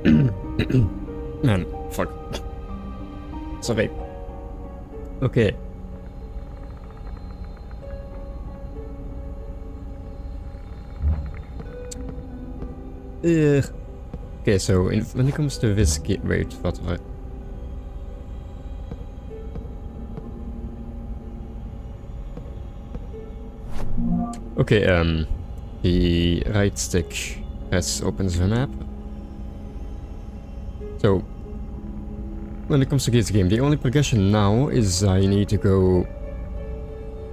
Man, fuck. Sorry. Okay. Okay, so when it comes to this wait, what? Okay, the right stick press opens the map. So, when it comes to this game, the only progression now is I need to go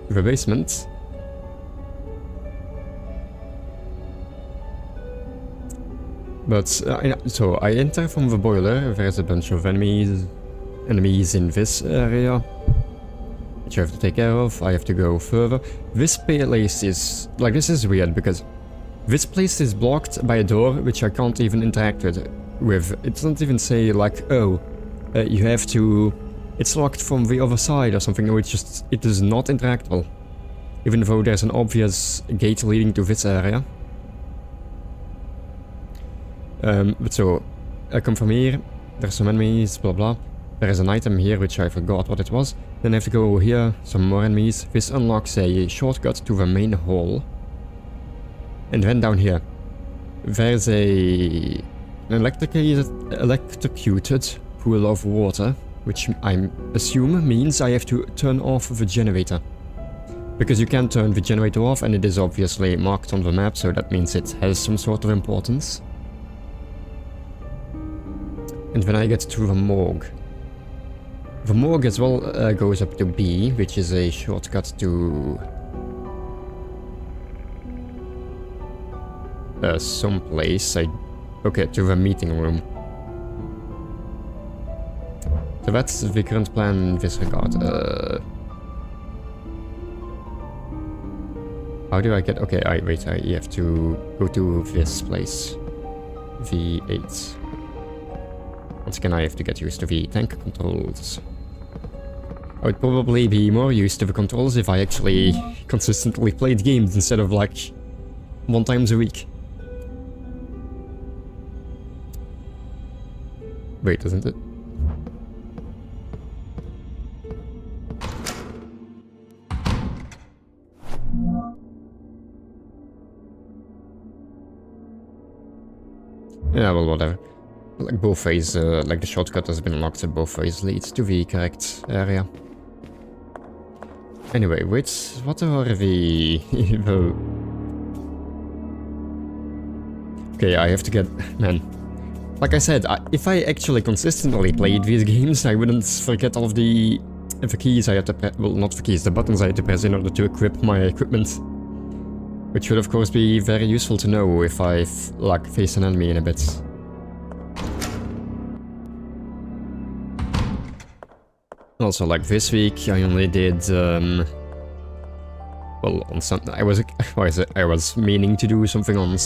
to the basement. But, so I enter from the boiler, there's a bunch of enemies in this area, which I have to take care of. I have to go further. This place is, like, this is weird because this place is blocked by a door which I can't even interact with. It doesn't even say like, oh, you have to, it's locked from the other side or something. No, it is not interactable. Even though there's an obvious gate leading to this area. But so, I come from here, there's some enemies, blah blah. There is an item here which I forgot what it was. Then I have to go over here, some more enemies. This unlocks a shortcut to the main hall. And then down here, there's an electrocuted pool of water, which I assume means I have to turn off the generator. Because you can turn the generator off and it is obviously marked on the map, so that means it has some sort of importance. And then I get to the morgue. The morgue as well goes up to B, which is a shortcut to someplace. Okay, to the meeting room. So that's the current plan in this regard. How do I get... Okay, wait, I have to go to this place. V8. Once again, I have to get used to the tank controls. I would probably be more used to the controls if I actually consistently played games instead of like 1 time a week. Wait, isn't it? Yeah, well, whatever. Like both ways, like the shortcut has been locked, so both ways leads to the correct area. Anyway, what are the... Okay, I have to get... Man. Like I said, if I actually consistently played these games, I wouldn't forget all of the keys I had to press... Well, not the keys, the buttons I had to press in order to equip my equipment. Which would of course be very useful to know if I, like, face an enemy in a bit. Also, like this week, I only did, well, on Sunday, I was meaning to do something on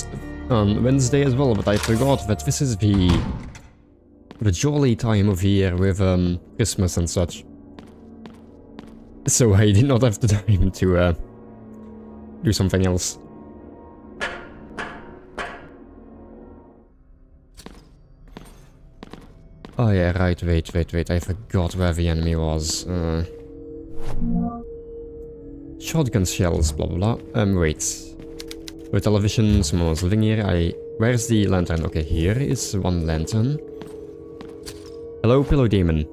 Wednesday as well, but I forgot that this is the jolly time of year with, Christmas and such. So I did not have the time to, do something else. Oh yeah, right, wait, I forgot where the enemy was. Shotgun shells, blah blah blah. Wait. With television, someone's living here. Where's the lantern? Okay, here is one lantern. Hello, Pillow Demon.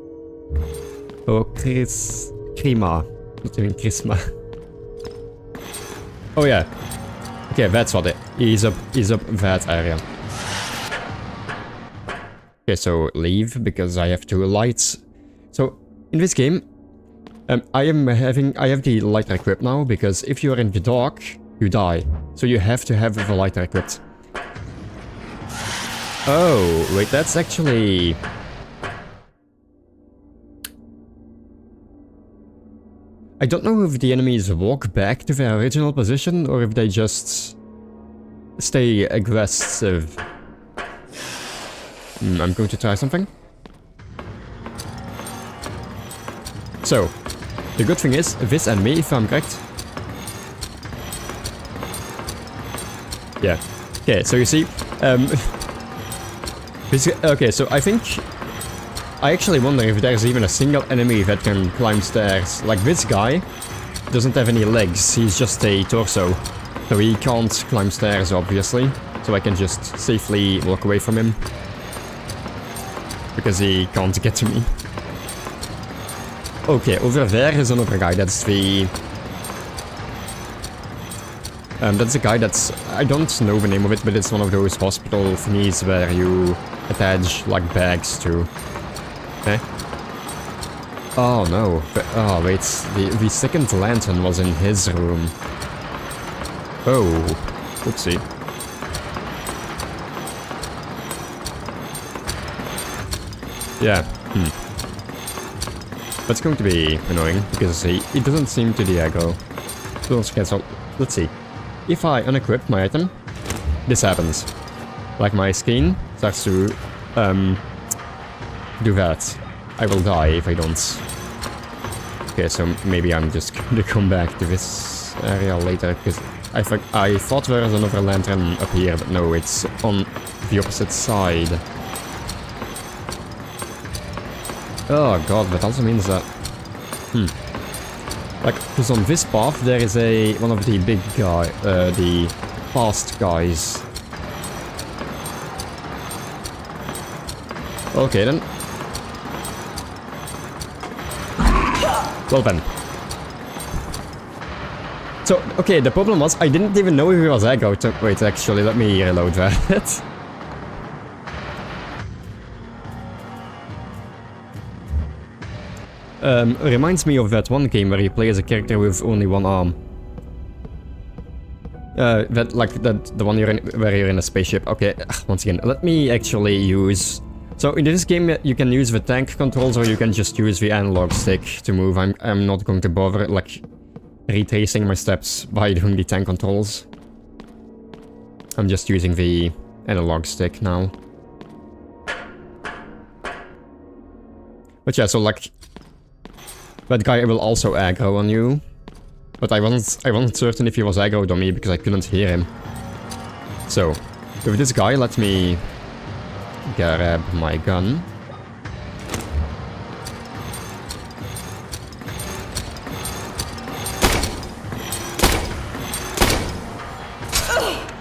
Oh, Krima. Not even Chrisma. Oh yeah. Okay, that's what it is. Is up that area. Okay, so leave, because I have to light. So, in this game, I have the lighter equipped now, because if you are in the dark, you die. So you have to have the lighter equipped. Oh, wait, that's actually... I don't know if the enemies walk back to their original position, or if they just stay aggressive. I'm going to try something. So, the good thing is, this enemy, if I'm correct... Yeah. Okay, so you see, Okay, so I actually wonder if there's even a single enemy that can climb stairs. Like this guy doesn't have any legs, he's just a torso. So he can't climb stairs, obviously. So I can just safely walk away from him. Because he can't get to me. Okay, over there is another guy, that's the... that's a guy that's... I don't know the name of it, but it's one of those hospital thingies where you attach, like, bags to. Okay. Oh no. Oh wait, the second lantern was in his room. Oh. Oopsie. Yeah. That's going to be annoying, because he doesn't seem to the aggro. So, let's see. If I unequip my item, this happens. Like my skin starts to do that. I will die if I don't. Okay, so maybe I'm just gonna come back to this area later, because I thought there was another lantern up here, but no, it's on the opposite side. Oh god, that also means that... Like, because on this path there is one of the big guy, the fast guys. Okay then. Well then. So, okay, the problem was I didn't even know if he was aggro. Wait, actually, let me reload that. Reminds me of that one game where you play as a character with only one arm. The one where you're in a spaceship. Okay, once again, let me actually use... So in this game you can use the tank controls or you can just use the analog stick to move. I'm not going to bother, like, retracing my steps by doing the tank controls. I'm just using the analog stick now. But yeah, so like... That guy will also aggro on you. But I wasn't certain if he was aggroed on me because I couldn't hear him. So, with this guy, let me grab my gun.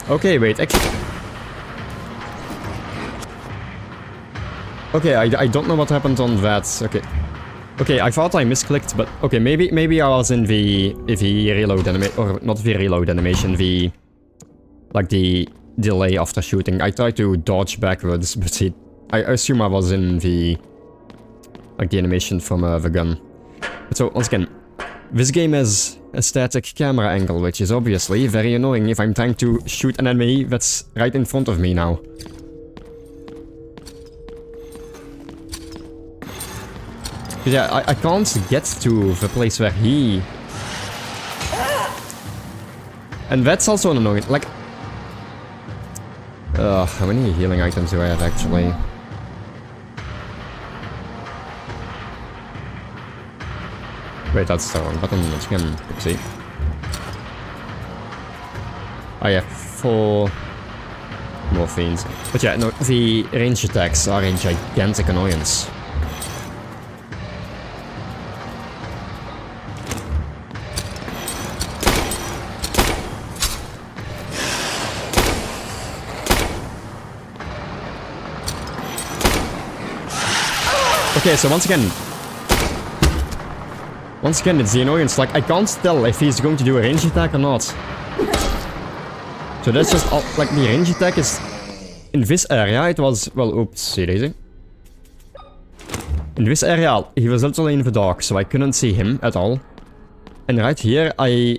Okay, wait, actually... Okay, I don't know what happened on that. Okay. Okay, I thought I misclicked, but okay, maybe I was in the reload animation, or not the reload animation, like the delay after shooting. I tried to dodge backwards, but I assume I was in the animation from the gun. But so once again, this game has a static camera angle, which is obviously very annoying if I'm trying to shoot an enemy that's right in front of me now. Yeah, I can't get to the place where he... And that's also an annoying... Like... how many healing items do I have, actually? Wait, that's the wrong button. Once again, oopsie. I have 4 morphines. But yeah, no, the range attacks are a gigantic annoyance. Okay, so once again, it's the annoyance. Like, I can't tell if he's going to do a range attack or not. So that's just all, like, the range attack is... In this area, it was... Well, oopsie daisy. In this area, he was literally in the dark, so I couldn't see him at all. And right here, I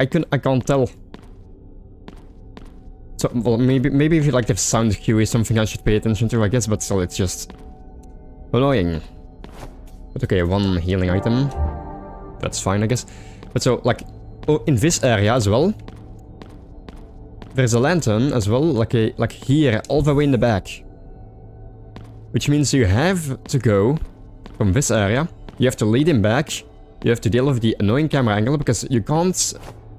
can't tell. So, well, maybe if you like the sound cue is something I should pay attention to, I guess, but still, it's just... annoying. But okay, 1 healing item. That's fine, I guess. But so, like, in this area as well, there's a lantern as well, like here, all the way in the back. Which means you have to go from this area, you have to lead him back, you have to deal with the annoying camera angle, because you can't,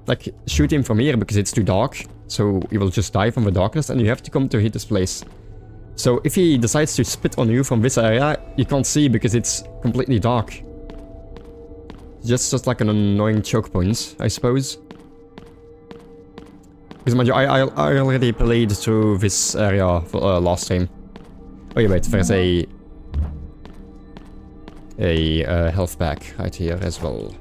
like, shoot him from here because it's too dark, so he will just die from the darkness, and you have to come to hit this place. So if he decides to spit on you from this area, you can't see because it's completely dark. Just like an annoying choke point, I suppose. Because mind you, I already played through this area for, last time. Oh yeah, wait, there's a health pack right here as well.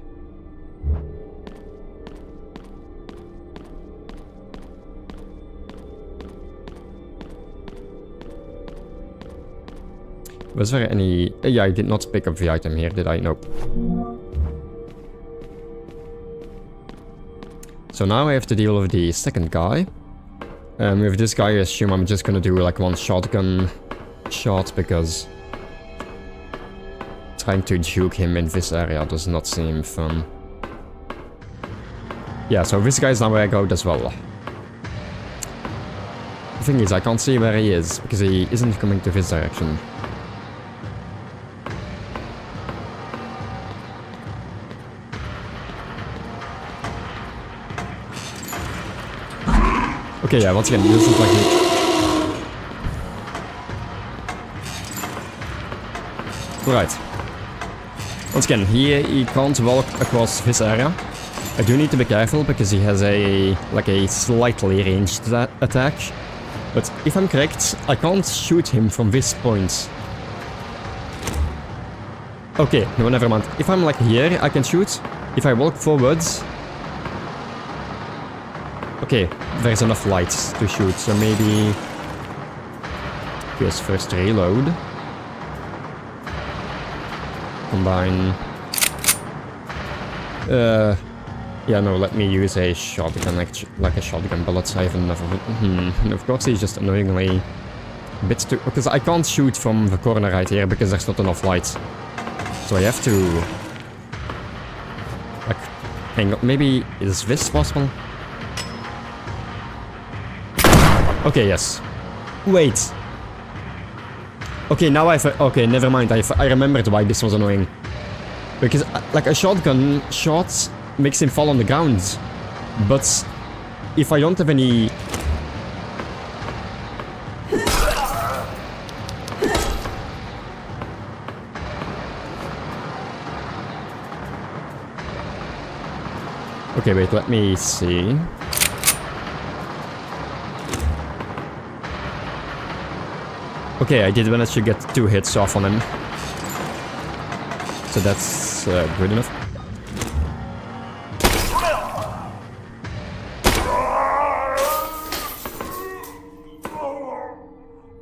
Was there any... yeah, I did not pick up the item here, did I? Nope. So now I have to deal with the second guy. With this guy, I assume I'm just gonna do like one shotgun shot, because trying to juke him in this area does not seem fun. Yeah, so this guy's now where I go as well. The thing is, I can't see where he is, because he isn't coming to this direction. Okay, yeah, once again, this is like... Right. Once again, he can't walk across this area. I do need to be careful because he has a slightly ranged attack. But if I'm correct, I can't shoot him from this point. Okay, no, never mind. If I'm like here, I can shoot. If I walk forwards... Okay, there's enough light to shoot, so maybe... Yes, first reload. Combine... yeah, no, let me use a shotgun, like a shotgun bullet. I have enough of it. And of course he's just annoyingly a bit too... Because I can't shoot from the corner right here because there's not enough light. So I have to... Like, hang on, maybe... Is this possible? Okay, yes. Wait. Okay, now okay, never mind. I remembered why this was annoying. Because, like, a shotgun shot makes him fall on the ground. But if I don't have any... Okay, wait, let me see. Okay, I did manage to get 2 hits off on him. So that's good enough.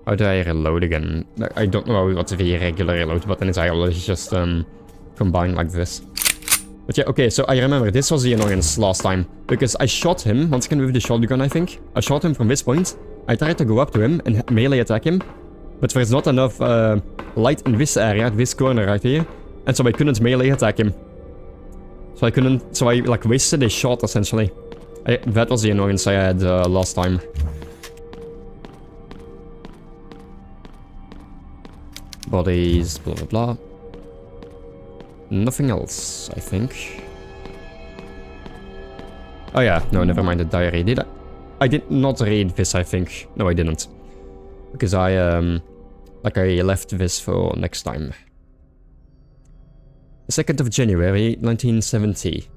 How do I reload again? I don't know what the regular reload button is. I always just combine like this. But yeah, okay, so I remember this was the annoyance last time. Because I shot him, once again with the shotgun, I think. I shot him from this point. I tried to go up to him and melee attack him. But there's not enough light in this area, this corner right here. And so I couldn't melee attack him. So I like wasted a shot essentially. That was the annoyance I had last time. Bodies, blah blah blah. Nothing else, I think. Oh yeah, no, never mind the diary. Did I? I did not read this, I think. No, I didn't. Because I left this for next time. The 2nd of January, 1970.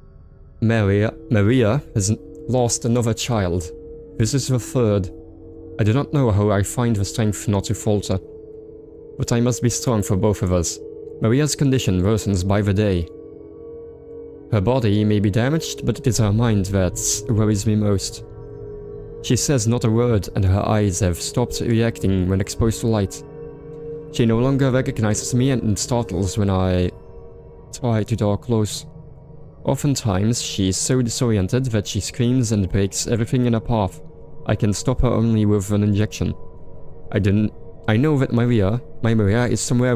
Maria has lost another child. This is the 3rd. I do not know how I find the strength not to falter. But I must be strong for both of us. Maria's condition worsens by the day. Her body may be damaged, but it is her mind that worries me most. She says not a word, and her eyes have stopped reacting when exposed to light. She no longer recognizes me and startles when I try to draw close. Oftentimes, she is so disoriented that she screams and breaks everything in her path. I can stop her only with an injection. I know that my Maria is somewhere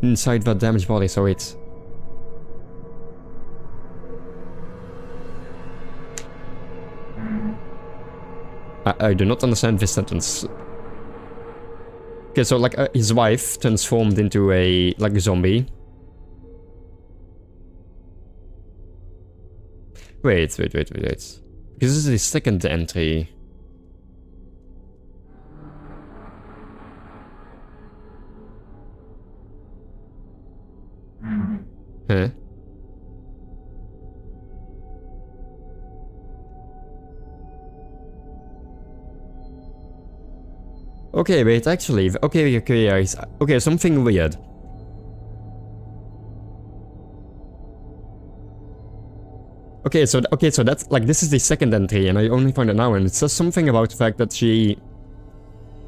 inside that damaged body, so it's... I do not understand this sentence. Okay, so like his wife transformed into a like zombie. Wait. Because this is the 2nd entry. Okay, wait, actually, okay, something weird. Okay, so that's like this is the second entry, and I only found it now, and it says something about the fact that she.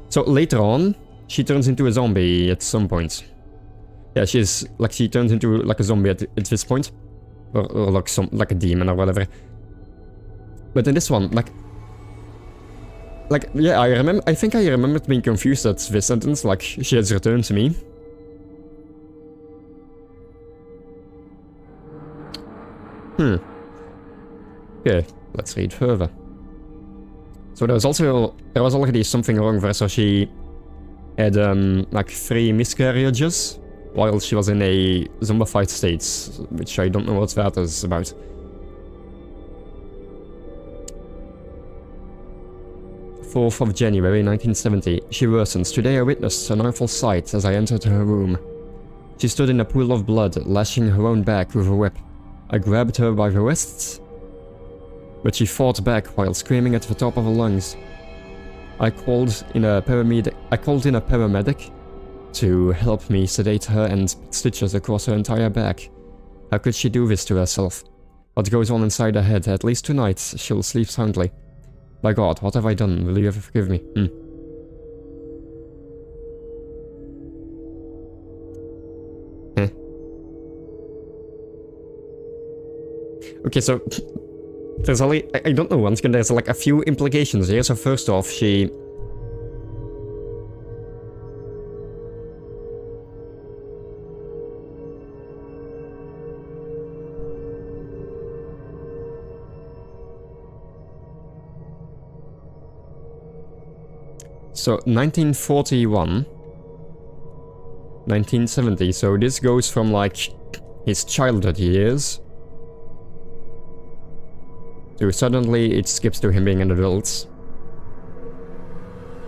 So later on, she turns into a zombie at some point. Yeah, she turns into like a zombie at this point, or like a demon or whatever. But in this one, yeah, I think I remembered being confused at this sentence, like she has returned to me. Okay, let's read further. So there was already something wrong there, so she had like 3 miscarriages while she was in a zombified state, which I don't know what that is about. "4th of January 1970. She worsens. Today I witnessed an awful sight as I entered her room. She stood in a pool of blood, lashing her own back with a whip. I grabbed her by the wrists, but she fought back while screaming at the top of her lungs. I called in a paramedic to help me sedate her and put stitches across her entire back. How could she do this to herself? What goes on inside her head? At least tonight she'll sleep soundly. By God, what have I done? Will you ever forgive me?" Okay, so there's only, I don't know, once again, there's like a few implications here. So first off, she... So 1941, 1970, so this goes from like his childhood years to suddenly it skips to him being an adult.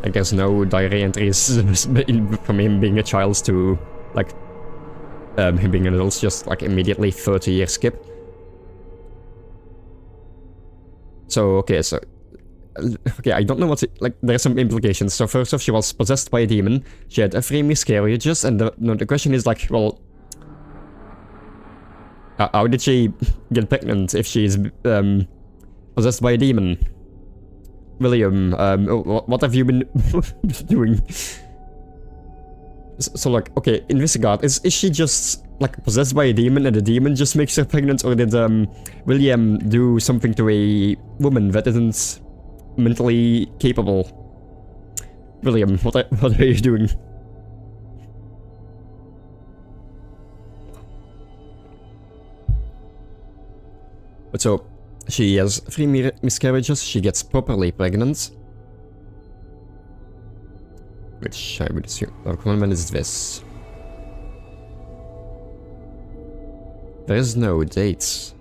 I guess no diary entries from him being a child to like him being an adult, just like immediately 30-year skip. So okay, I don't know what like there's some implications. So first off, she was possessed by a demon. She had 3 miscarriages, and the question is like, well, how did she get pregnant if she's possessed by a demon? William, what have you been doing? So like, okay, in this regard, is she just like possessed by a demon and the demon just makes her pregnant, or did William do something to a woman that isn't mentally capable? William, what are you doing? But so, she has 3 miscarriages, she gets properly pregnant. Which I would assume... Oh, come on, when is this? There is no dates.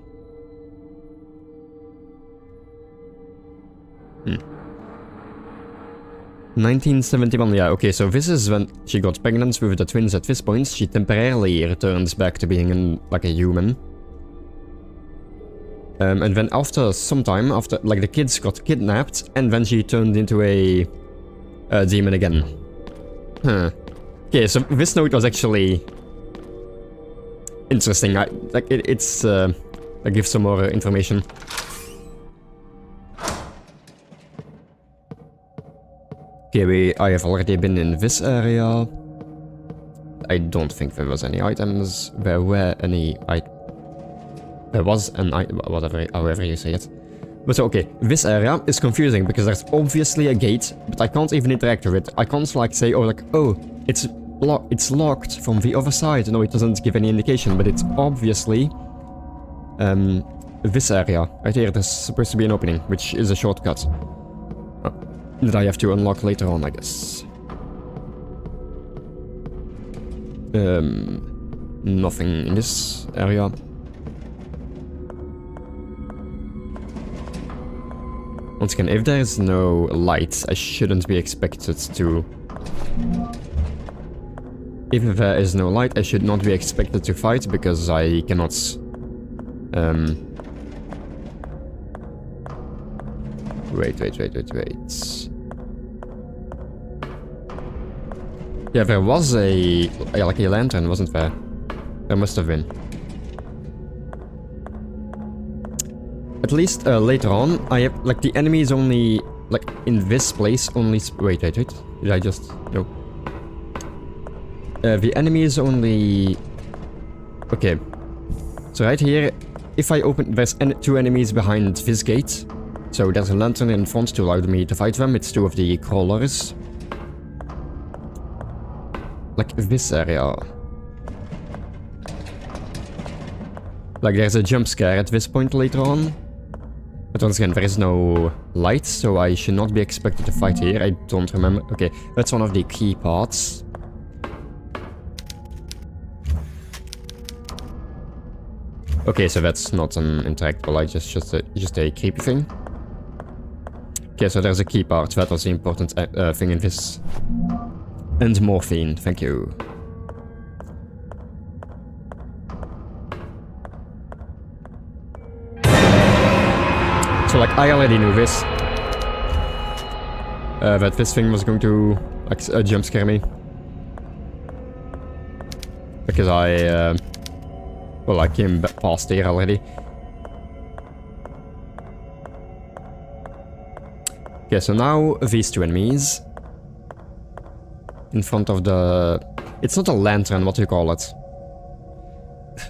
1971, yeah, okay, so this is when she got pregnant with the twins. At this point, she temporarily returns back to being like a human. And then after some time, after, like, the kids got kidnapped, and then she turned into a demon again. Huh. Okay, so this note was actually interesting. Like, it's, I give some more information. Okay, I have already been in this area. I don't think there was any items. There were any There was an item, however you say it. But okay, this area is confusing because there's obviously a gate, but I can't even interact with it. I can't like say, oh, it's locked from the other side. No, it doesn't give any indication, but it's obviously this area right here. There's supposed to be an opening, which is a shortcut that I have to unlock later on, I guess. Nothing in this area. Once again, if there's no light, I shouldn't be expected to... If there is no light, I should not be expected to fight, because I cannot... Wait. Yeah, there was like a lantern, wasn't there? There must have been. At least later on, I have like the enemies only like in this place only. Wait. Did I just no? The enemies only. Okay. So right here, if I open, there's two enemies behind this gate. So there's a lantern in front to allow me to fight them. It's two of the crawlers. Like this area. Like there's a jump scare at this point later on. But once again, there is no light, so I should not be expected to fight here. I don't remember. Okay, that's one of the key parts. Okay, so that's not an interactable light, just a creepy thing. Okay, so there's a key part. That was the important thing in this. And morphine, thank you. So like I already knew this. That this thing was going to like jump scare me. Because well, I came past here already. Okay, so now these two enemies. In front of the... It's not a lantern, what do you call it?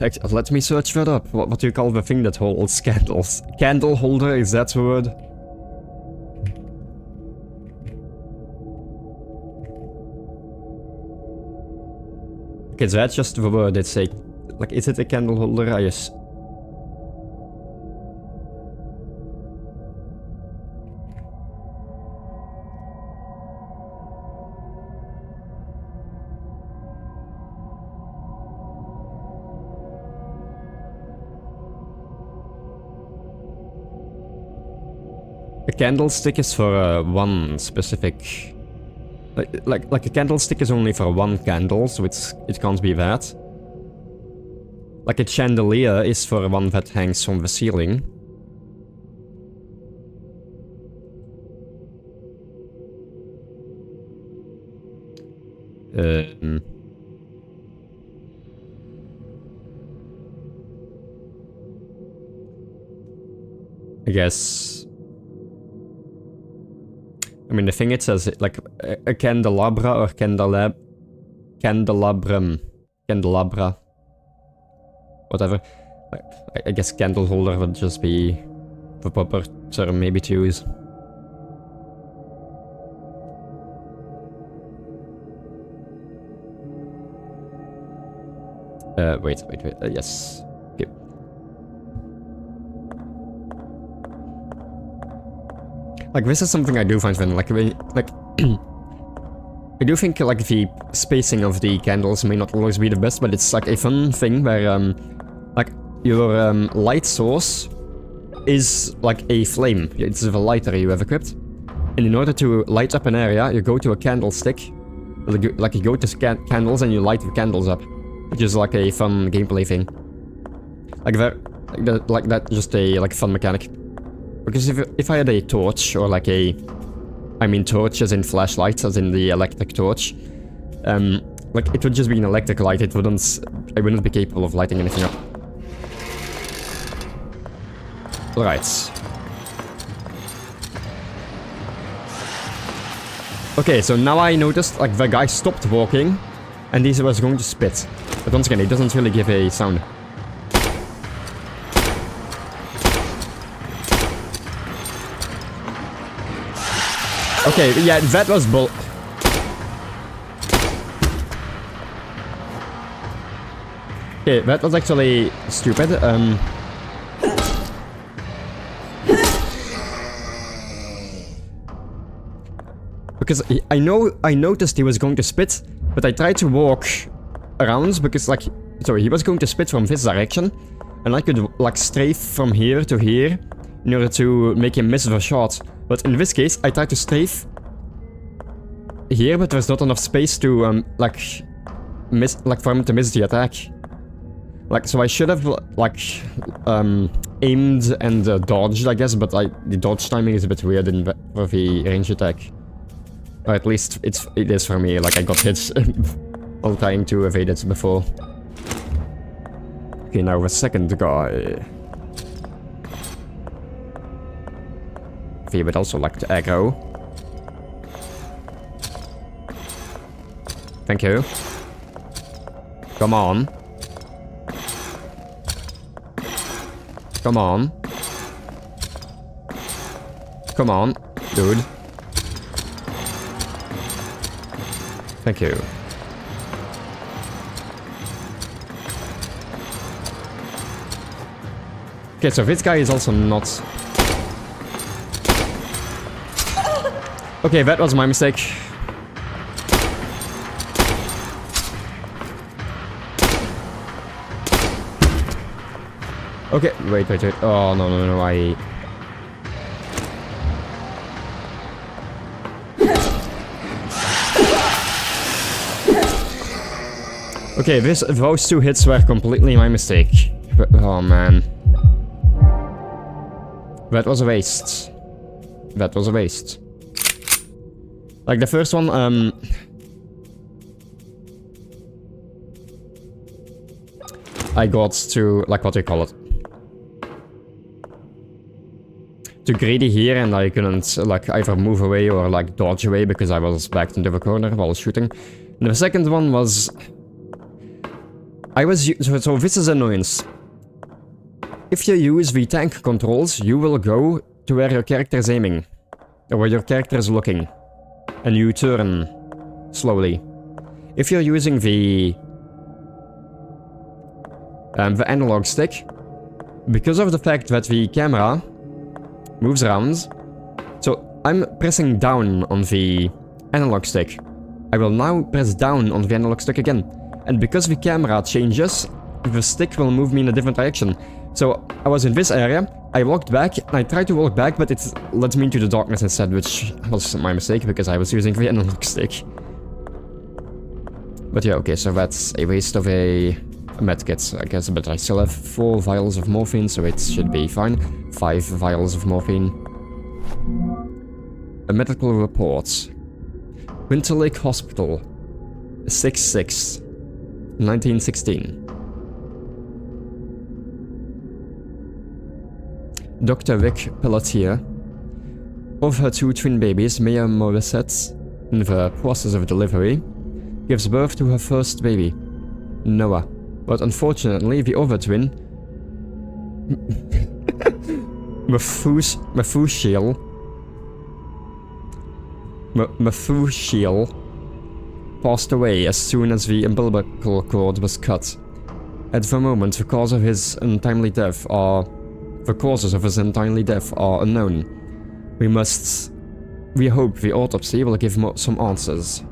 Let me search that up. What do you call the thing that holds candles? Candle holder, is that the word? Okay, so that's just the word. It's a... Like, is it a candle holder? I guess. A candlestick is for one specific... Like a candlestick is only for one candle, so it can't be that. Like a chandelier is for one that hangs from the ceiling. I guess... I mean, the thing it says, like, a candelabra or candelabrum. Candelabra. Whatever. I guess candle holder would just be the proper term maybe to use. Wait. Yes. Okay. Like, this is something I do find fun. Like, I do think, like, the spacing of the candles may not always be the best, but it's, like, a fun thing where, like, your, light source is, like, a flame. It's the lighter you have equipped. And in order to light up an area, you go to a candlestick. Like, you go to candles and you light the candles up. Which is, like, a fun gameplay thing. Like that, just a, like, fun mechanic. Because if I had a torch, or like a... I mean torch as in flashlight, as in the electric torch. Like, it would just be an electric light, I wouldn't be capable of lighting anything up. Alright. Okay, so now I noticed, like, the guy stopped walking, and he was going to spit. But once again, it doesn't really give a sound. Okay, yeah, that was bull... Okay, that was actually stupid, because I noticed he was going to spit, but I tried to walk around, because, like... So he was going to spit from this direction, and I could, like, strafe from here to here, in order to make him miss the shot. But in this case, I tried to strafe here, but there's not enough space to, like, for him to miss the attack. Like, so I should have, like, aimed and dodged, I guess, but the dodge timing is a bit weird for the range attack. Or at least it is for me, like I got hit while trying to evade it before. Okay, now the second guy. He would also like to aggro. Thank you. Come on. Come on. Come on, dude. Thank you. Okay, so this guy is also not... Okay, that was my mistake. Okay, wait. Oh, no, I... Okay, those two hits were completely my mistake. But, oh man. That was a waste. That was a waste. Like the first one, I got to, like, what do you call it? Too greedy here, and I couldn't, like, either move away or, like, dodge away because I was backed into the corner while shooting. And the second one was... So this is annoyance. If you use the tank controls, you will go to where your character is aiming. Or where your character is looking. And you turn slowly. If you're using the analog stick, because of the fact that the camera moves around, so I'm pressing down on the analog stick. I will now press down on the analog stick again. And because the camera changes, the stick will move me in a different direction. So I was in this area, I walked back, and I tried to walk back, but it led me into the darkness instead, which was my mistake because I was using the analog stick. But yeah, okay, so that's a waste of a medkit, I guess, but I still have 4 vials of morphine, so it should be fine. 5 vials of morphine. A medical report. Winter Lake Hospital. 6/6. 1916. Dr. Vic Pelletier, of her 2 twin babies, Maya Morissette, in the process of delivery, gives birth to her first baby, Noah. But unfortunately, the other twin, Methusiel, passed away as soon as the umbilical cord was cut. At the moment, the causes of his untimely death are unknown. We hope the autopsy will give some answers.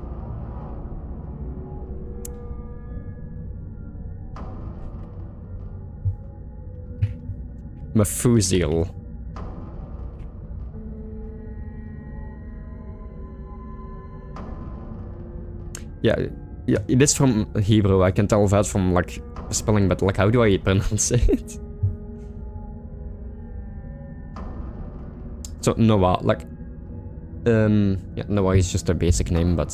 Methusiel. Yeah, it is from Hebrew, I can tell that from, like, spelling, but, like, how do I pronounce it? So, Noah, like, yeah, Noah is just a basic name, but...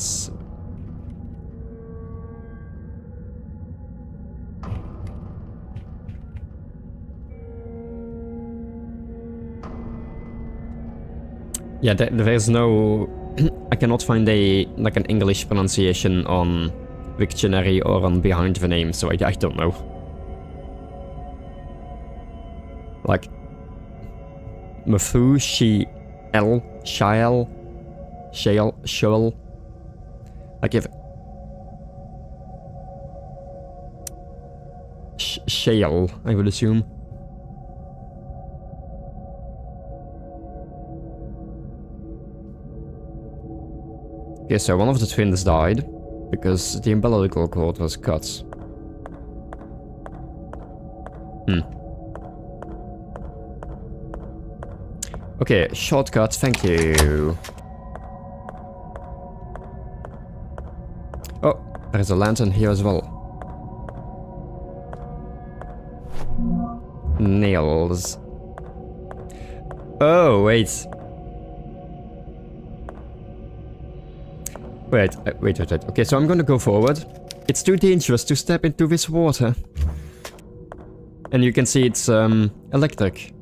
Yeah, there's no... I cannot find an English pronunciation on Wiktionary or on behind the name, so I don't know. Like... Methusiel, Shael. Like if... Shael, I would assume. Okay, so one of the twins died because the umbilical cord was cut. Okay, shortcut, thank you. Oh, there's a lantern here as well. Nails. Oh, wait. Wait. Okay, so I'm gonna go forward. It's too dangerous to step into this water. And you can see it's electric.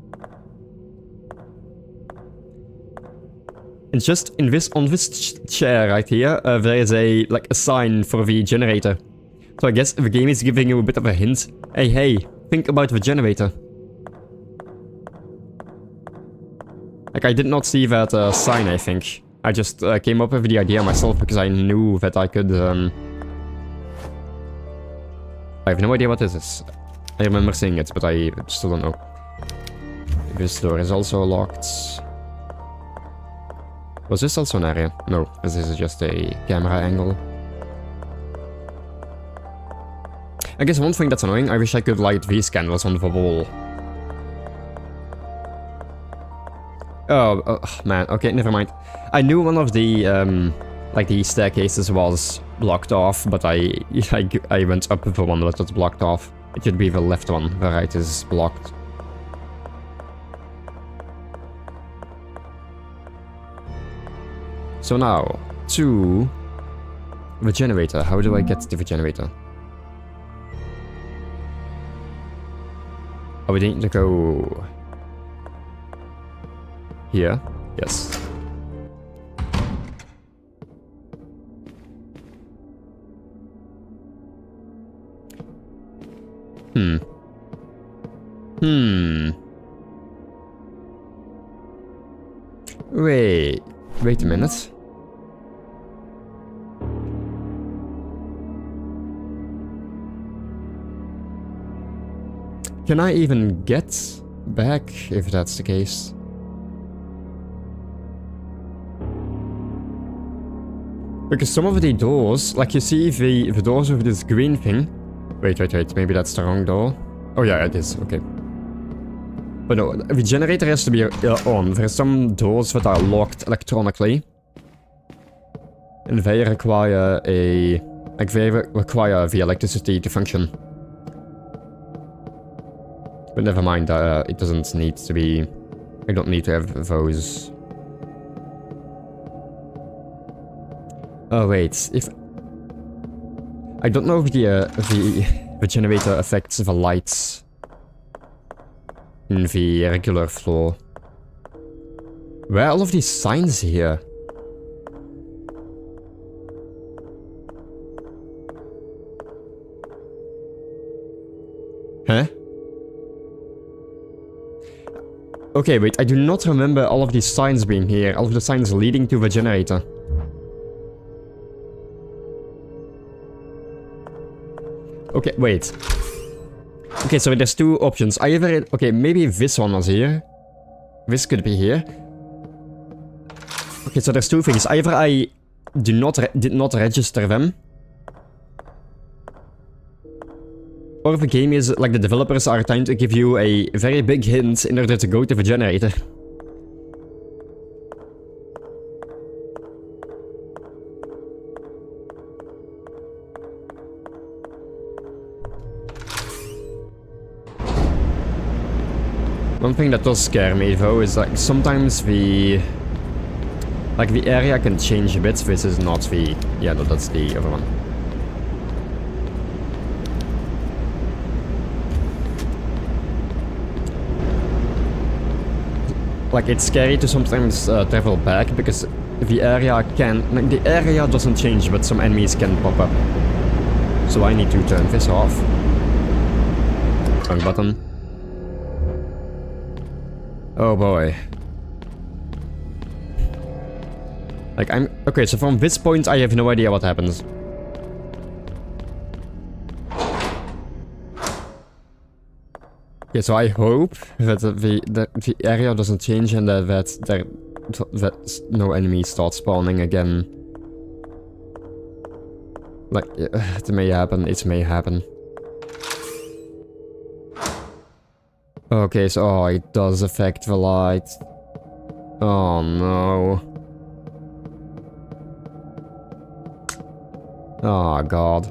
And just on this chair right here, there is a sign for the generator. So I guess the game is giving you a bit of a hint. Hey, think about the generator. Like, I did not see that sign, I think. I just came up with the idea myself because I knew that I could... I have no idea what this is. I remember seeing it, but I still don't know. This door is also locked. Was this also an area? No, this is just a camera angle. I guess one thing that's annoying, I wish I could light these candles on the wall. Oh, man, okay, never mind. I knew one of the, the staircases was blocked off, but I went up the one that was blocked off. It should be the left one, the right is blocked. So now, to the generator. How do I get to the generator? Oh, we need to go... here? Yes. Wait a minute. Can I even get back if that's the case? Because some of the doors, like you see the doors with this green thing. Wait, maybe that's the wrong door. Oh yeah, it is, okay. But no, the generator has to be on. There are some doors that are locked electronically. And they require the electricity to function. But never mind, it doesn't need to be... I don't need to have those. Oh wait, if... I don't know if the generator affects the lights in the regular floor. Where are all of these signs here? Huh? Okay, wait, I do not remember all of these signs being here. All of the signs leading to the generator. Okay, wait. Okay, so there's two options. Okay, maybe this one was here. This could be here. Okay, so there's two things. Either I did not register them. Or the game is, like, the developers are trying to give you a very big hint in order to go to the generator. One thing that does scare me though is like sometimes the area can change a bit. This is not the... yeah, no, that's the other one. Like, it's scary to sometimes travel back because the area can... like, the area doesn't change, but some enemies can pop up. So I need to turn this off. Wrong button. Oh boy. Like, okay, so from this point I have no idea what happens. Okay, so I hope that the area doesn't change and that no enemies start spawning again. Like, it may happen, it may happen. Okay, so oh, it does affect the light. Oh no. Oh god.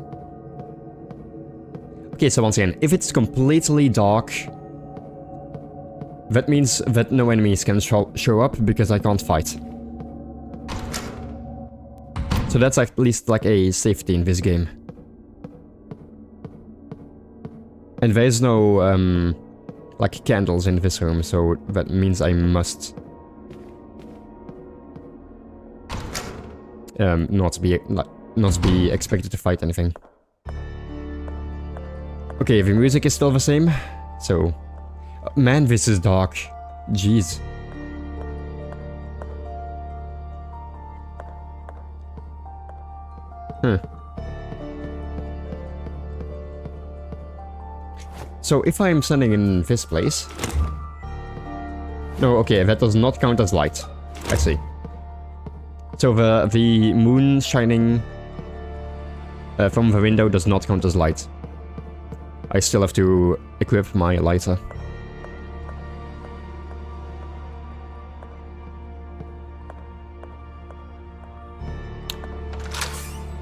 Okay, so once again, if it's completely dark, that means that no enemies can show up because I can't fight. So that's at least like a safety in this game. And there is no like candles in this room, so that means I must not be expected to fight anything. Okay, the music is still the same, so man, this is dark. Jeez. So if I'm standing in this place... No, okay, that does not count as light. I see. So the moon shining from the window does not count as light. I still have to equip my lighter.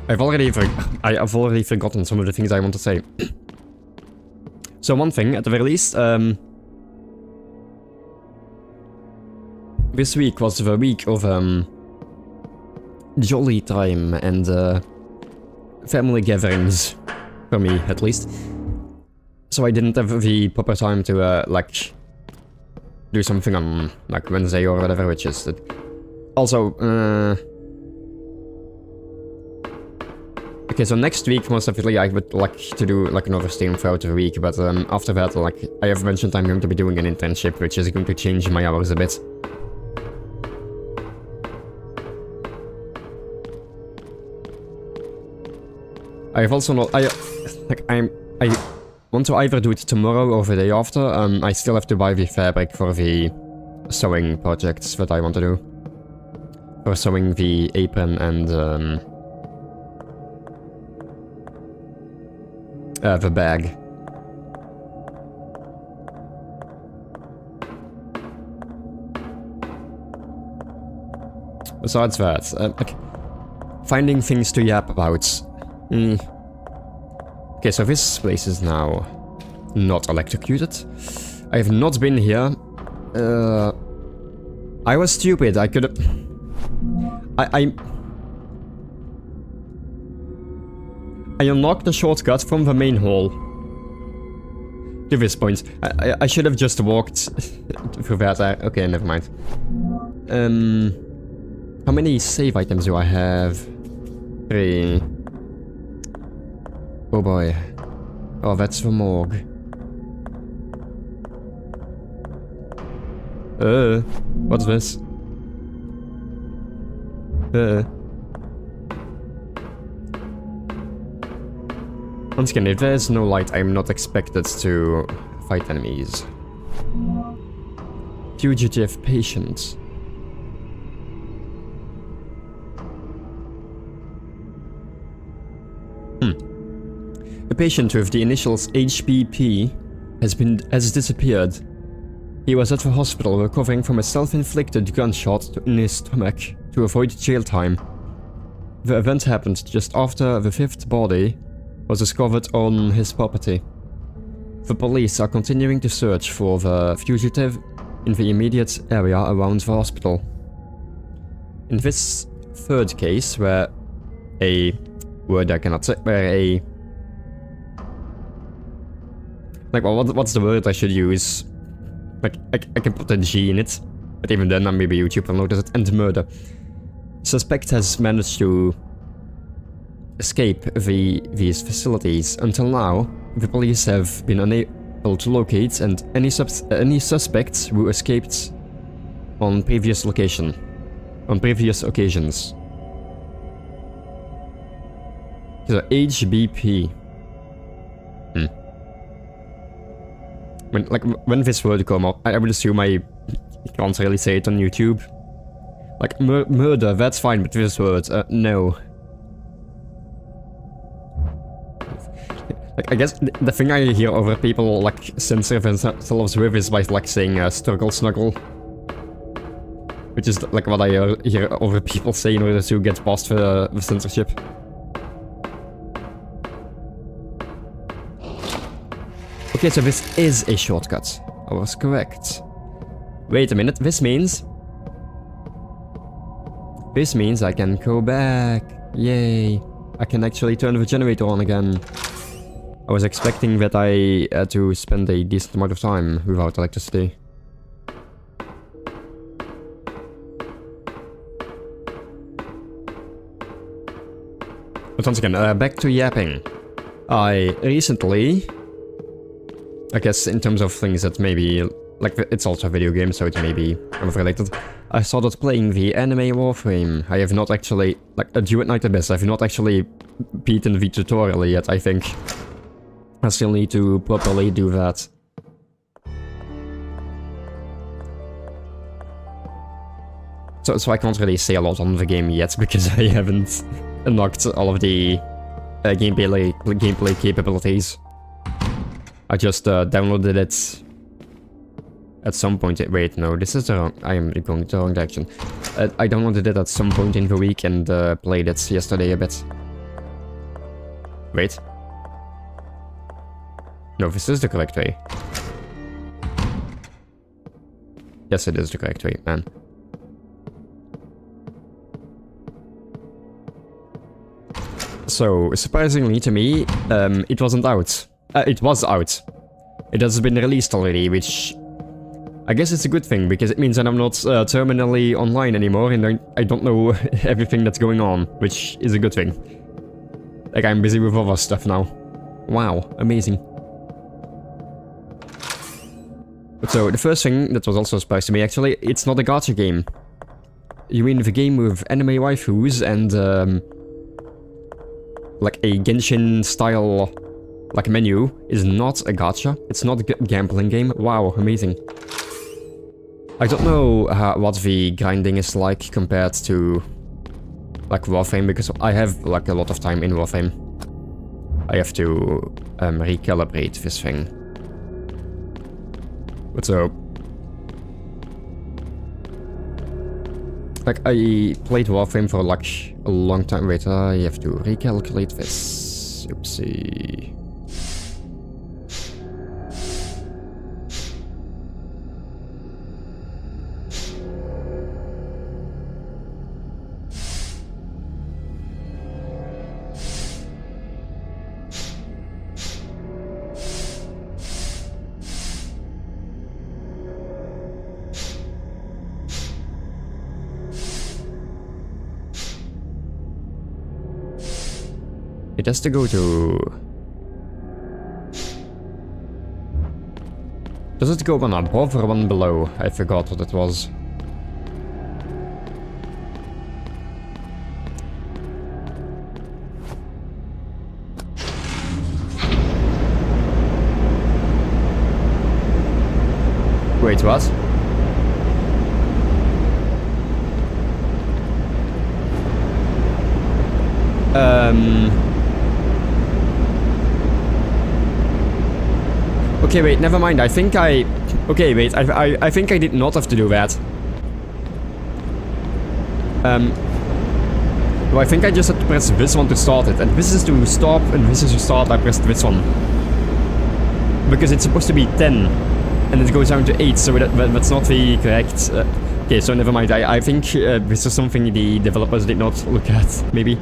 I've already forgotten some of the things I want to say. So one thing, at the very least, this week was the week of jolly time and family gatherings, for me at least. So I didn't have the proper time to like do something on like Wednesday or whatever, which is it. Also, okay, so next week, most definitely, I would like to do like another stream throughout the week, but after that, like, I have mentioned I'm going to be doing an internship, which is going to change my hours a bit. I have also not, I want to either do it tomorrow or the day after. I still have to buy the fabric for the sewing projects that I want to do. For sewing the apron and, the bag. Besides that, like, finding things to yap about. Okay, so this place is now not electrocuted. I have not been here. I was stupid. I could. I unlocked the shortcut from the main hall. To this point. I should have just walked through that. Okay, never mind. How many save items do I have? 3. Oh boy. Oh, that's the morgue. What's this? Once again, if there's no light, I'm not expected to fight enemies. Fugitive patient. The patient with the initials HBP has disappeared. He was at the hospital recovering from a self-inflicted gunshot in his stomach to avoid jail time. The event happened just after the 5th body was discovered on his property. The police are continuing to search for the fugitive in the immediate area around the hospital. In this 3rd case, where a word I cannot say, where a... Like, well, what's the word I should use? Like, I can put a G in it, but even then, maybe YouTube will notice it, and murder. Suspect has managed to escape these facilities. Until now, the police have been unable to locate any suspects who escaped on previous occasions. So HBP. When this word come up, I would assume I can't really say it on YouTube. Like murder, that's fine, but this word, no. Like, I guess the thing I hear over people, like, censor themselves with is by, like, saying, struggle snuggle. Which is, like, what I hear over people say in order to get past the censorship. Okay, so this is a shortcut. I was correct. Wait a minute, this means I can go back. Yay. I can actually turn the generator on again. I was expecting that I had to spend a decent amount of time without electricity. But once again, back to yapping. I recently, I guess in terms of things that maybe, like it's also a video game, so it may be kind of related. I started playing the anime Warframe. I have not actually, like a Duet Night Abyss, I've not actually beaten the tutorial yet, I think. I still need to properly do that. So I can't really say a lot on the game yet, because I haven't unlocked all of the gameplay capabilities. I just downloaded it at some point. Wait, no, this is the wrong... I am going the wrong direction. I downloaded it at some point in the week and played it yesterday a bit. Wait. No, this is the correct way. Yes, it is the correct way, man. So, surprisingly to me, it wasn't out. It was out. It has been released already, which... I guess it's a good thing, because it means that I'm not terminally online anymore, and I don't know everything that's going on, which is a good thing. Like, I'm busy with other stuff now. Wow, amazing. So, the first thing that was also a surprise to me, actually, it's not a gacha game. You mean the game with anime waifus and, like a Genshin style, like menu, is not a gacha. It's not a gambling game. Wow, amazing. I don't know what the grinding is like compared to, like, Warframe, because I have, like, a lot of time in Warframe. I have to recalibrate this thing. But so... Like, I played Warframe for, like, a long time. Wait, I have to recalculate this. Oopsie. It has to go to... Does it go one above or one below? I forgot what it was. Wait, what? Okay, wait, never mind. I think I... Okay, wait, I think I did not have to do that. No, I think I just had to press this one to start it. And this is to stop, and this is to start. I pressed this one. Because it's supposed to be 10. And it goes down to 8, so that's not the correct... okay, so never mind. I think this is something the developers did not look at, maybe.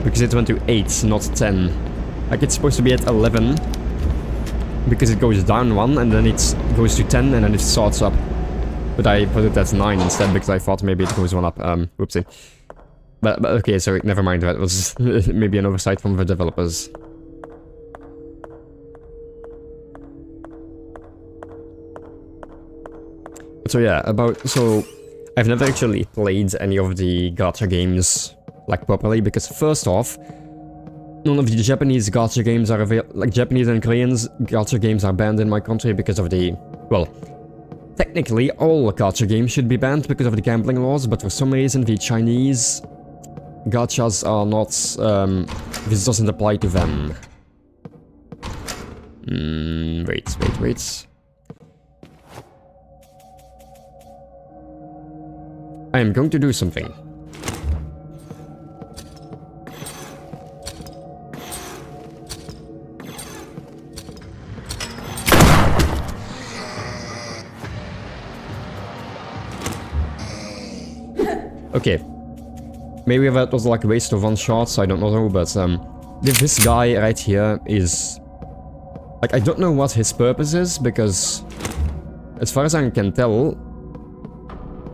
Because it went to 8, not 10. Like, it's supposed to be at 11. Because it goes down 1, and then it goes to 10, and then it starts up. But I put it at 9 instead, because I thought maybe it goes 1 up. Whoopsie. But okay, so never mind. That was maybe an oversight from the developers. So yeah, so I've never actually played any of the gacha games, like, properly, because first off, none of the Japanese gacha games are available. Like, Japanese and Koreans gacha games are banned in my country because of the... Well, technically all gacha games should be banned because of the gambling laws, but for some reason the Chinese gachas are not... this doesn't apply to them. Wait. I am going to do something. Okay. maybe that was like a waste of one shot, so I don't know, but this guy right here is... Like, I don't know what his purpose is, because as far as I can tell,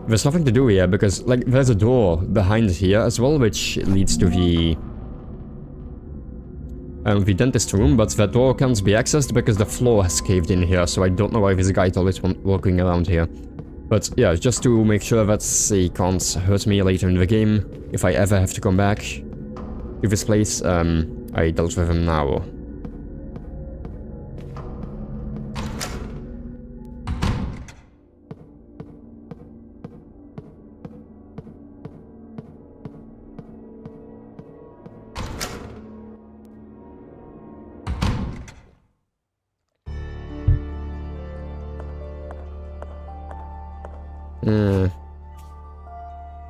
there's nothing to do here, because, like, there's a door behind here as well, which leads to the dentist room, but that door can't be accessed because the floor has caved in here, so I don't know why this guy is always walking around here. But yeah, just to make sure that he can't hurt me later in the game, if I ever have to come back to this place, I dealt with him now.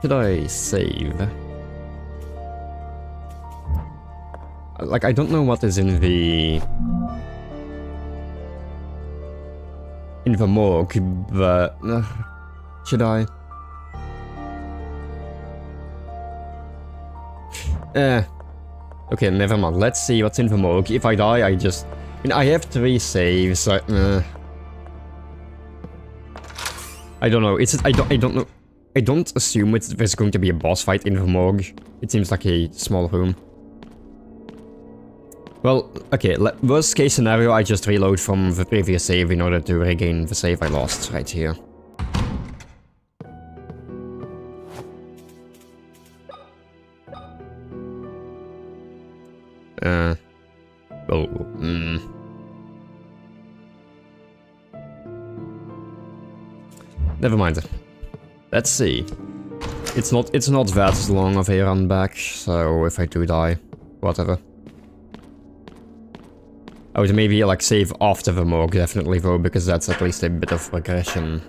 Should I save? Like, I don't know what is in the morgue, but should I? Okay, never mind. Let's see what's in the morgue. If I die, I just... I mean, I have 3 saves, so... I don't know. I don't know. I don't assume there's going to be a boss fight in the morgue. It seems like a small room. Well, okay, worst case scenario, I just reload from the previous save in order to regain the save I lost right here. Never mind. Let's see. It's not that long of a run back, so if I do die, whatever. I would maybe like save after the morgue definitely though, because that's at least a bit of regression.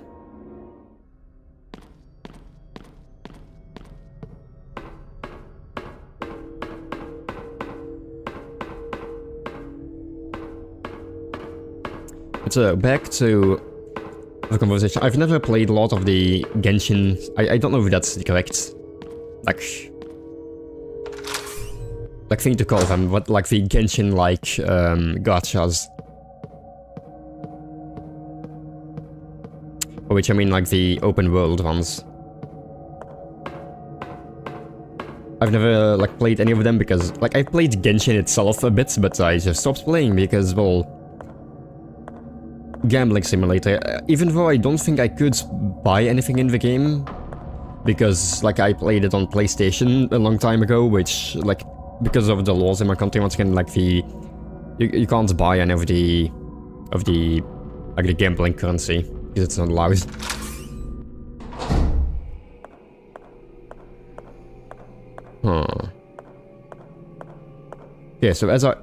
So back to the conversation. I've never played a lot of the Genshin. I don't know if that's the correct like thing to call them, but like the Genshin like gachas. Or which I mean like the open world ones. I've never like played any of them because like I played Genshin itself a bit, but I just stopped playing because, well, gambling simulator. Even though I don't think I could buy anything in the game, because like I played it on PlayStation a long time ago, which like because of the laws in my country, once again, like you can't buy any of the like the gambling currency because it's not allowed. Huh. Yeah, so as I...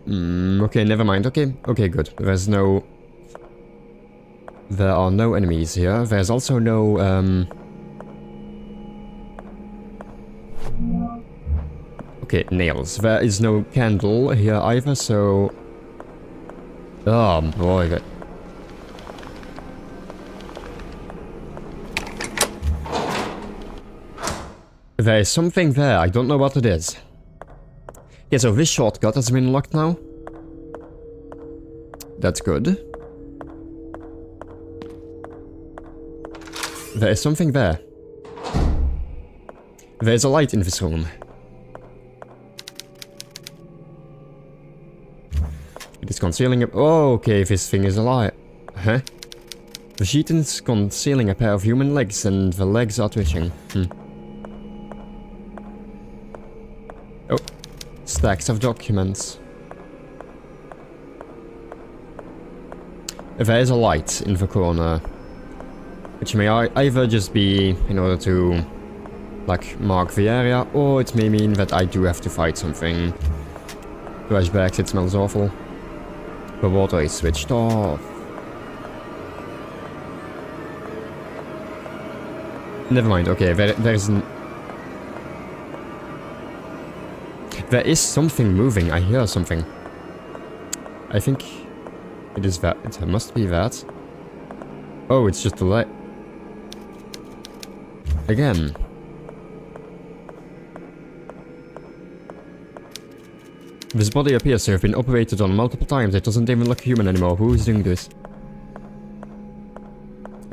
okay, never mind. Okay, good. There are no enemies here. There's also no, okay, nails. There is no candle here either, so... Oh boy, there is something there, I don't know what it is. Yeah, so this shortcut has been locked now. That's good. There is something there. There's a light in this room. It is concealing a... Oh, okay, this thing is a light. Huh? The sheet is concealing a pair of human legs and the legs are twitching. Oh. Stacks of documents. There is a light in the corner. Which may either just be in order to, like, mark the area, or it may mean that I do have to fight something. Flashbacks, it smells awful. The water is switched off. Never mind, okay, there is something moving, I hear something. I think it is that, it must be that. Oh, it's just a light. Again. This body appears to have been operated on multiple times. It doesn't even look human anymore. Who is doing this?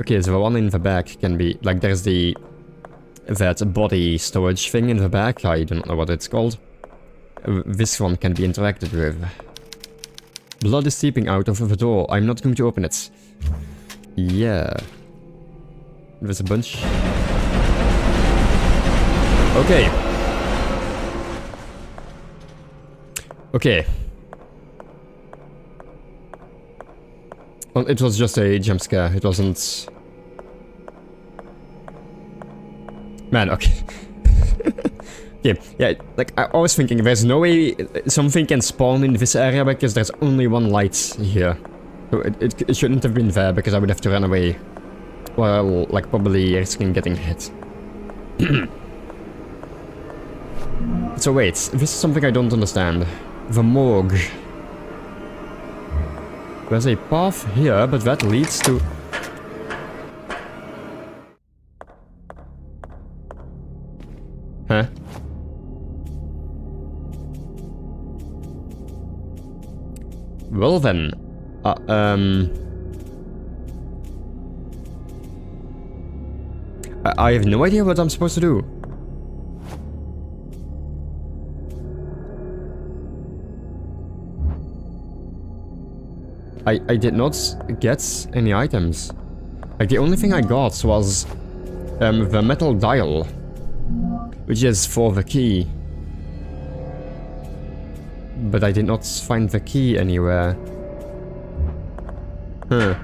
Okay, so the one in the back can be... Like, there's that body storage thing in the back. I don't know what it's called. This one can be interacted with. Blood is seeping out of the door. I'm not going to open it. Yeah. There's a bunch. Okay. Okay. Well, it was just a jump scare. It wasn't... Man, okay. Yeah, like, I was thinking, there's no way something can spawn in this area because there's only one light here. So it shouldn't have been there because I would have to run away. Well, like, probably risking getting hit. So wait, this is something I don't understand. The morgue. There's a path here, but that leads to... Huh? Well then... I have no idea what I'm supposed to do. I did not get any items. Like, the only thing I got was the metal dial, which is for the key. But I did not find the key anywhere. Huh.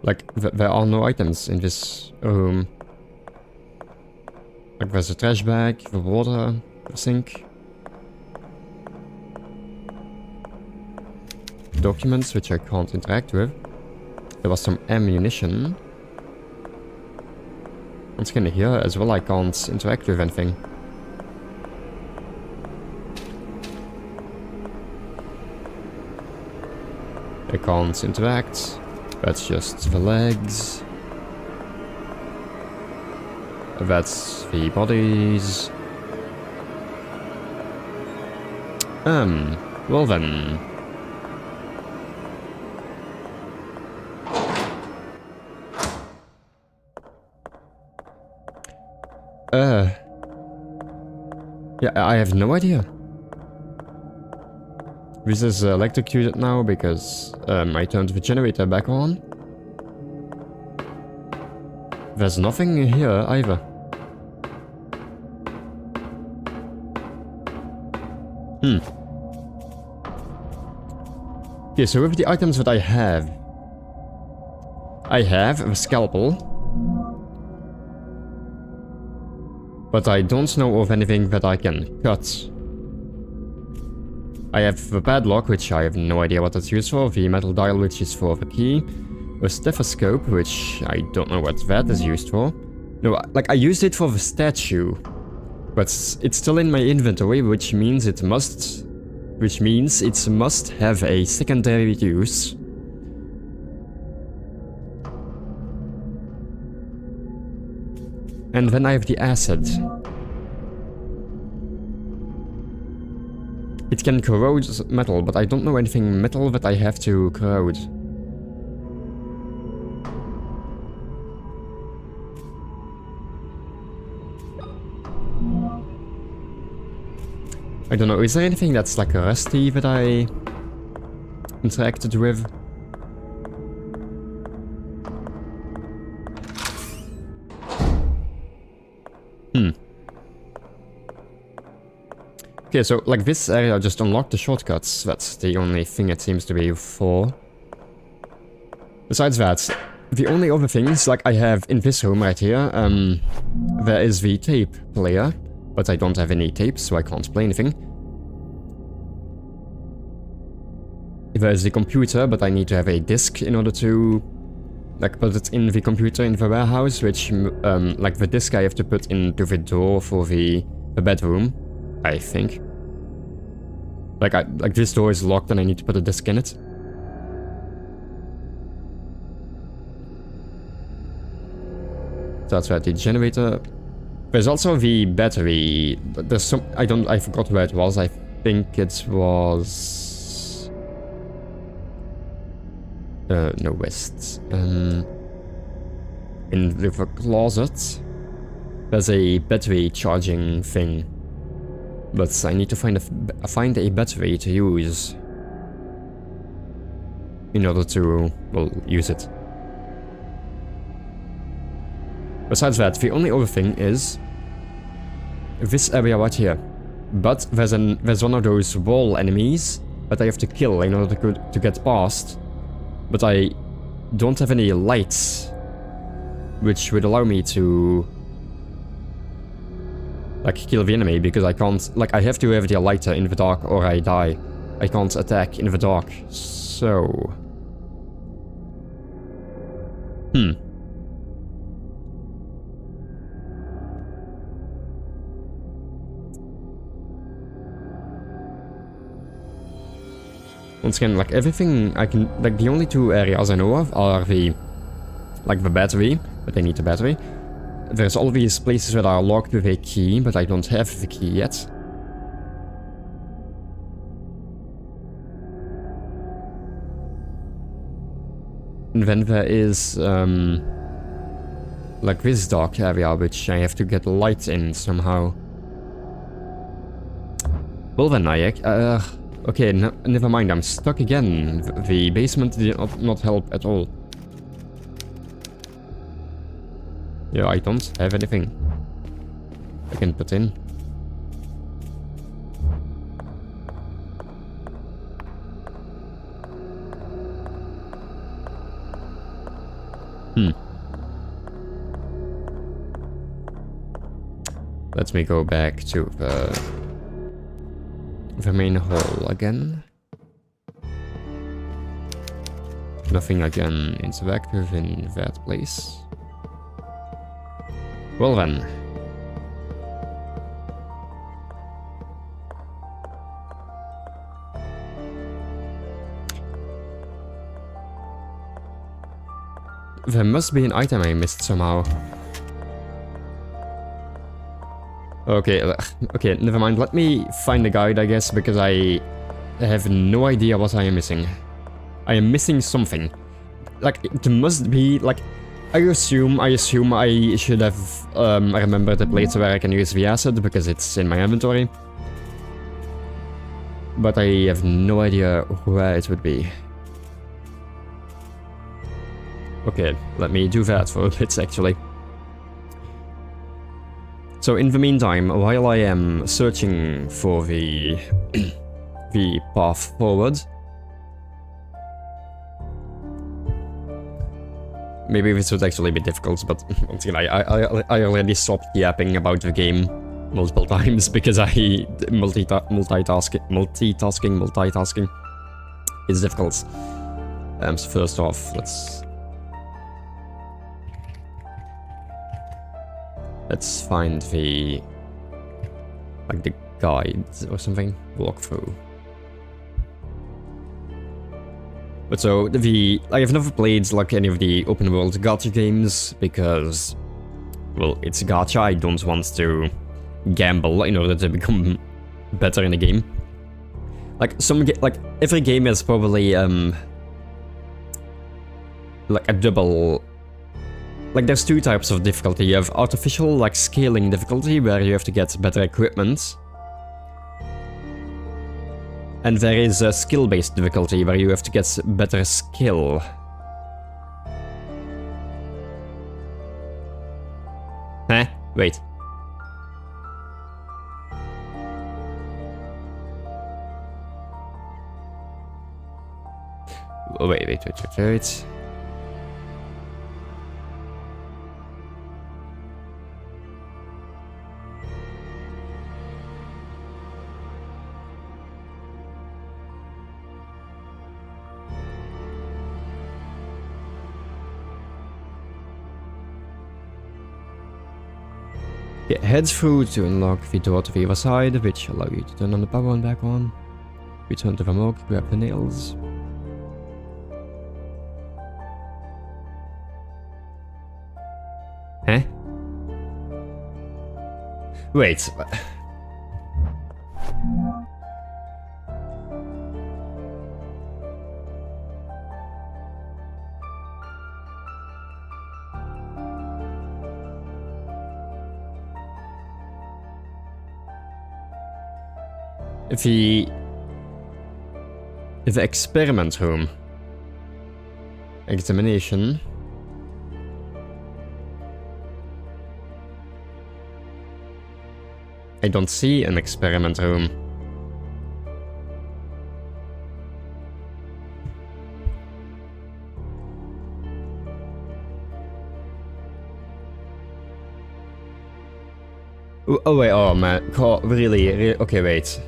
Like, there are no items in this room. Like, there's a trash bag, the water, the sink. Documents, which I can't interact with. There was some ammunition. Once again, here as well, I can't interact with anything. I can't interact. That's just the legs. That's the bodies. Well then. Yeah, I have no idea. This is electrocuted now because I turned the generator back on. There's nothing here either. Okay, so with the items that I have a scalpel. But I don't know of anything that I can cut. I have the padlock, which I have no idea what it's used for, the metal dial, which is for the key, a stethoscope, which I don't know what that is used for. No, like, I used it for the statue, but it's still in my inventory, which means it must have a secondary use. And then I have the acid. It can corrode metal, but I don't know anything metal that I have to corrode. I don't know, is there anything that's like rusty that I interacted with? Okay, so like this area just unlocked the shortcuts. That's the only thing it seems to be for. Besides that, the only other things, like I have in this room right here, there is the tape player, but I don't have any tapes, so I can't play anything. There's the computer, but I need to have a disk in order to, like, put it in the computer in the warehouse, which, like, the disk I have to put into the door for the bedroom, I think. Like, this door is locked and I need to put a disk in it. That's right, the generator. There's also the battery. There's some... I forgot where it was. I think it was... no, west. In the closet, there's a battery charging thing. But I need to find a battery to use in order to, well, use it. Besides that, the only other thing is this area right here. But there's one of those wall enemies that I have to kill in order to get past. But I don't have any lights, which would allow me to like kill the enemy, because I can't, like, I have to have the lighter in the dark or I die. I can't attack in the dark, so... Once again, like, everything I can... Like, the only two areas I know of are the... Like, the battery, but I need the battery. There's all these places that are locked with a key, but I don't have the key yet. And then there is, like this dark area, which I have to get light in somehow. Well then, Nayek, okay, never mind, I'm stuck again. The basement did not help at all. Yeah, I don't have anything I can put in. Let me go back to the main hall again. Nothing I can interact with in that place. Well then. There must be an item I missed somehow. Okay, okay, never mind. Let me find the guide, I guess, because I have no idea what I am missing. I am missing something. Like, it must be, like... I assume I should have remembered the place where I can use the acid, because it's in my inventory. But I have no idea where it would be. Okay, let me do that for a bit, actually. So in the meantime, while I am searching for the the path forward, maybe this would actually be difficult, but once again, I already stopped yapping about the game multiple times because multitasking is difficult. So first off, let's find the, like, the guide or something, walkthrough. But so, I have never played, like, any of the open world gacha games, because, well, it's gacha, I don't want to gamble in order to become better in a game. Like, every game is probably, like, a double... Like, there's two types of difficulty. You have artificial, like, scaling difficulty, where you have to get better equipment. And there is a skill-based difficulty, where you have to get better skill. Huh? Wait. Oh, wait. Head through to unlock the door to the other side, which allow you to turn on the power and back on. Return to the morgue, grab the nails. Huh? Wait. The experiment room. Examination. I don't see an experiment room. Oh wait, oh man, really? Okay, wait.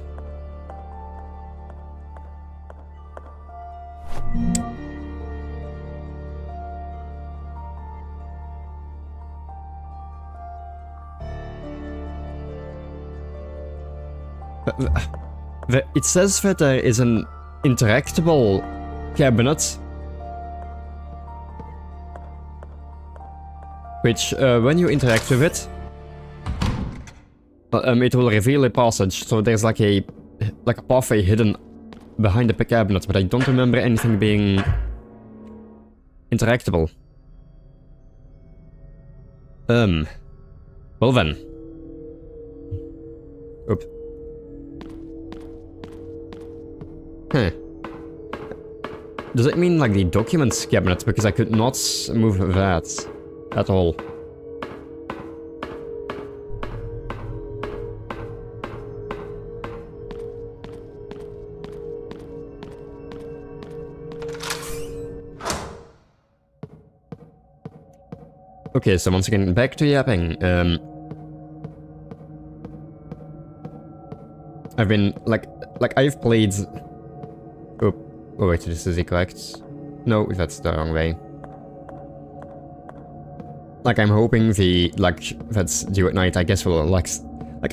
It says that there is an interactable cabinet, which, when you interact with it, it will reveal a passage. So there's like a pathway hidden behind the cabinet, but I don't remember anything being interactable. Well then. Oop. Huh. Does it mean like the documents cabinet? Because I could not move that at all. Okay, so once again, back to yapping. I've been like I've played. Oh wait, this is correct. No, that's the wrong way. Like I'm hoping that's due at night. I guess will like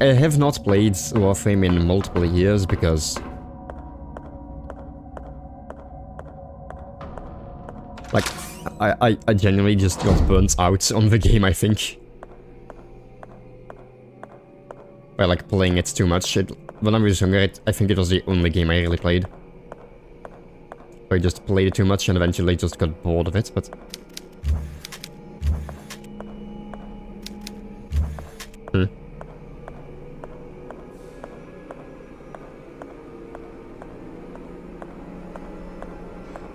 I have not played Warframe in multiple years because like I genuinely just got burnt out on the game, I think. By like playing it too much. When I was younger, I think it was the only game I really played. I just played it too much and eventually just got bored of it, but...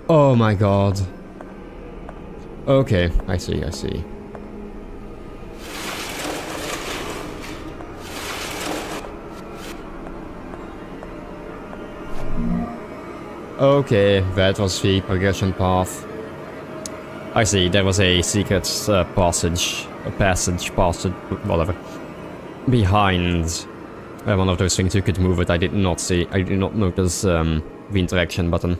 Oh my god. Okay, I see. Okay, that was the progression path. I see, there was a secret passage, whatever, behind one of those things. You could move it. I did not notice the interaction button.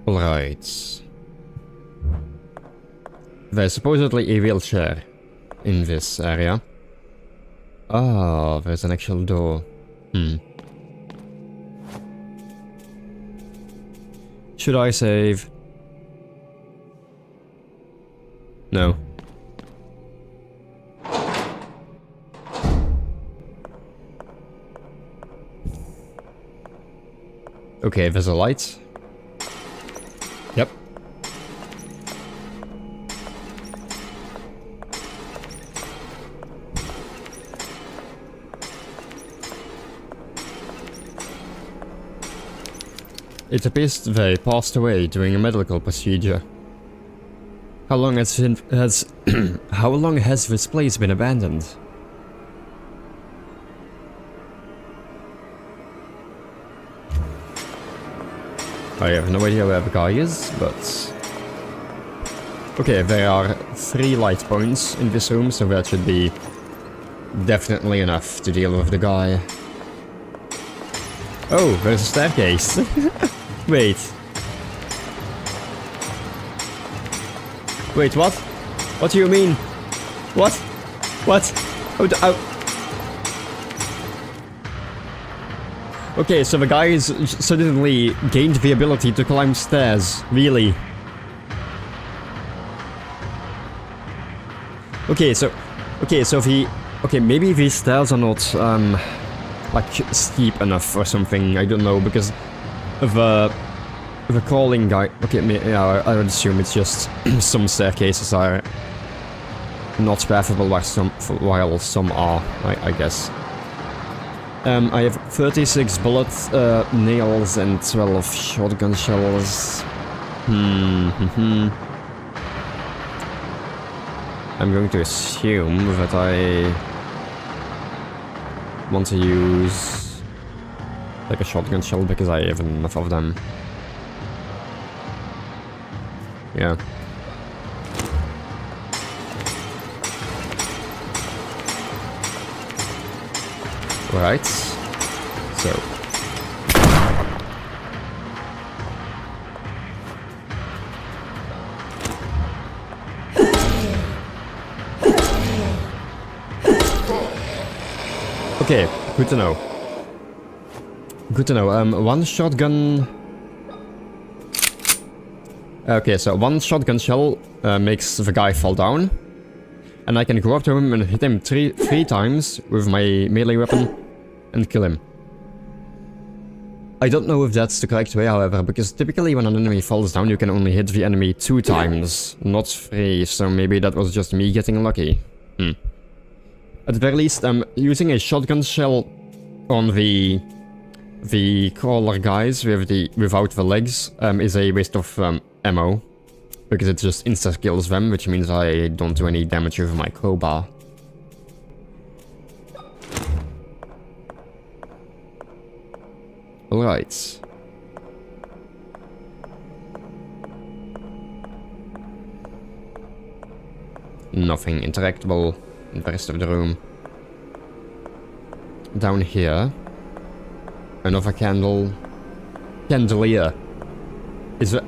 Alright. There's supposedly a wheelchair in this area. Ah, there's an actual door. Should I save? No. Okay, there's a light. Yep. It appears they passed away during a medical procedure. How long has how long has this place been abandoned? I have no idea where the guy is, but... Okay, there are 3 light points in this room, so that should be definitely enough to deal with the guy. Oh, there's a staircase. Wait. Wait, what? What do you mean? What? What? Oh, okay, so the guys suddenly gained the ability to climb stairs. Really? Okay, so maybe these stairs are not like steep enough or something. I don't know, because the crawling guy. Okay, yeah, I would assume it's just some staircases are not preferable while some are. I guess. I have 36 bullet nails and 12 shotgun shells. I'm going to assume that I want to use like a shotgun shell because I have enough of them. Yeah. Right. So. Okay, good to know. Good to know. One shotgun... Okay, so one shotgun shell makes the guy fall down. And I can go up to him and hit him three times with my melee weapon and kill him. I don't know if that's the correct way, however, because typically when an enemy falls down you can only hit the enemy 2 times, not 3, so maybe that was just me getting lucky. At the very least, using a shotgun shell on the crawler guys without the legs is a waste of ammo, because it just insta-kills them, which means I don't do any damage with my crowbar. Alright. Nothing interactable in the rest of the room. Down here, another candelier. Is it?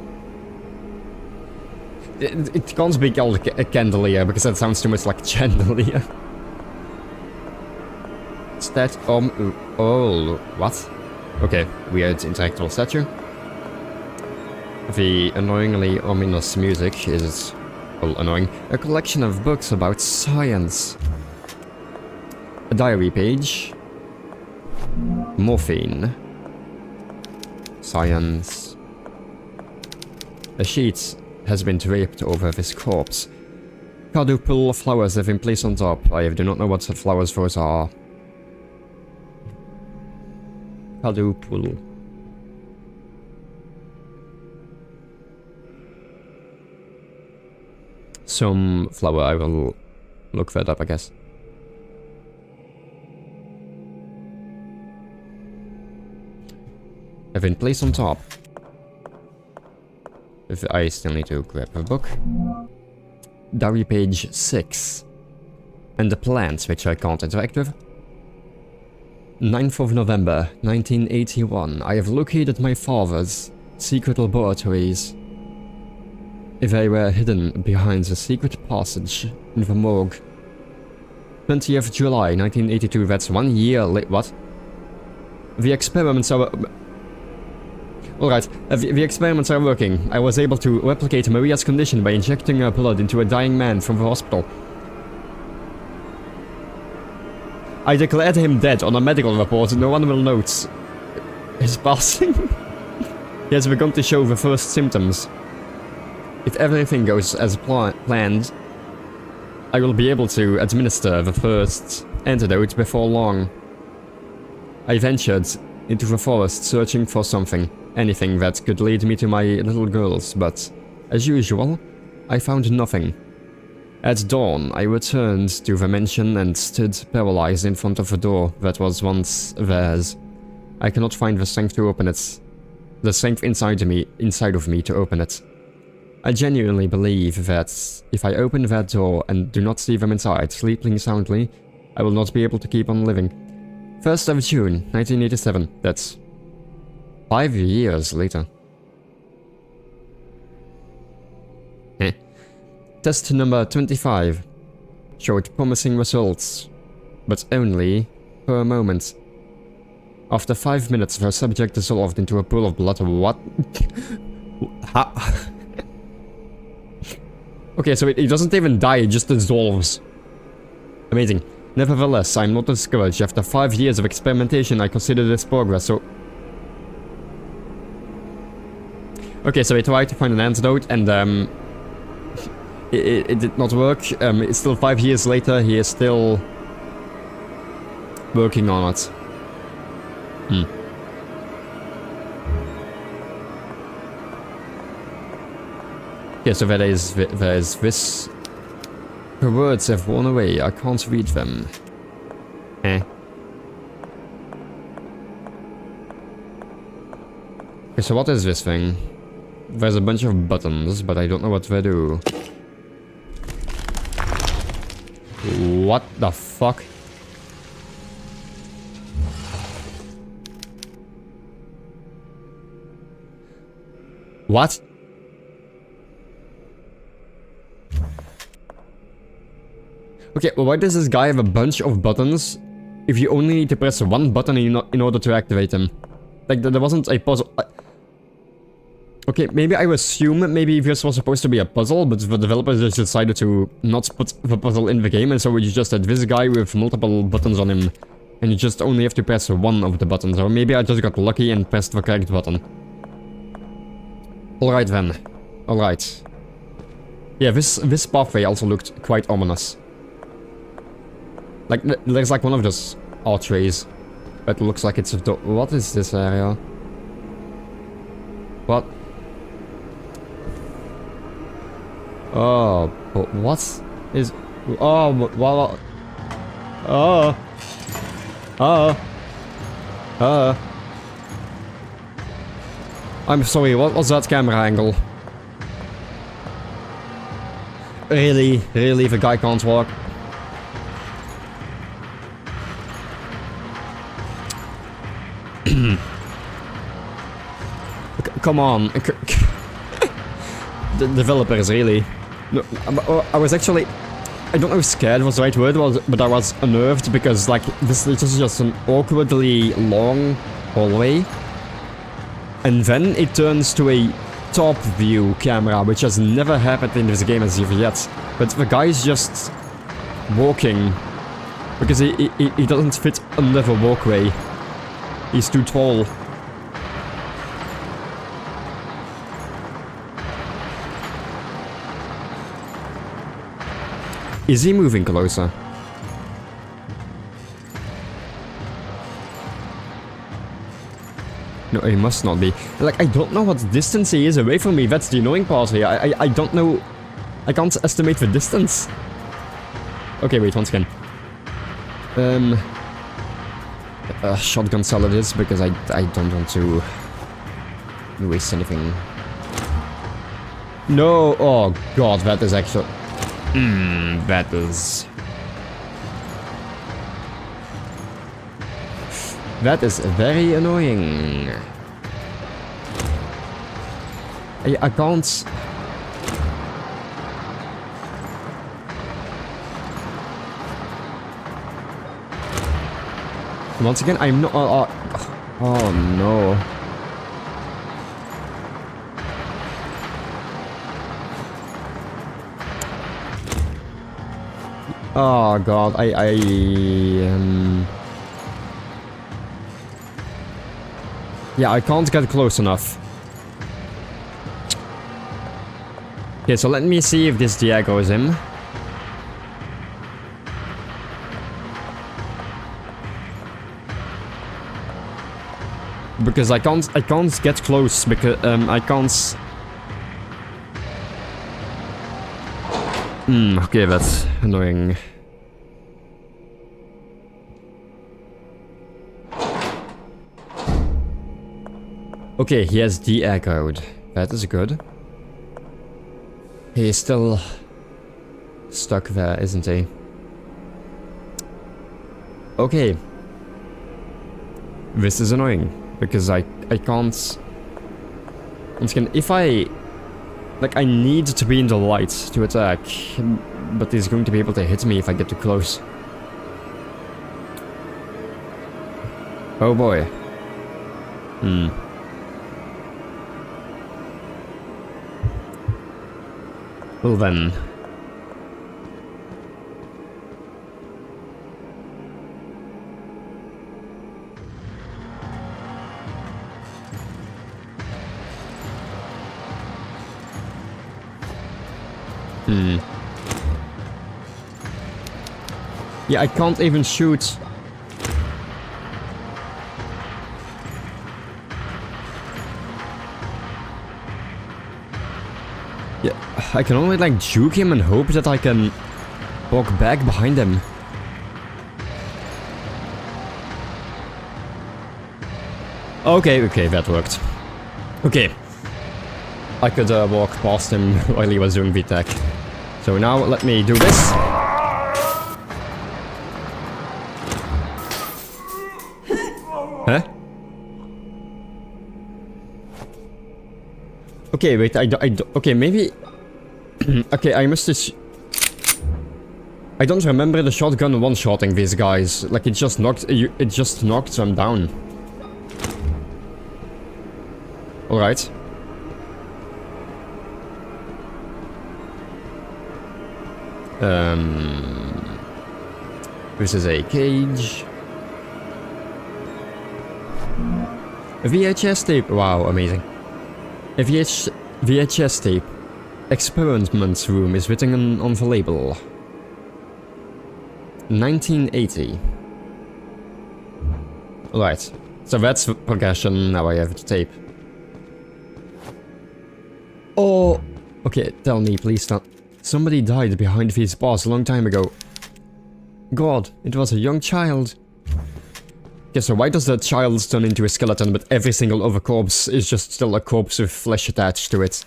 It can't be called a candelier because that sounds too much like chandelier. Stat oh, what? Okay, weird interactable statue. The annoyingly ominous music is, well, annoying. A collection of books about science. A diary page. Morphine. Science. A sheet has been draped over this corpse. Quadruple flowers have been placed on top. I do not know what the flowers those are. Quadruple. Some flower, I will look that up, I guess. Have been placed on top. If I still need to grab a book. Diary page 6. And the plants, which I can't interact with. 9th of November, 1981. I have located my father's secret laboratories. They were hidden behind the secret passage in the morgue. 20th July, 1982. That's 1 year late. What? The experiments are... Alright, the experiments are working. I was able to replicate Maria's condition by injecting her blood into a dying man from the hospital. I declared him dead on a medical report. No one will note his passing. He has begun to show the first symptoms. If everything goes as planned, I will be able to administer the first antidote before long. I ventured into the forest searching for something. Anything that could lead me to my little girls, but, as usual, I found nothing. At dawn, I returned to the mansion and stood paralyzed in front of a door that was once theirs. I cannot find the strength to open it. The strength inside of me to open it. I genuinely believe that if I open that door and do not see them inside, sleeping soundly, I will not be able to keep on living. 1st of June, 1987. That's 5 years later. Test number 25 showed promising results. but only for a moment. After 5 minutes, the subject dissolved into a pool of blood. What? Okay, so it doesn't even die, it just dissolves. Amazing. Nevertheless, I'm not discouraged. After 5 years of experimentation, I consider this progress, so... Okay, so I tried to find an antidote, and it did not work. It's still 5 years later, he is still working on it. Okay, so there is this. The words have worn away, I can't read them. Okay, so what is this thing? There's a bunch of buttons, but I don't know what they do. What the fuck? What? Okay, well, why does this guy have a bunch of buttons if you only need to press one button in order to activate them? Like, there wasn't a puzzle. Okay, maybe I assume maybe this was supposed to be a puzzle, but the developers just decided to not put the puzzle in the game, and so we just had this guy with multiple buttons on him, and you just only have to press one of the buttons, or maybe I just got lucky and pressed the correct button. Alright then. Alright. Yeah, this pathway also looked quite ominous. Like, there's like one of those archways that looks like it's a door. What is this area? What? Oh, but what is... Oh, what? I'm sorry, what was that camera angle? Really, the guy can't walk. Come on. The developers, really. No, I was actually... I don't know if scared was the right word, but I was unnerved because, like, this is just an awkwardly long hallway. And then it turns to a top view camera, which has never happened in this game as of yet. But the guy's just walking because he doesn't fit under the walkway. He's too tall. Is he moving closer? No, he must not be. Like, I don't know what distance he is away from me. That's the annoying part here. I don't know. I can't estimate the distance. Okay, wait, once again. Shotgun cell it is, because I don't want to waste anything. No! Oh god, that is actually... that is... That is very annoying. I can't... Once again, I'm not... oh no. Oh god, yeah, I can't get close enough. Okay, so let me see if this Diego is him. Because I can't get close because I can't. Okay, that's annoying. Okay, he has de-echoed. That is good. He is still stuck there, isn't he? Okay. This is annoying. Because I can't... Once again, if I... Like, I need to be in the light to attack. But he's going to be able to hit me if I get too close. Oh boy. Well then. Yeah, I can't even shoot. Yeah, I can only like juke him and hope that I can walk back behind him. Okay, that worked. Okay. I could walk past him while he was doing VTech. So now let me do this. Huh? Okay, wait, okay, maybe... okay, I must just... I don't remember the shotgun one-shotting these guys. Like, it just knocked them down. Alright. This is a cage. A VHS tape. Wow, amazing. A VHS tape. Experiment room is written on the label. 1980. Right. So that's the progression. Now I have the tape. Oh. Okay, tell me, please stop. Somebody died behind these bars a long time ago. God, it was a young child. Okay, so why does that child turn into a skeleton, but every single other corpse is just still a corpse with flesh attached to it?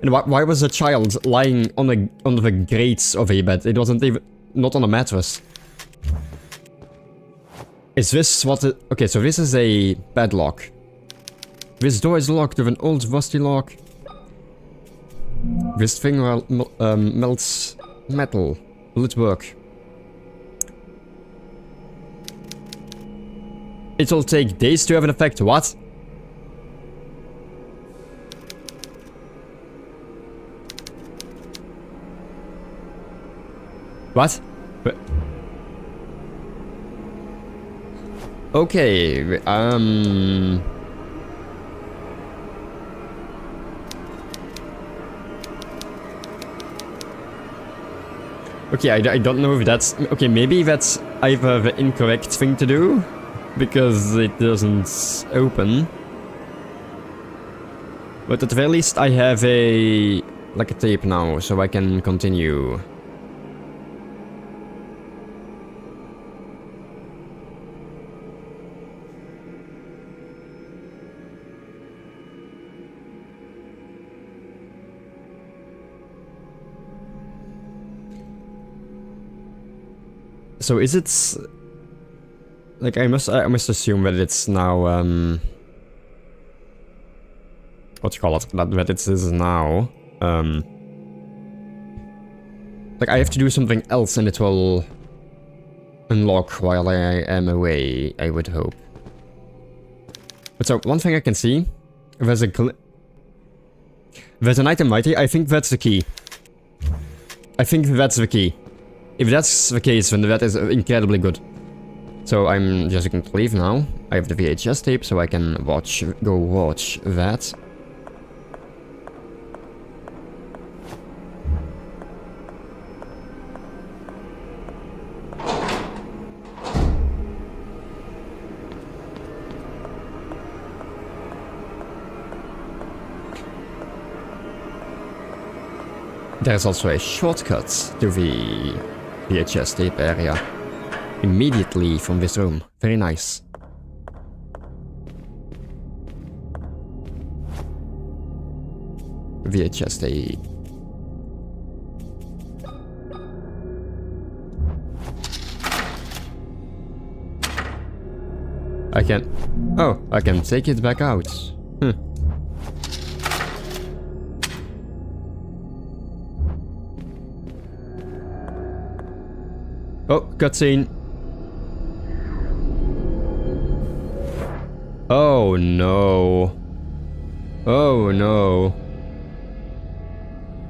And why was a child lying on the grates of a bed? It wasn't even... not on a mattress. Is this what it... Okay, so this is a padlock. This door is locked with an old rusty lock. This thing melts metal. Will it work? It'll take days to have an effect. What? What? Okay, okay, I don't know if that's... Okay, maybe that's either the incorrect thing to do, because it doesn't open. But at the very least I have a... like a tape now, so I can continue. So is it... like I must assume that it's now what you call it? That it is now like I have to do something else and it will unlock while I am away, I would hope. But so one thing I can see, there's an item right here. I think that's the key. I think that's the key. If that's the case, then that is incredibly good. So I'm just going to leave now. I have the VHS tape, so I can go watch that. There's also a shortcut to the VHS tape area. Immediately from this room. Very nice. VHS tape. I can... oh, I can take it back out. Oh, cutscene. Oh no. Oh no.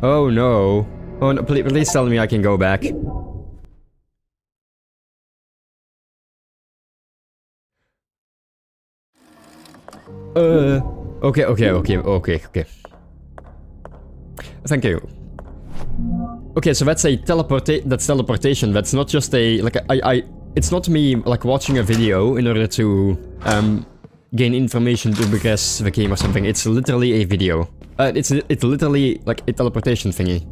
Oh no. Oh no, please tell me I can go back. Okay. Thank you. Okay, so that's teleportation. That's not just a, like, it's not me, like, watching a video in order to, gain information to progress the game or something. It's literally a video. It's literally, like, a teleportation thingy.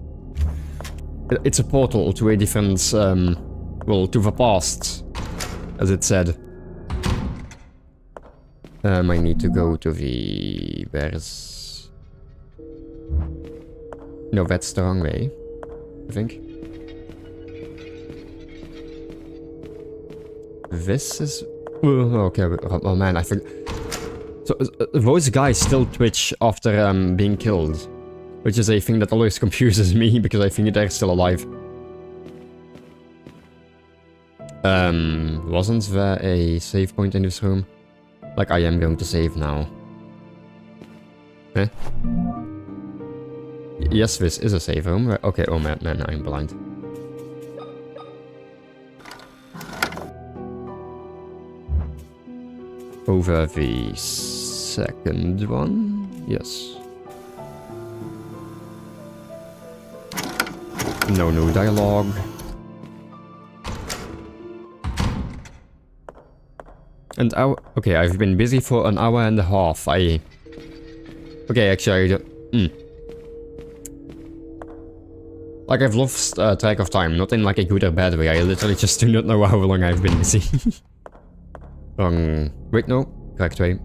It's a portal to a different, well, to the past, as it said. I need to go to the... Where's... No, that's the wrong way, I think. This is... Oh, okay, oh man, I think... So, those guys still twitch after being killed. Which is a thing that always confuses me, because I think they're still alive. Wasn't there a save point in this room? Like, I am going to save now. Eh? Yes, this is a save room. Okay, oh man, I'm blind. Over the second one? Yes. No new dialogue. And okay, I've been busy for an hour and a half. Okay, actually, like, I've lost track of time, not in like a good or bad way. I literally just do not know how long I've been busy. Wait, no, correct way.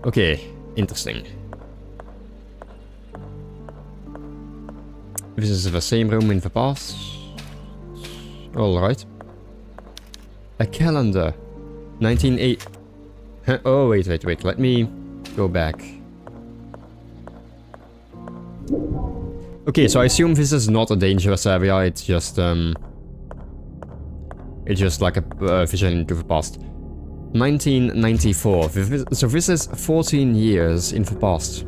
Okay, interesting. This is the same room in the past. Alright. A calendar. 1980. Oh, wait. Let me go back. Okay, so I assume this is not a dangerous area. It's just like a vision into the past. 1994. So this is 14 years in the past.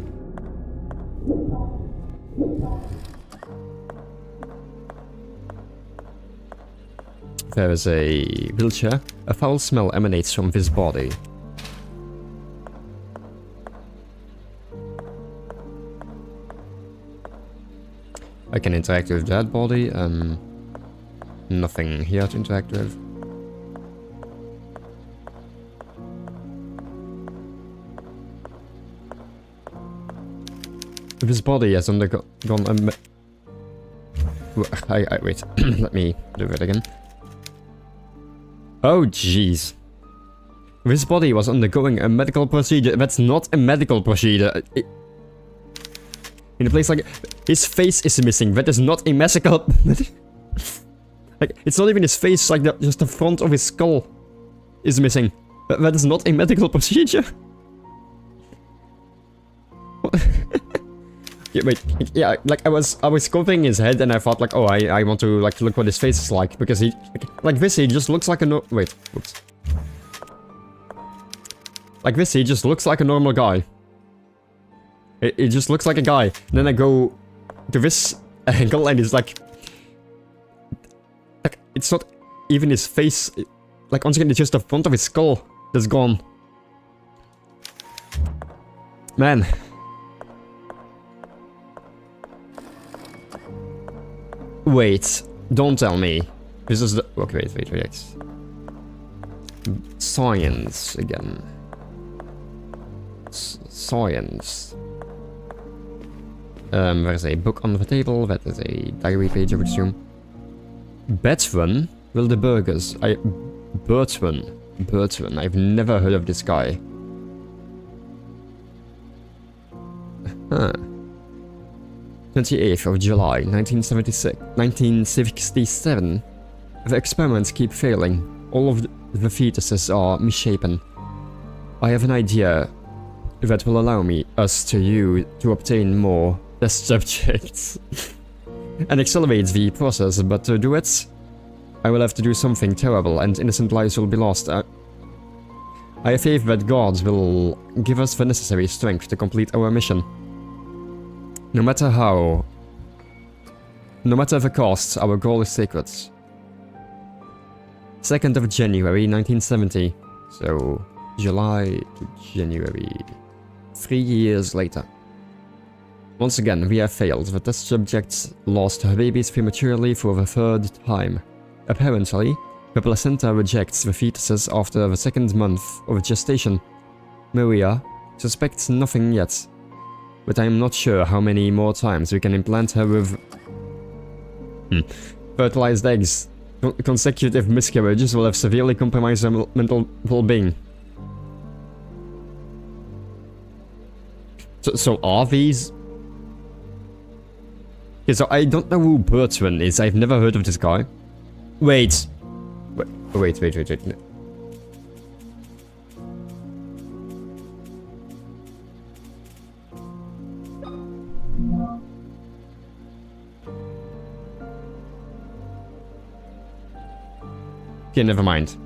There is a wheelchair. A foul smell emanates from this body. I can interact with that body. Nothing here to interact with. This body has undergone wait, let me do it again. Oh, jeez. This body was undergoing a medical procedure. That's not a medical procedure. In a place like... His face is missing. That is not a medical... Like, it's not even his face, like, just the front of his skull is missing. That is not a medical procedure. Yeah, wait, yeah, like, I was covering his head and I thought, like, oh, I want to, like, look what his face is like, because he, like this, he just looks like a wait, whoops. Like this, he just looks like a normal guy. It just looks like a guy. And then I go to this angle and it's like, it's not even his face, like, once again, it's just the front of his skull that's gone. Man. Wait, don't tell me. This is the... Okay, wait. Science again. Science. There's a book on the table. That is a diary page, I would assume. Bertrand Wildeburgers. Bertrand. I've never heard of this guy. Huh. 28th of July, 1967. The experiments keep failing. All of the fetuses are misshapen. I have an idea that will allow us to obtain more test subjects. And accelerates the process, but to do it, I will have to do something terrible and innocent lives will be lost. I have faith that God will give us the necessary strength to complete our mission. No matter the cost, our goal is sacred. 2nd of January 1970. So, July to January. 3 years later. Once again, we have failed. The test subject lost her babies prematurely for the 3rd time. Apparently, the placenta rejects the fetuses after the 2nd month of gestation. Maria suspects nothing yet, but I am not sure how many more times we can implant her with fertilized eggs. Consecutive miscarriages will have severely compromised her mental well-being. So are these... Okay, so I don't know who Bertrand is. I've never heard of this guy. Wait. Wait. Okay, never mind.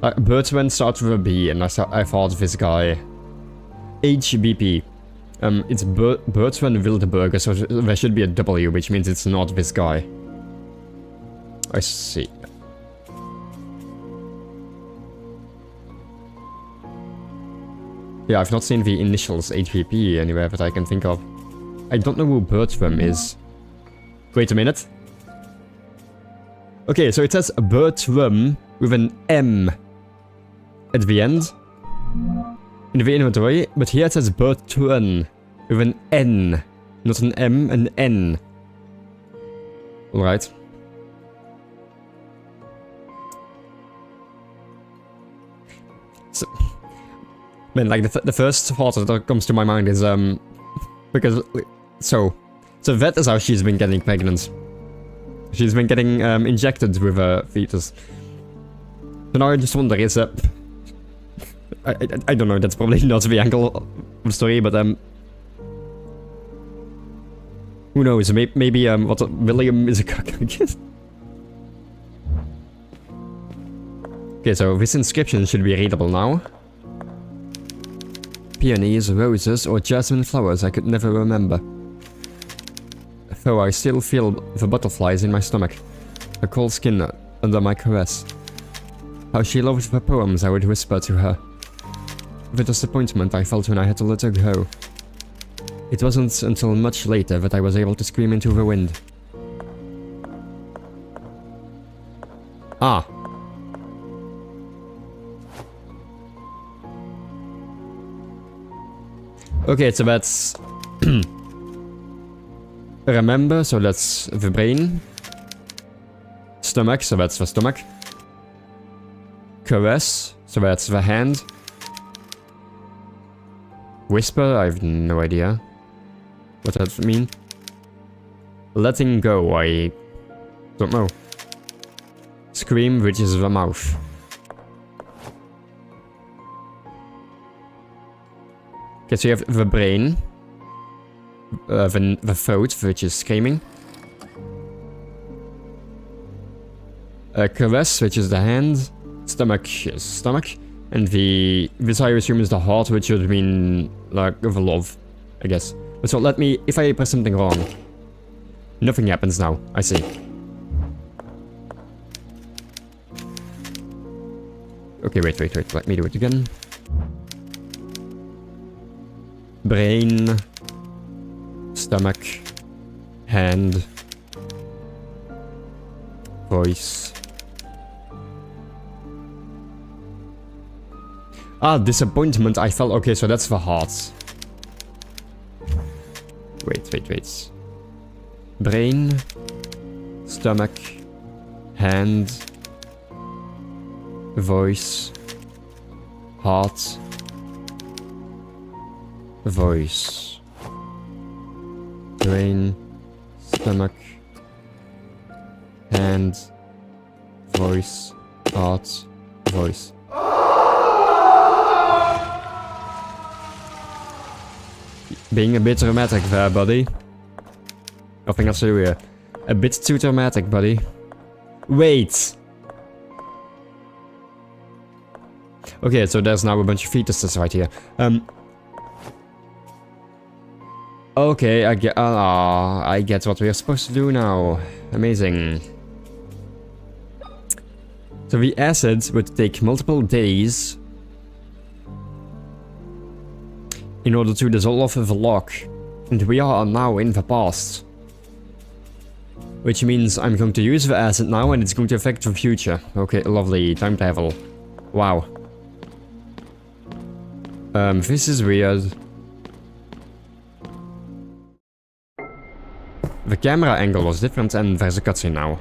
Bertrand starts with a B, and I thought this guy... HBP. It's Bertrand Wildeberger, so there should be a W, which means it's not this guy. I see. Yeah, I've not seen the initials HBP anywhere that I can think of. I don't know who Bertram is. Wait a minute. Okay, so it says Bertram with an M at the end in the inventory, but here it says Bertrand with an N, not an M, an N. Alright. So, man, like the first thought that comes to my mind is because so that is how she's been getting pregnant. She's been getting injected with a fetus. So now I just wonder, is I don't know, that's probably not the angle of the story, but who knows, maybe what, William is a cock. Okay, so this inscription should be readable now. Peonies, roses, or jasmine flowers, I could never remember. Though I still feel the butterflies in my stomach, the cold skin under my caress. How she loved the poems I would whisper to her. The disappointment I felt when I had to let her go. It wasn't until much later that I was able to scream into the wind. Ah. Okay, so that's... Remember, so that's the brain. Stomach, so that's the stomach. Caress, so that's the hand. Whisper, I have no idea what that would mean. Letting go, I don't know. Scream, which is the mouth. Okay, so you have the brain. The throat, which is screaming. Caress, which is the hand. Stomach is stomach. And this I assume is the heart, which would mean like the love, I guess. But so let me, if I press something wrong, nothing happens now, I see. Okay, wait, let me do it again. Brain, stomach, hand, voice. Ah, disappointment I felt. Okay, so that's the heart. Wait. Brain, stomach, hand, voice, heart, voice. Brain, stomach, hand, voice, heart, voice. Being a bit dramatic there, buddy. Nothing else to do here. A bit too dramatic, buddy. Wait! Okay, so there's now a bunch of fetuses right here. Okay, I get what we're supposed to do now. Amazing. So the acid would take multiple days in order to dissolve the lock. And we are now in the past. Which means I'm going to use the acid now and it's going to affect the future. Okay, lovely. Time travel. Wow. This is weird. The camera angle was different and there's a cutscene now.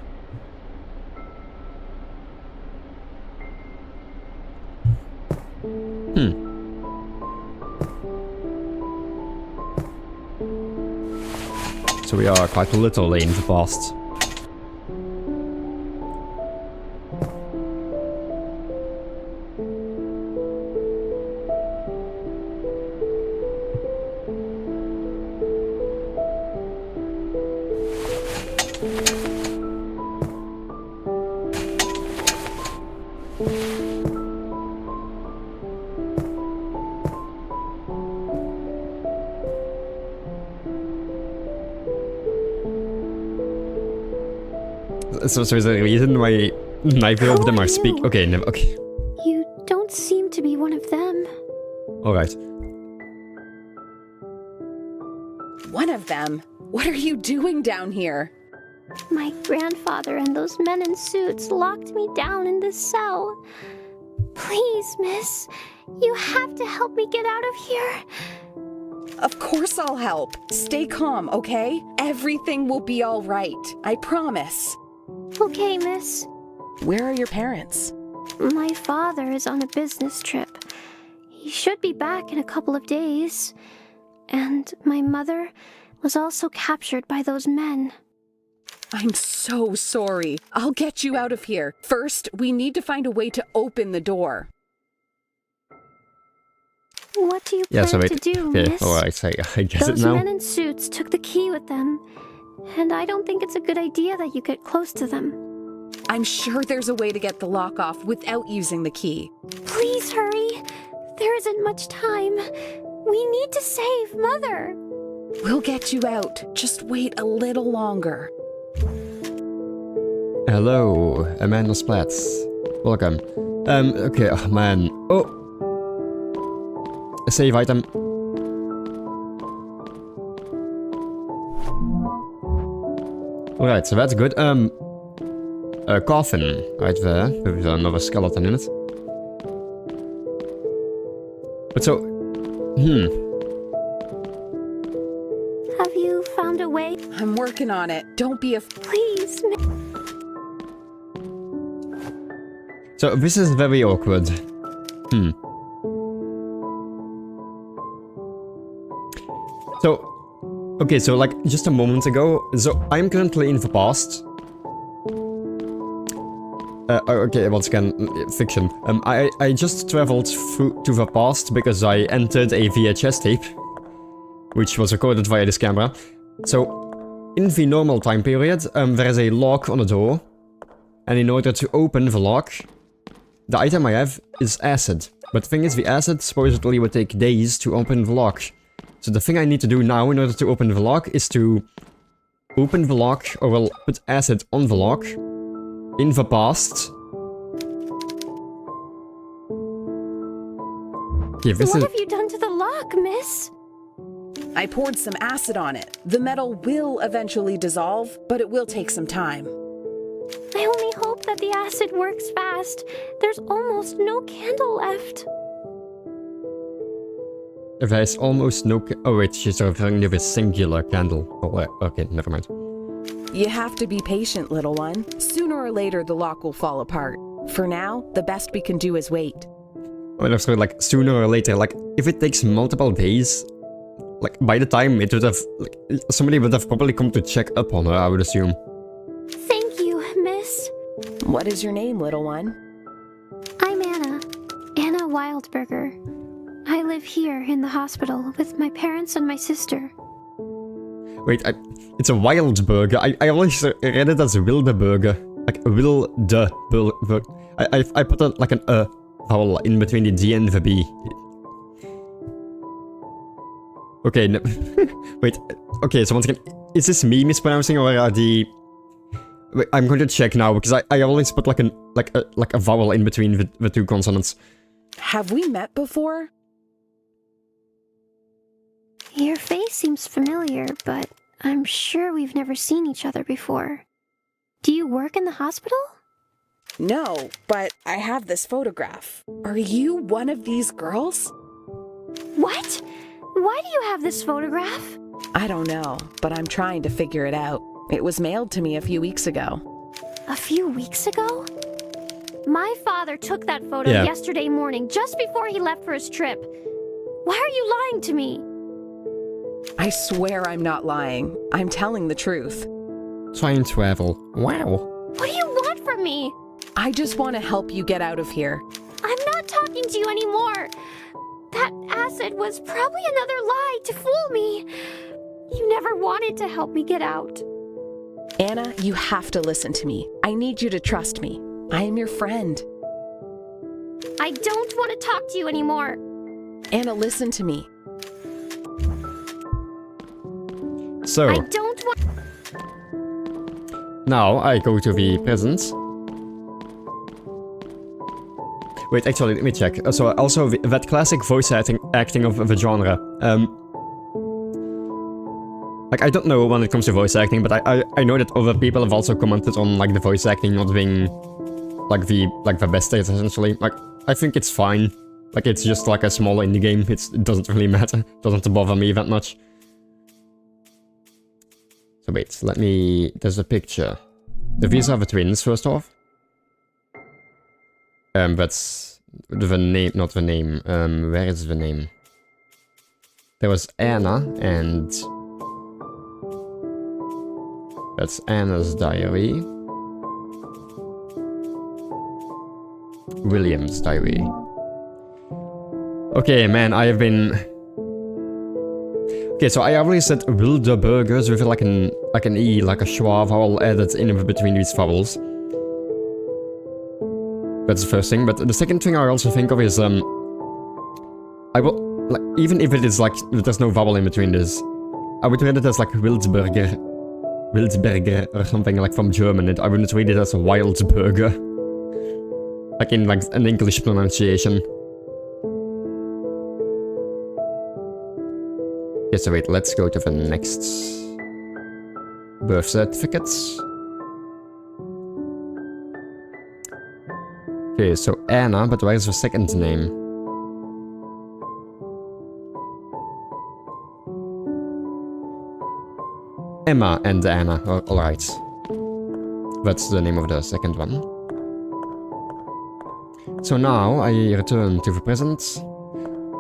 So we are quite literally in the past. So is there a reason why neither of them are speak? Okay, no, okay. You don't seem to be one of them. Alright. One of them? What are you doing down here? My grandfather and those men in suits locked me down in this cell. Please, miss, you have to help me get out of here. Of course I'll help. Stay calm, okay? Everything will be all right. I promise. Okay, miss. Where are your parents? My father is on a business trip. He should be back in a couple of days. And my mother was also captured by those men. I'm so sorry. I'll get you out of here. First, we need to find a way to open the door. What do you plan to do, okay, miss? Alright, I guess Those it now. men in suits took the key with them. And I don't think it's a good idea that you get close to them. I'm sure there's a way to get the lock off without using the key. Please hurry. There isn't much time. We need to save Mother. We'll get you out. Just wait a little longer. Hello, Amanda Splats. Welcome. Okay, oh man. Oh! A save item. Alright, so that's good. A coffin right there with another skeleton in it. But so... Have you found a way? I'm working on it. Don't be Please, So this is very awkward. So... Okay, so like just a moment ago, so I'm currently in the past. Okay, once again, fiction. I just traveled through to the past because I entered a VHS tape, which was recorded via this camera. So, in the normal time period, there is a lock on the door, and in order to open the lock, the item I have is acid. But the thing is, the acid supposedly would take days to open the lock. So the thing I need to do now in order to open the lock is to open the lock, or well, put acid on the lock, in the past. Okay, this what is... have you done to the lock, miss? I poured some acid on it. The metal will eventually dissolve, but it will take some time. I only hope that the acid works fast. There's almost no candle left. There's almost no... Oh wait, she's referring to a singular candle. Oh, okay, never mind. You have to be patient, little one. Sooner or later, the lock will fall apart. For now, the best we can do is wait. I mean, also, like, sooner or later, like, if it takes multiple days, like, by the time it would have... Like, somebody would have probably come to check up on her, I would assume. Thank you, miss. What is your name, little one? I'm Anna. Anna Wildberger. I live here in the hospital with my parents and my sister. Wait, it's a wild burger. I always read it as Wildeburger. Like, Wildeburger. I put like an vowel in between the D and the B. Okay, no. Wait. Okay, so once again, is this me mispronouncing or are the... Wait, I'm going to check now because I always put like a vowel in between the two consonants. Have we met before? Your face seems familiar, but I'm sure we've never seen each other before. Do you work in the hospital? No, but I have this photograph. Are you one of these girls? What? Why do you have this photograph? I don't know, but I'm trying to figure it out. It was mailed to me a few weeks ago. A few weeks ago? My father took that photo yesterday morning, just before he left for his trip. Why are you lying to me? I swear I'm not lying. I'm telling the truth. Time travel. Wow. What do you want from me? I just want to help you get out of here. I'm not talking to you anymore. That acid was probably another lie to fool me. You never wanted to help me get out. Anna, you have to listen to me. I need you to trust me. I am your friend. I don't want to talk to you anymore. Anna, listen to me. So, I don't want... now I go to the present. Wait, actually, let me check. So, also, that classic voice acting of the genre. Like, I don't know when it comes to voice acting, but I know that other people have also commented on, like, the voice acting not being, like, the best, essentially. Like, I think it's fine. Like, it's just, like, a small indie game. It doesn't really matter. It doesn't bother me that much. So wait, let me... There's a picture. These are the twins, first off. That's the name, not the name. Where is the name? There was Anna, and... That's Anna's diary. William's diary. Okay, man, I have been... Okay, so I already said wilde burgers with like an E, like a schwa vowel added in between these vowels. That's the first thing, but the second thing I also think of is, I will, like, even if it is like, there's no vowel in between this, I would read it as like Wildburger or something like from German, I wouldn't read it as a Wildburger. Like in like an English pronunciation. Okay, so wait, let's go to the next birth certificates. Okay, so Anna, but where's the second name? Emma and Anna, alright. That's the name of the second one. So now I return to the present.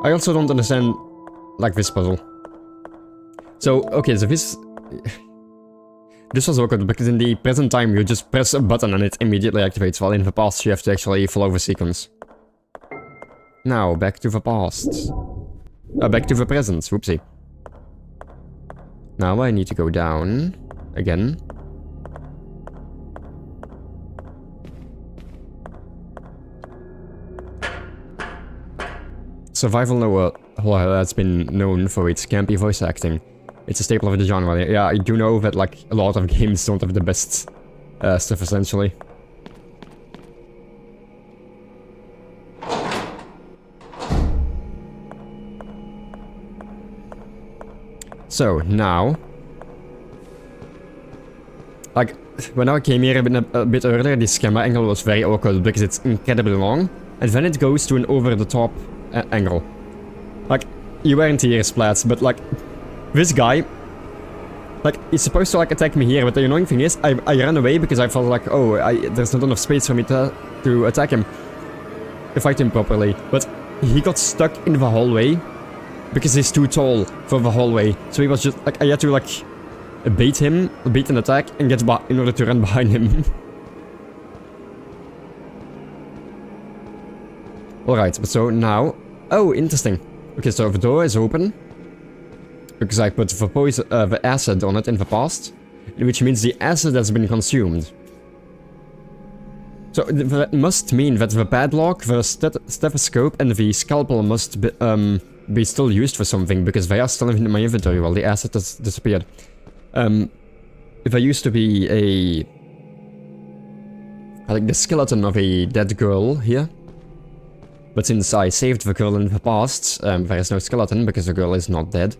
I also don't understand, like, this puzzle. So, okay, so this was awkward, because in the present time you just press a button and it immediately activates, while in the past you have to actually follow the sequence. Now, back to the past. Back to the present, whoopsie. Now I need to go down, again. Survival horror has been known for its campy voice acting. It's a staple of the genre. Yeah, I do know that, like, a lot of games don't have the best stuff, essentially. So, now... Like, when I came here a bit earlier, this camera angle was very awkward because it's incredibly long. And then it goes to an over-the-top angle. Like, you weren't here, Splats, but, like... This guy, like, he's supposed to, like, attack me here, but the annoying thing is, I ran away because I felt like, oh, there's not enough space for me to attack him. To fight him properly. But he got stuck in the hallway because he's too tall for the hallway. So he was just, like, I had to, like, bait an attack, and get in order to run behind him. Alright, but so now... Oh, interesting. Okay, so the door is open. Because I put the acid on it in the past, which means the acid has been consumed. So that must mean that the padlock, the stethoscope, and the scalpel must be still used for something, because they are still in my inventory while the asset has disappeared. There used to be like the skeleton of a dead girl here. But since I saved the girl in the past, there is no skeleton because the girl is not dead.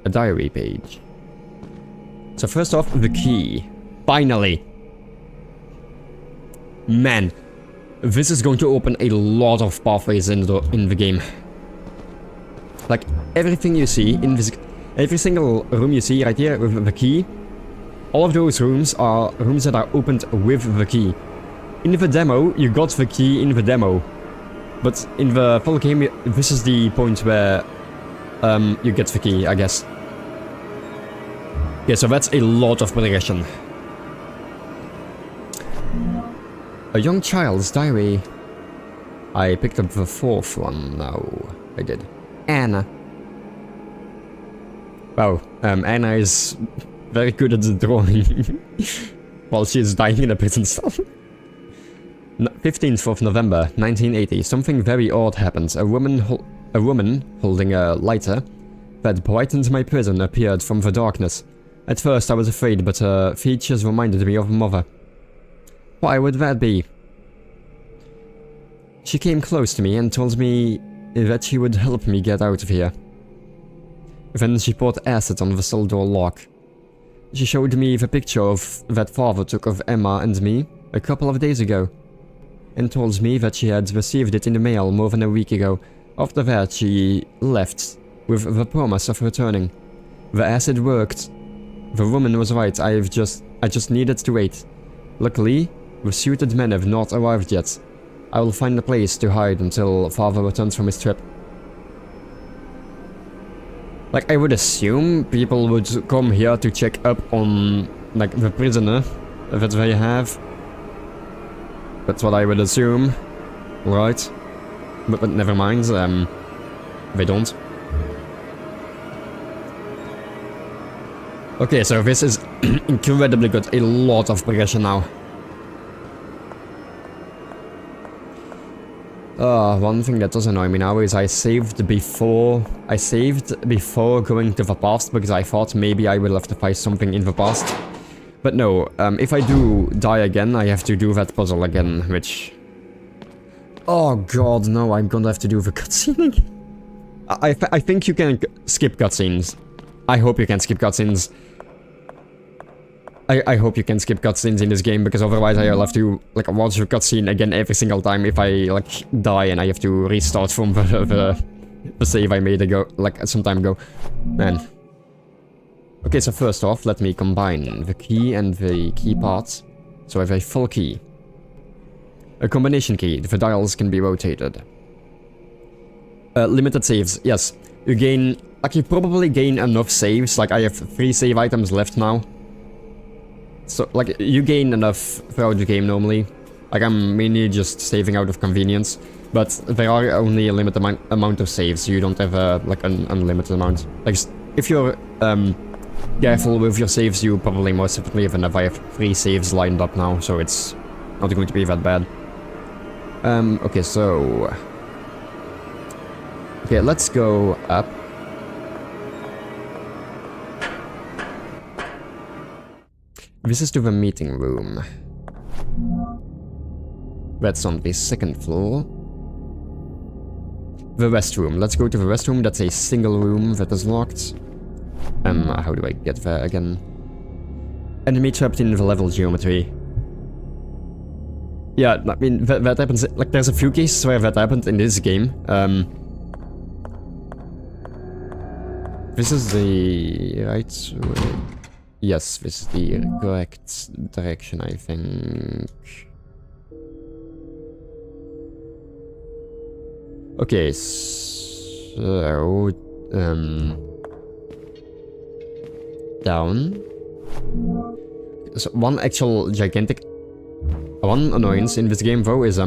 A diary page. So first off, the key. Finally! Man, this is going to open a lot of pathways in the game. Like, everything you see in this... Every single room you see right here with the key, all of those rooms are rooms that are opened with the key. In the demo, you got the key in the demo. But in the full game, this is the point where you get the key, I guess. Yeah, so that's a lot of progression. A young child's diary. I picked up the fourth one now. I did. Anna. Wow, Anna is very good at the drawing while she is dying in a prison cell. 15th of November, 1980. Something very odd happened. A woman holding a lighter that brightened my prison appeared from the darkness. At first I was afraid, but her features reminded me of Mother. Why would that be? She came close to me and told me that she would help me get out of here. Then she poured acid on the cell door lock. She showed me the picture that father took of Emma and me a couple of days ago, and told me that she had received it in the mail more than a week ago. After that she left, with the promise of returning. The acid worked. The woman was right, I just needed to wait. Luckily, the suited men have not arrived yet. I will find a place to hide until father returns from his trip. Like, I would assume people would come here to check up on, like, the prisoner that they have. That's what I would assume. Right. But never mind, they don't. Okay, so this is incredibly good. A lot of progression now. One thing that does annoy me now is I saved before going to the past, because I thought maybe I will have to fight something in the past. But no, if I do die again, I have to do that puzzle again, which... Oh god, no, I'm gonna have to do the cutscene again. I think you can skip cutscenes. I hope you can skip cutscenes. I hope you can skip cutscenes in this game, because otherwise I'll have to, like, watch the cutscene again every single time if I, like, die and I have to restart from the save I made some time ago. Man. Okay, so first off, let me combine the key and the key parts. So I have a full key. A combination key. The dials can be rotated. Limited saves. Yes. You gain... Like, you probably gain enough saves. Like, I have 3 save items left now. So, like, you gain enough throughout the game normally. Like, I'm mainly just saving out of convenience. But there are only a limited amount of saves. You don't have, like, an unlimited amount. Like, if you're, careful with your saves, you probably most definitely have enough. I have 3 saves lined up now, so it's not going to be that bad. Okay, so... Okay, let's go up. This is to the meeting room. That's on the 2nd floor. The restroom. Let's go to the restroom. That's a single room that is locked. How do I get there again? Enemy trapped in the level geometry. Yeah, I mean, that happens... Like, there's a few cases where that happened in this game. This is the right way. Yes, this is the correct direction, I think. Okay, so... down. So one actual gigantic... One annoyance in this game, though, is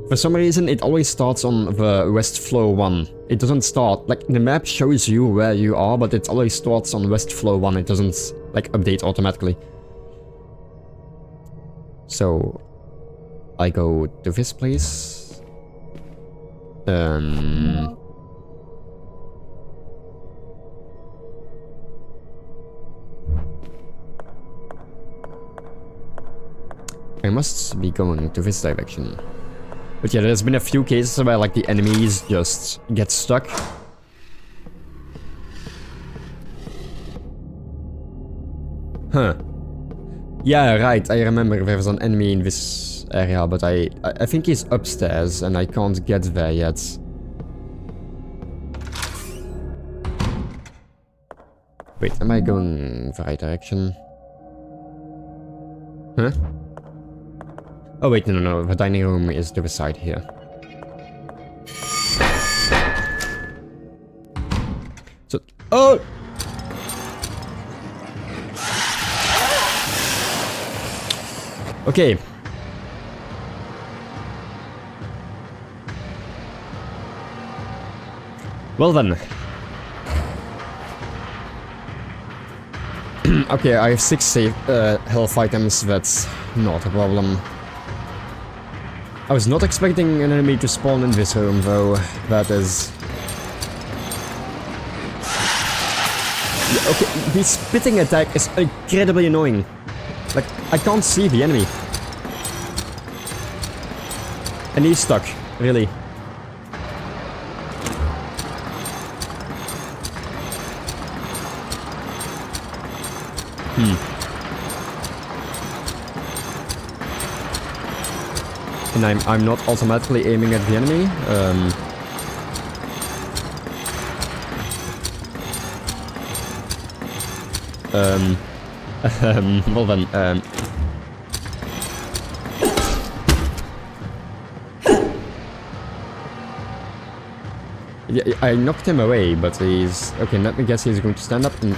For some reason, it always starts on the West Floor 1. It doesn't start, like, the map shows you where you are, but it always starts on West Floor 1. It doesn't, like, update automatically. So, I go to this place. I must be going to this direction. But yeah, there's been a few cases where, like, the enemies just get stuck. Huh. Yeah, right, I remember there's an enemy in this area, but I think he's upstairs and I can't get there yet. Wait, am I going the right direction? Huh? Oh wait, no, the dining room is to the side here. So, oh! Okay. Well then. Okay, I have 6 save, health items, that's not a problem. I was not expecting an enemy to spawn in this room, though. That is... Okay, the spitting attack is incredibly annoying. Like, I can't see the enemy. And he's stuck, really. And I'm not automatically aiming at the enemy. Well then, yeah, I knocked him away, but he's... Okay, let me guess he's going to stand up and...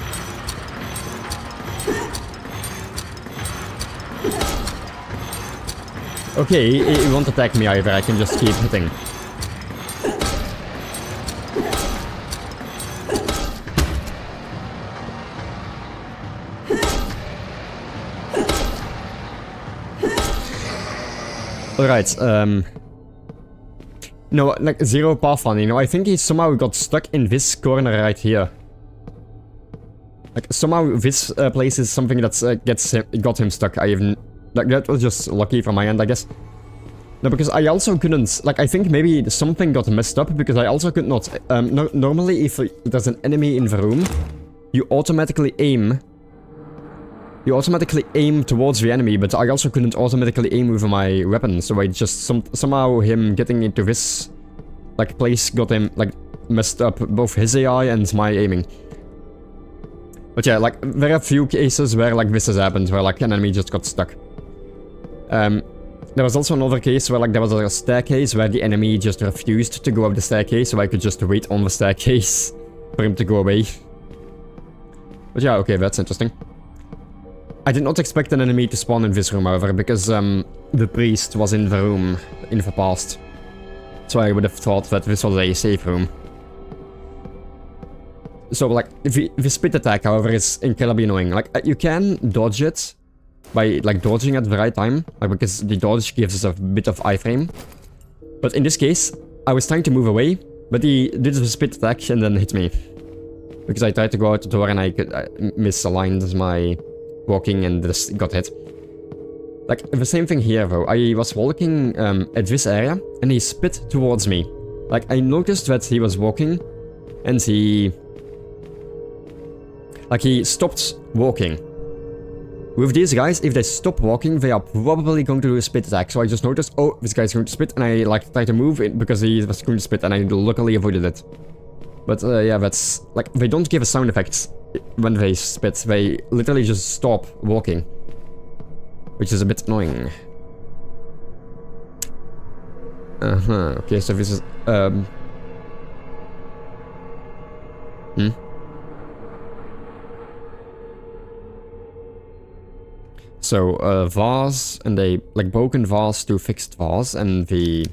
Okay, he won't attack me either, I can just keep hitting. Alright, no, like, zero pathfinding, you know, I think he somehow got stuck in this corner right here. Like, somehow this place is something that's got him stuck. I even... Like, that was just lucky from my end, I guess. No, because I also couldn't... Like, I think maybe something got messed up, because I also could not... normally, if there's an enemy in the room, you automatically aim... You automatically aim towards the enemy, but I also couldn't automatically aim with my weapon, so I just... somehow him getting into this... Like, place got him, like, messed up both his AI and my aiming. But yeah, like, there are a few cases where, like, this has happened, where, like, an enemy just got stuck. There was also another case where, like, there was a staircase where the enemy just refused to go up the staircase, so I could just wait on the staircase for him to go away. But yeah, okay, that's interesting. I did not expect an enemy to spawn in this room, however, because the priest was in the room in the past. So I would have thought that this was a safe room. So, like, the spit attack, however, is incredibly annoying. Like, you can dodge it by, like, dodging at the right time, like, because the dodge gives us a bit of iframe. But in this case, I was trying to move away, but he did the spit attack and then hit me. Because I tried to go out the door and I misaligned my walking and just got hit. Like, the same thing here, though. I was walking at this area, and he spit towards me. Like, I noticed that he was walking, and he... Like, he stopped walking. With these guys, if they stop walking, they are probably going to do a spit attack. So I just noticed, oh, this guy's going to spit, and I, like, tried to move it because he was going to spit, and I luckily avoided it. But, yeah, that's... Like, they don't give a sound effects when they spit. They literally just stop walking. Which is a bit annoying. Okay, so this is... So, vase, and a, like, broken vase to fixed vase, and the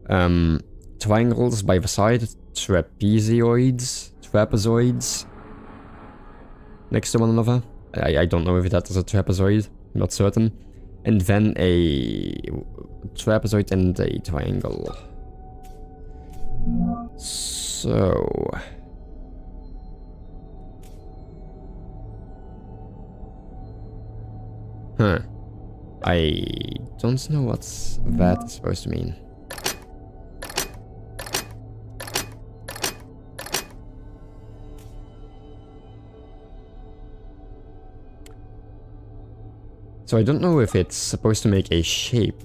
triangles by the side, trapezoids next to one another. I don't know if that is a trapezoid, I'm not certain. And then a trapezoid and a triangle. So... Huh. I don't know what that is supposed to mean. So I don't know if it's supposed to make a shape.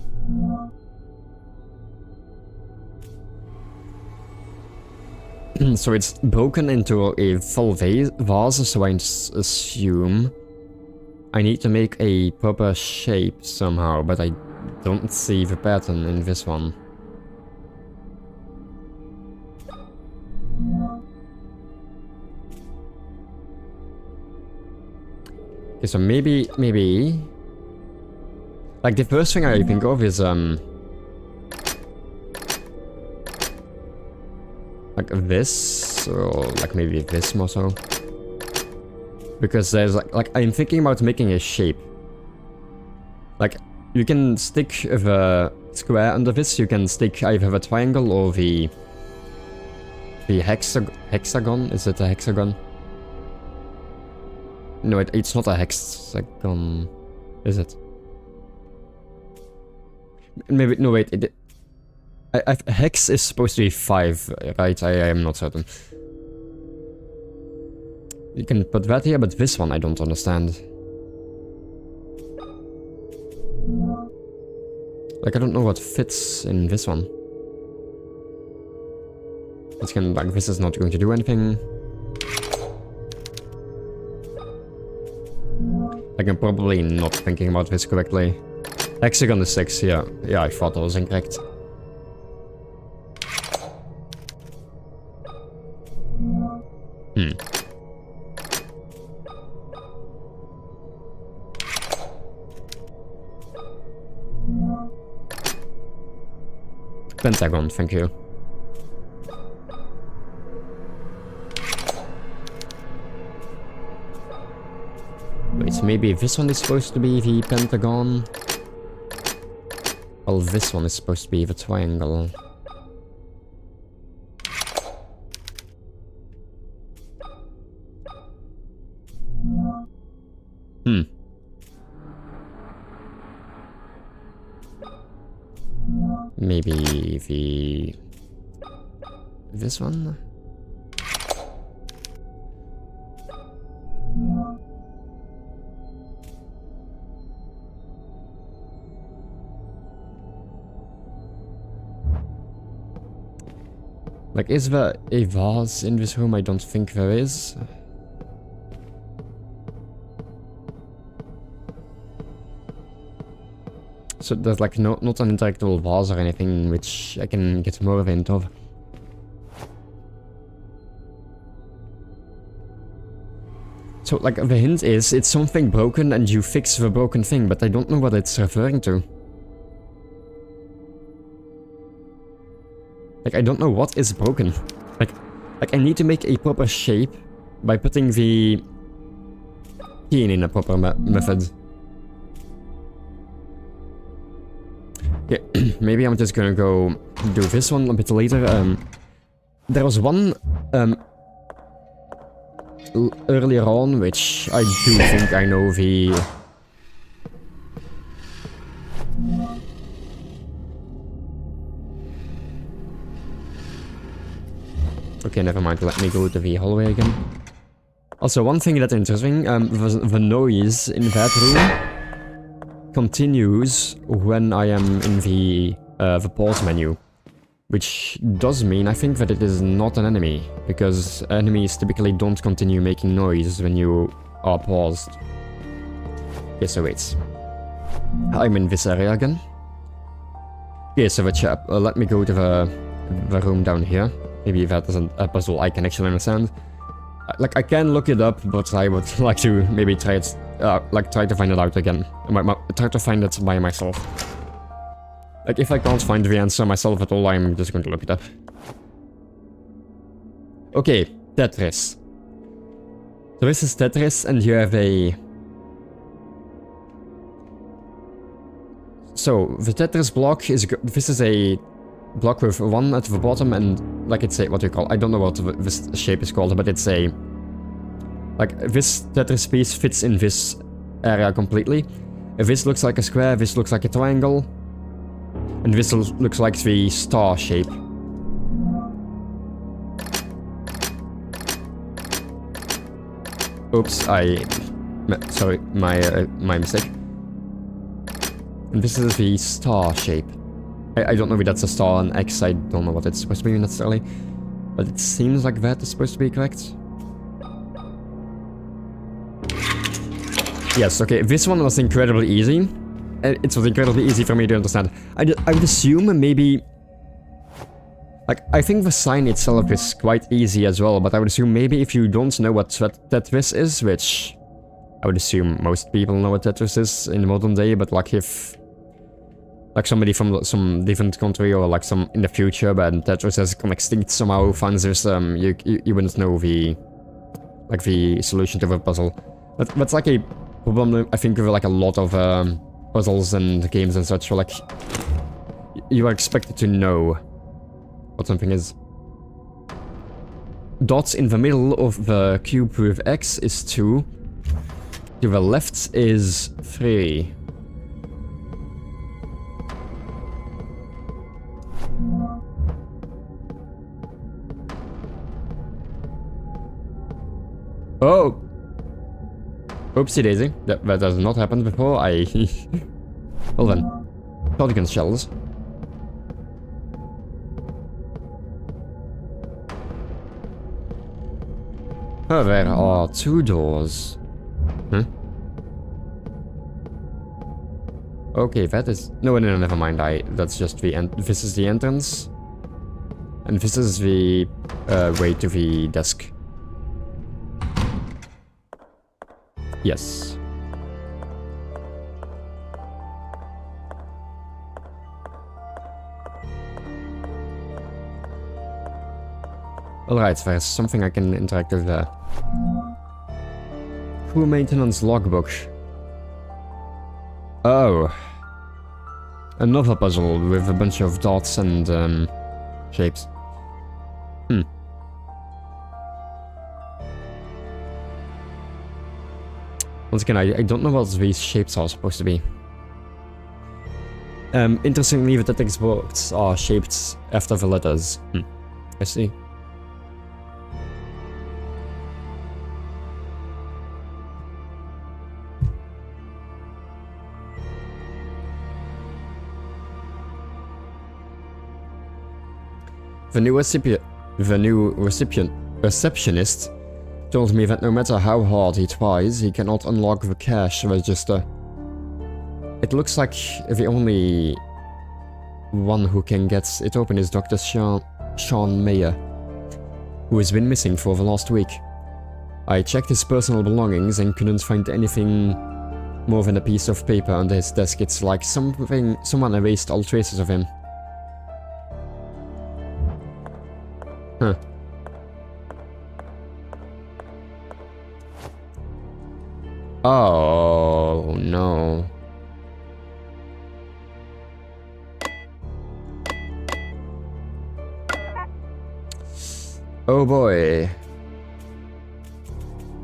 So it's broken into a full vase, so I assume I need to make a proper shape somehow, but I don't see the pattern in this one. Okay, so maybe... Like, the first thing I think of is, like this, or like maybe this more so. Because there's like I'm thinking about making a shape. Like, you can stick the square under this, you can stick either the triangle or the hexagon. Is it a hexagon? No, it's not a hexagon, is it? Maybe, no wait, hex is supposed to be 5, right? I am not certain. You can put that here, but this one I don't understand. Like, I don't know what fits in this one. It's kind of like, this is not going to do anything. Like, I'm probably not thinking about this correctly. Hexagon is 6, yeah. Yeah, I thought that was incorrect. Pentagon, thank you. Wait, maybe this one is supposed to be the pentagon? Well, this one is supposed to be the triangle. Maybe this one? Like, is there a vase in this room? I don't think there is. So there's like not an interactable vase or anything which I can get more of a hint of. So like the hint is it's something broken and you fix the broken thing, but I don't know what it's referring to. Like, I don't know what is broken. Like I need to make a proper shape by putting the key in a proper method. Okay, maybe I'm just gonna go do this one a bit later. There was one earlier on which I do think I know the... Okay, never mind, let me go to the hallway again. Also, one thing that's interesting, the noise in that room continues when I am in the pause menu. Which does mean I think that it is not an enemy, because enemies typically don't continue making noise when you are paused. Okay, so wait. I'm in this area again. Okay, so the chap, let me go to the room down here. Maybe that is a puzzle I can actually understand. Like, I can look it up, but I would like to maybe try it, try to find it out again. Try to find it by myself. Like, if I can't find the answer myself at all, I'm just going to look it up. Okay, Tetris. So this is Tetris, and you have a... So, the Tetris block is... This is a block with 1 at the bottom, and like it's a... What do you call it? I don't know what this shape is called, but it's a... Like, this Tetris piece fits in this area completely. This looks like a square, this looks like a triangle. And this looks like the star shape. Oops, sorry, my mistake. And this is the star shape. I don't know if that's a star, an X, I don't know what it's supposed to be necessarily. But it seems like that is supposed to be correct. Yes, okay, this one was incredibly easy. It was incredibly easy for me to understand. I would assume maybe... Like, I think the sign itself is quite easy as well, but I would assume maybe if you don't know what Tetris is, which... I would assume most people know what Tetris is in the modern day, but like if... Like somebody from some different country or like some in the future, but Tetris has come extinct somehow, finds this, you wouldn't know the... Like the solution to the puzzle. That's like a problem, I think, with like a lot of puzzles and games and such, where like you are expected to know what something is. Dots in the middle of the cube with X is 2. To the left is 3. Oh! Oopsie daisy. That has not happened before. Well then. Pelican shells. Oh, there are 2 doors. Huh? Okay, that is... No, never mind. That's just the this is the entrance. And this is the way to the desk. Yes. Alright, there's something I can interact with there. Crew maintenance logbook. Oh. Another puzzle with a bunch of dots and shapes. Once again, I don't know what these shapes are supposed to be. Interestingly, the text box are shaped after the letters. I see. The new receptionist told me that no matter how hard he tries, he cannot unlock the cash register. It looks like the only one who can get it open is Dr. Sean Mayer, who has been missing for the last week. I checked his personal belongings and couldn't find anything more than a piece of paper under his desk. It's like someone erased all traces of him. Huh. Oh, no. Oh boy.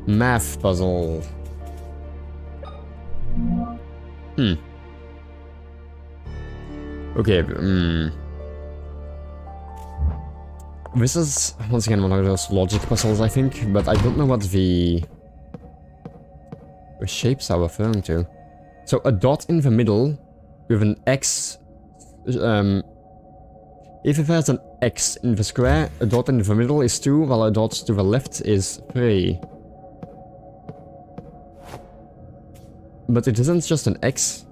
Math puzzle. Okay, This is, once again, one of those logic puzzles, I think, but I don't know what the shapes are referring to. So, a dot in the middle with an X, if there's an X in the square, a dot in the middle is 2, while a dot to the left is 3. But it isn't just an X.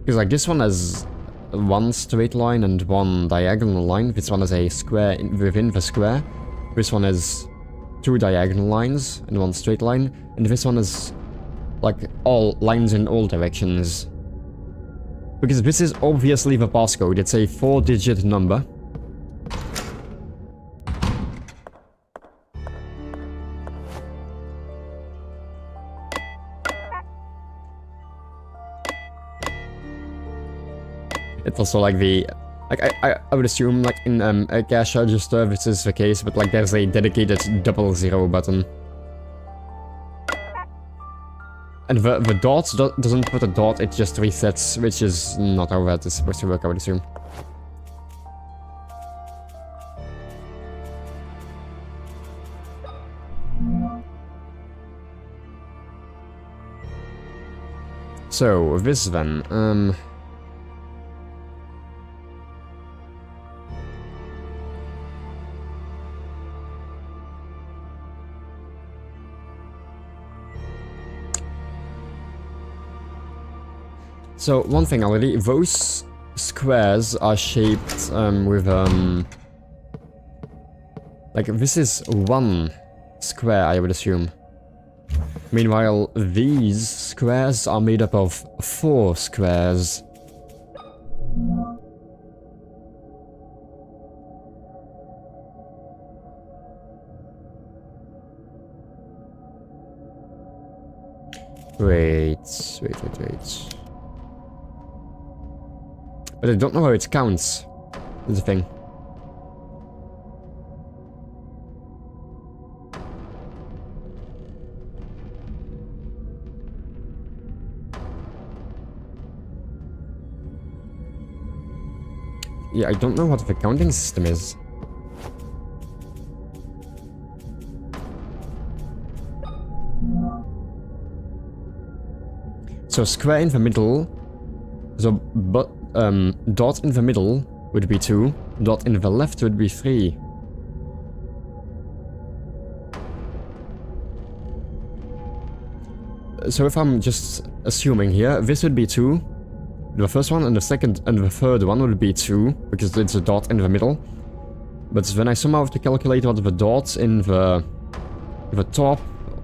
Because like this one has one straight line and one diagonal line. This one has a square within the square. This one has 2 diagonal lines and 1 straight line. And this one is like all lines in all directions. Because this is obviously the passcode. It's a 4-digit number. It's also like the... Like, I would assume, like, in a cash register this is the case, but, like, there's a dedicated 00 button. And the dot doesn't put a dot, it just resets, which is not how that is supposed to work, I would assume. So, this then, So, one thing already, those squares are shaped with, like, this is 1 square, I would assume. Meanwhile, these squares are made up of 4 squares. Wait. But I don't know how it counts. That's the thing. Yeah, I don't know what the counting system is. So square in the middle. So, but dot in the middle would be 2. Dot in the left would be 3. So if I'm just assuming here, this would be 2. The first one and the second and the third one would be 2, because it's a dot in the middle. But then I somehow have to calculate what the dot in the top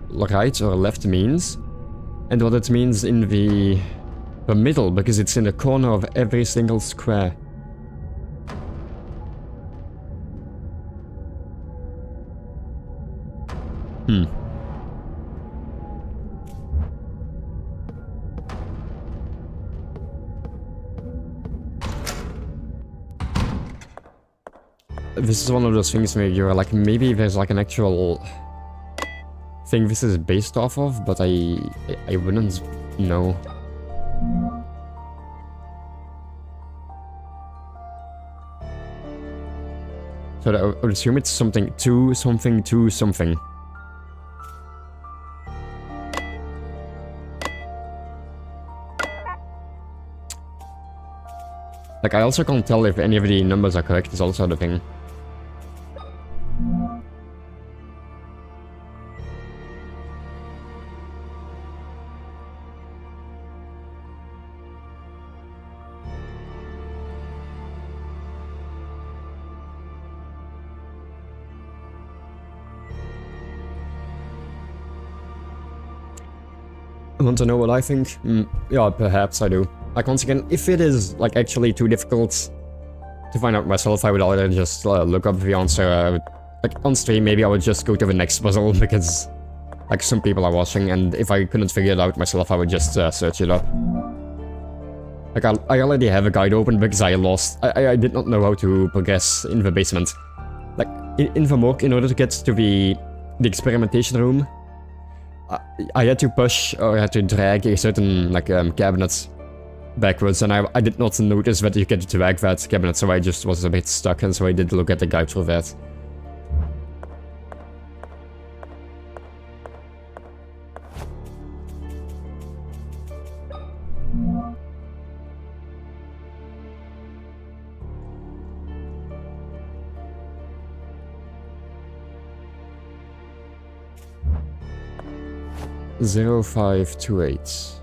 right or left means. And what it means in the middle, because it's in the corner of every single square. This is one of those things where you're like, maybe there's like an actual thing this is based off of, but I wouldn't know. So I would assume it's something to something to something. Like, I also can't tell if any of the numbers are correct, is also the thing. Want to know what I think? Yeah, perhaps I do. Like, once again, if it is, like, actually too difficult to find out myself, I would either just look up the answer. Like, on stream, maybe I would just go to the next puzzle, because, like, some people are watching, and if I couldn't figure it out myself, I would just search it up. Like, I already have a guide open because I lost... I did not know how to progress in the basement. Like, in the morgue, in order to get to the experimentation room, I had to push, or I had to drag a certain, like, cabinet backwards, and I did not notice that you could drag that cabinet, so I just was a bit stuck, and so I did look at the guide for that. (0528)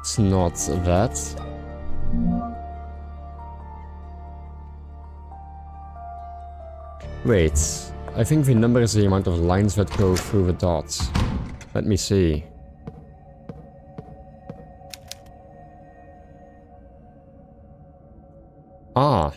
it's not that. Wait, I think the number is the amount of lines that go through the dots. Let me see. Ah.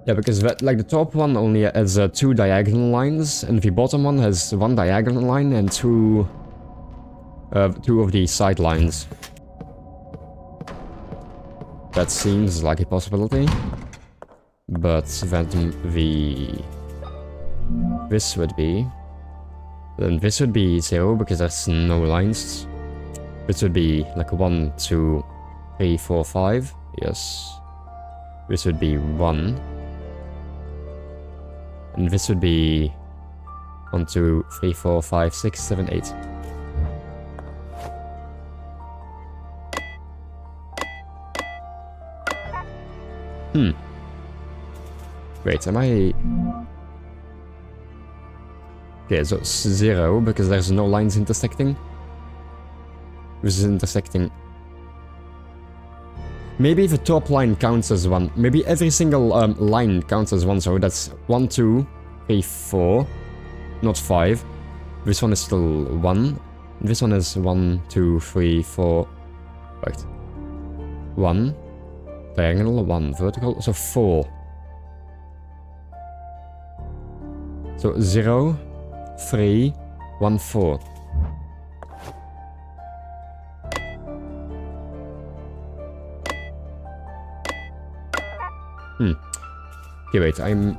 Yeah, because that, like the top one only has 2 diagonal lines, and the bottom one has 1 diagonal line and 2 of the side lines. That seems like a possibility, but then this would be 0 because there's no lines. This would be like 1, 2, 3, 4, 5. Yes. This would be 1. And this would be 1, 2, 3, 4, 5, 6, 7, 8. Wait, am I... Okay, so it's 0 because there's no lines intersecting. This is intersecting. Maybe the top line counts as 1. Maybe every single line counts as 1, so that's 1, 2, 3, 4, not 5. This one is still 1. This one is 1, 2, 3, 4. Right. 1. Diagonal, 1 vertical, so 4. So 0, 3, 1, 4. Okay, wait, I'm...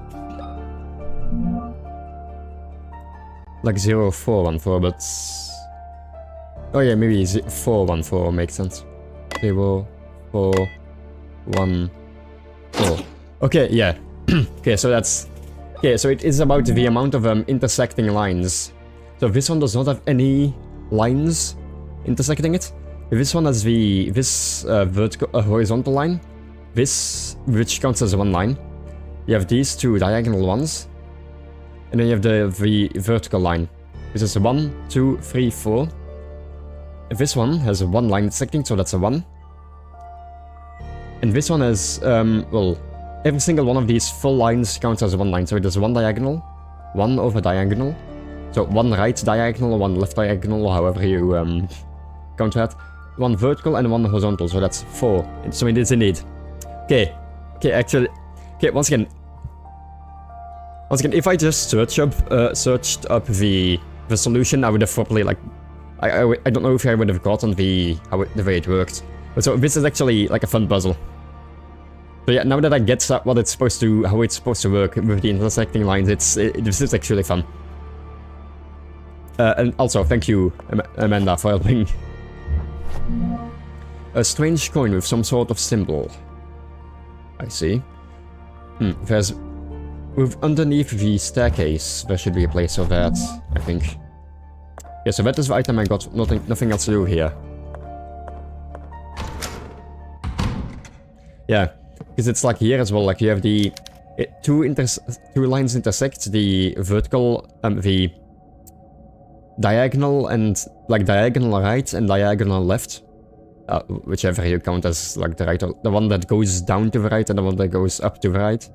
like 0, 4, 1, 4, but... Oh yeah, maybe 4, 1, 4 makes sense. 0, 4, 1, 4. Okay, yeah. Okay, so that's... Okay, so it is about the amount of intersecting lines. So this one does not have any lines intersecting it. This one has this vertical, horizontal line. This, which counts as 1 line. You have these 2 diagonal ones. And then you have the vertical line. This is 1, 2, 3, 4. This one has 1 line intersecting, so that's a 1. And this one has, well, every single one of these full lines counts as 1 line. So it is 1 diagonal, 1 over diagonal. So 1 right diagonal, 1 left diagonal, however you count that. 1 vertical and 1 horizontal, so that's 4. So it is indeed. Okay, actually, once again, if I just searched up the solution, I would have probably like, I don't know if I would have gotten the way it worked. But so this is actually like a fun puzzle. So yeah, now that I get what it's supposed to, how it's supposed to work with the intersecting lines, this is actually fun. And also, thank you, Amanda, for helping. A strange coin with some sort of symbol. I see. There's... underneath the staircase, there should be a place for that, I think. Yeah, so that is the item I got. Nothing else to do here. Yeah, because it's like here as well, like you have the... two lines intersect, the vertical, the diagonal and... like diagonal right and diagonal left. Whichever you count as like the right, the one that goes down to the right and the one that goes up to the right,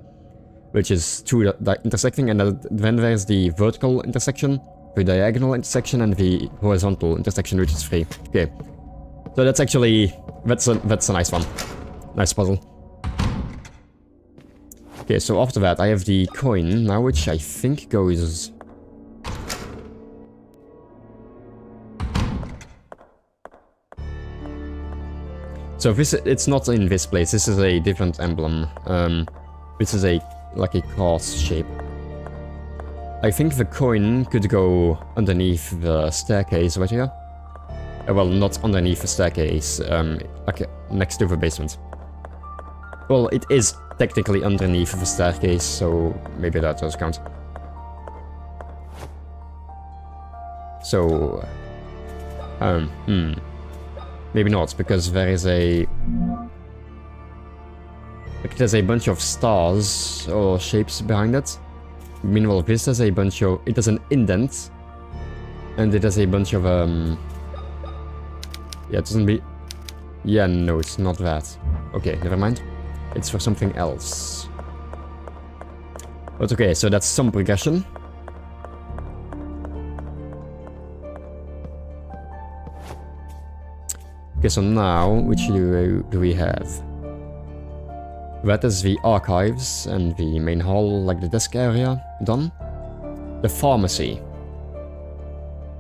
which is 2 intersecting, and then there's the vertical intersection, the diagonal intersection, and the horizontal intersection, which is 3. Okay, so that's actually that's a nice one, nice puzzle. Okay, so after that I have the coin now, which I think goes. So this, it's not in this place, this is a different emblem. This is like a cross shape. I think the coin could go underneath the staircase right here. Well, not underneath the staircase, like next to the basement. Well, it is technically underneath the staircase, so maybe that does count. So... maybe not, because there is a... Like there's a bunch of stars or shapes behind it. Meanwhile, this has a bunch of... It has an indent. And it has a bunch of, Yeah, it doesn't be... Yeah, no, it's not that. Okay, never mind. It's for something else. But okay, so that's some progression. Okay, so now, which do we have? That is the archives and the main hall, like the desk area, done. The pharmacy.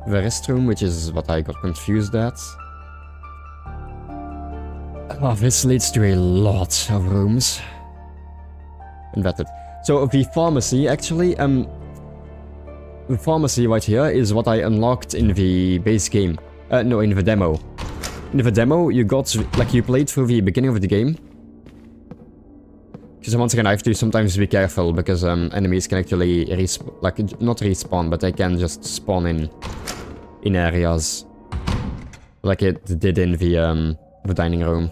The restroom, which is what I got confused at. Oh, this leads to a lot of rooms. And that's it. So the pharmacy, actually, the pharmacy right here is what I unlocked in the base game. No, in the demo. In the demo, you got, like, you played through the beginning of the game. Because once again, I have to sometimes be careful, because enemies can actually not respawn, but they can just spawn in areas. Like it did in the dining room.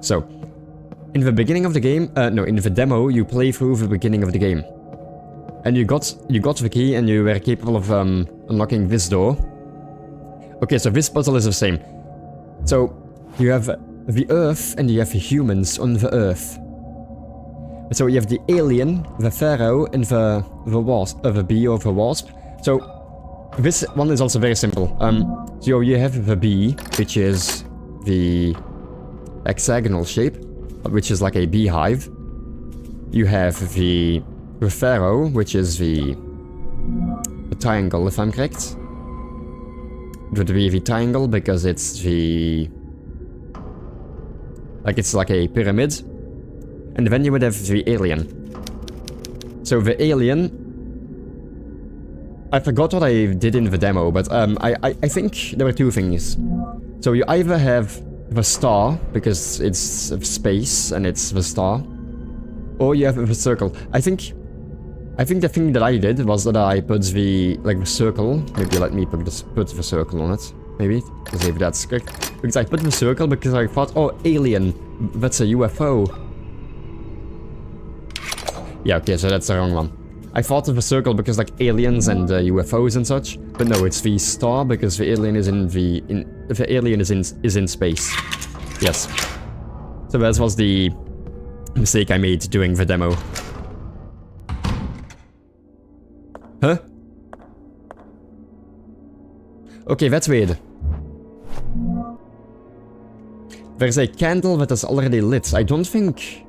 So, in the beginning of the game, no, in the demo, you play through the beginning of the game. And you got the key and you were capable of unlocking this door. Okay, so this puzzle is the same. So, you have the Earth and you have the humans on the Earth. So you have the alien, the pharaoh, and the wasp, the bee or the wasp. So, this one is also very simple. So you have the bee, which is the hexagonal shape, which is like a beehive. You have the pharaoh, which is the triangle, if I'm correct. It would be the triangle because it's the... Like it's like a pyramid. And then you would have the alien. So the alien... I forgot what I did in the demo, but I think there were two things. So you either have the star, because it's space and it's the star. Or you have the circle. I think the thing that I did was that I put the circle. Maybe let me put the circle on it. Maybe to see if that's correct. Because I put the circle because I thought, oh, alien, that's a UFO. Yeah, okay, so that's the wrong one. I thought of the circle because like aliens and UFOs and such, but no, it's the star because the alien is in space. Yes. So that was the mistake I made doing the demo. Huh? Okay, that's weird. There's a candle that is already lit. I don't think...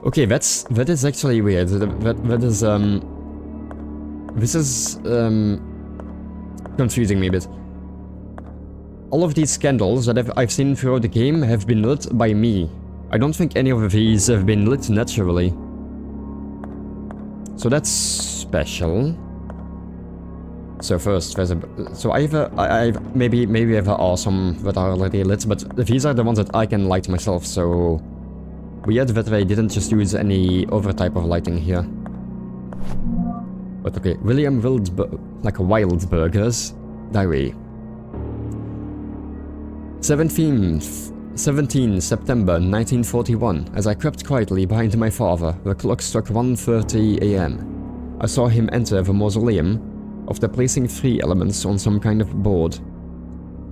Okay, that is actually weird. That is, this is, confusing me a bit. All of these candles that I've seen throughout the game have been lit by me. I don't think any of these have been lit naturally. So that's special. So first, there's a... So maybe there are some that are already lit, but these are the ones that I can light myself, so... Weird that they didn't just use any other type of lighting here. But okay, William Wildberger's diary. 17 September 1941. As I crept quietly behind my father, the clock struck 1:30 AM. I saw him enter the mausoleum after placing 3 elements on some kind of board.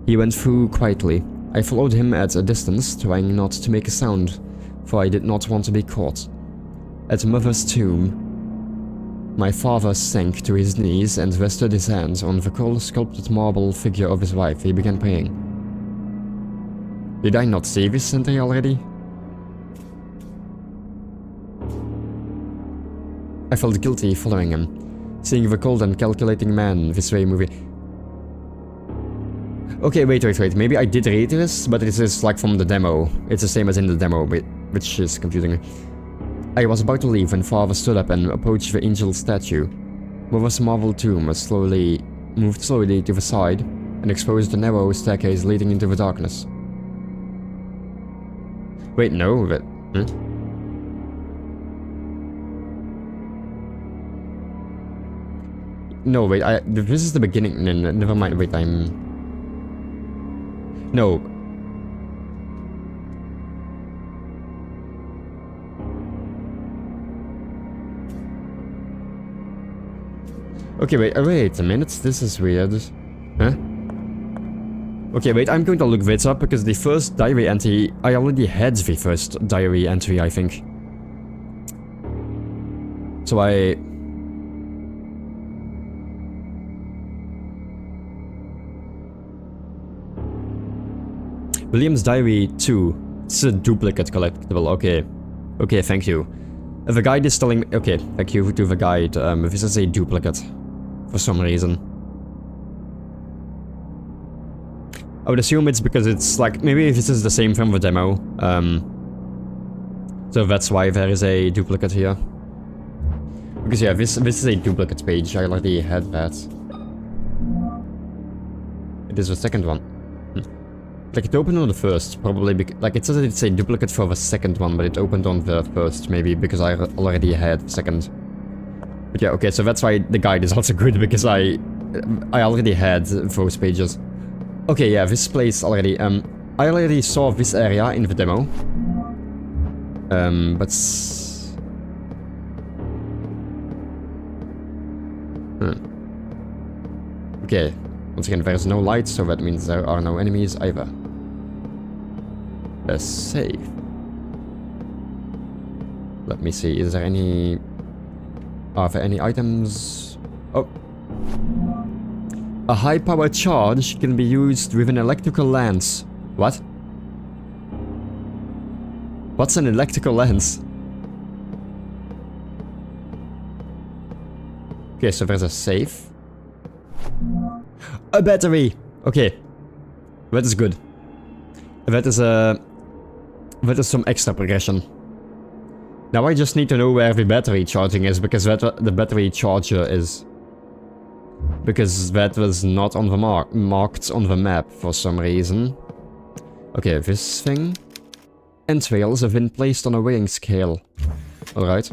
He went through quietly. I followed him at a distance, trying not to make a sound, for I did not want to be caught. At Mother's tomb, my father sank to his knees and rested his hands on the cold sculpted marble figure of his wife. He began praying. Did I not see this entry already? I felt guilty following him, seeing the cold and calculating man this way movie. Okay, wait, maybe I did read this, but this is like from the demo. It's the same as in the demo, which is confusing me. I was about to leave when father stood up and approached the angel statue. Mother's marble tomb moved slowly to the side and exposed a narrow staircase leading into the darkness. Wait, no, but... No, wait, this is the beginning. No, never mind, wait, No, Okay, wait a minute. This is weird. Huh? Okay, wait, I'm going to look this up because the first diary entry... I already had the first diary entry, I think. So I... William's Diary 2. It's a duplicate collectible, okay. Okay, thank you. The guide is telling me... Okay, thank you to the guide. This is a duplicate. For some reason. I would assume it's because it's like... Maybe this is the same from the demo. So that's why there is a duplicate here. Because yeah, this is a duplicate page. I already had that. It is the second one. Like, it opened on the first, probably like, it says that it's a duplicate for the second one, but it opened on the first, maybe, because I already had the second. But yeah, okay, so that's why the guide is also good, because I already had those pages. Okay, yeah, this place already, I already saw this area in the demo. But... Okay, once again, there's no light, so that means there are no enemies either. A safe. Let me see, is there any... Are there any items? Oh. A high-power charge can be used with an electrical lens. What? What's an electrical lens? Okay, so there's a safe. A battery! Okay. That is good. That is some extra progression. Now I just need to know where the battery charging is, because the battery charger is. Because that was not on the marked on the map for some reason. Okay, this thing. Entrails have been placed on a weighing scale. Alright.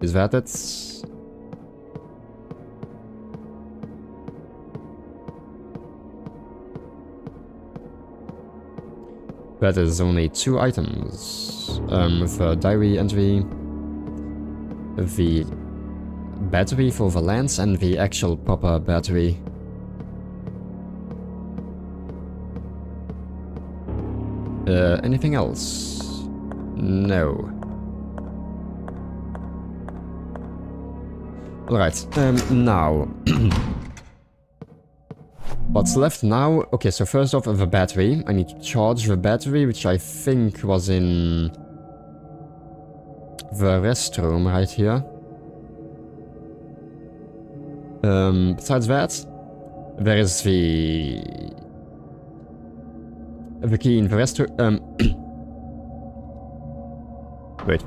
Is that it? That is only 2 items. The diary entry, the battery for the lens, and the actual proper battery. Anything else? No. Alright, now... What's left now? Okay, so first off, the battery. I need to charge the battery, which I think was in the restroom right here. Besides that, there is the key in the restroom. Wait.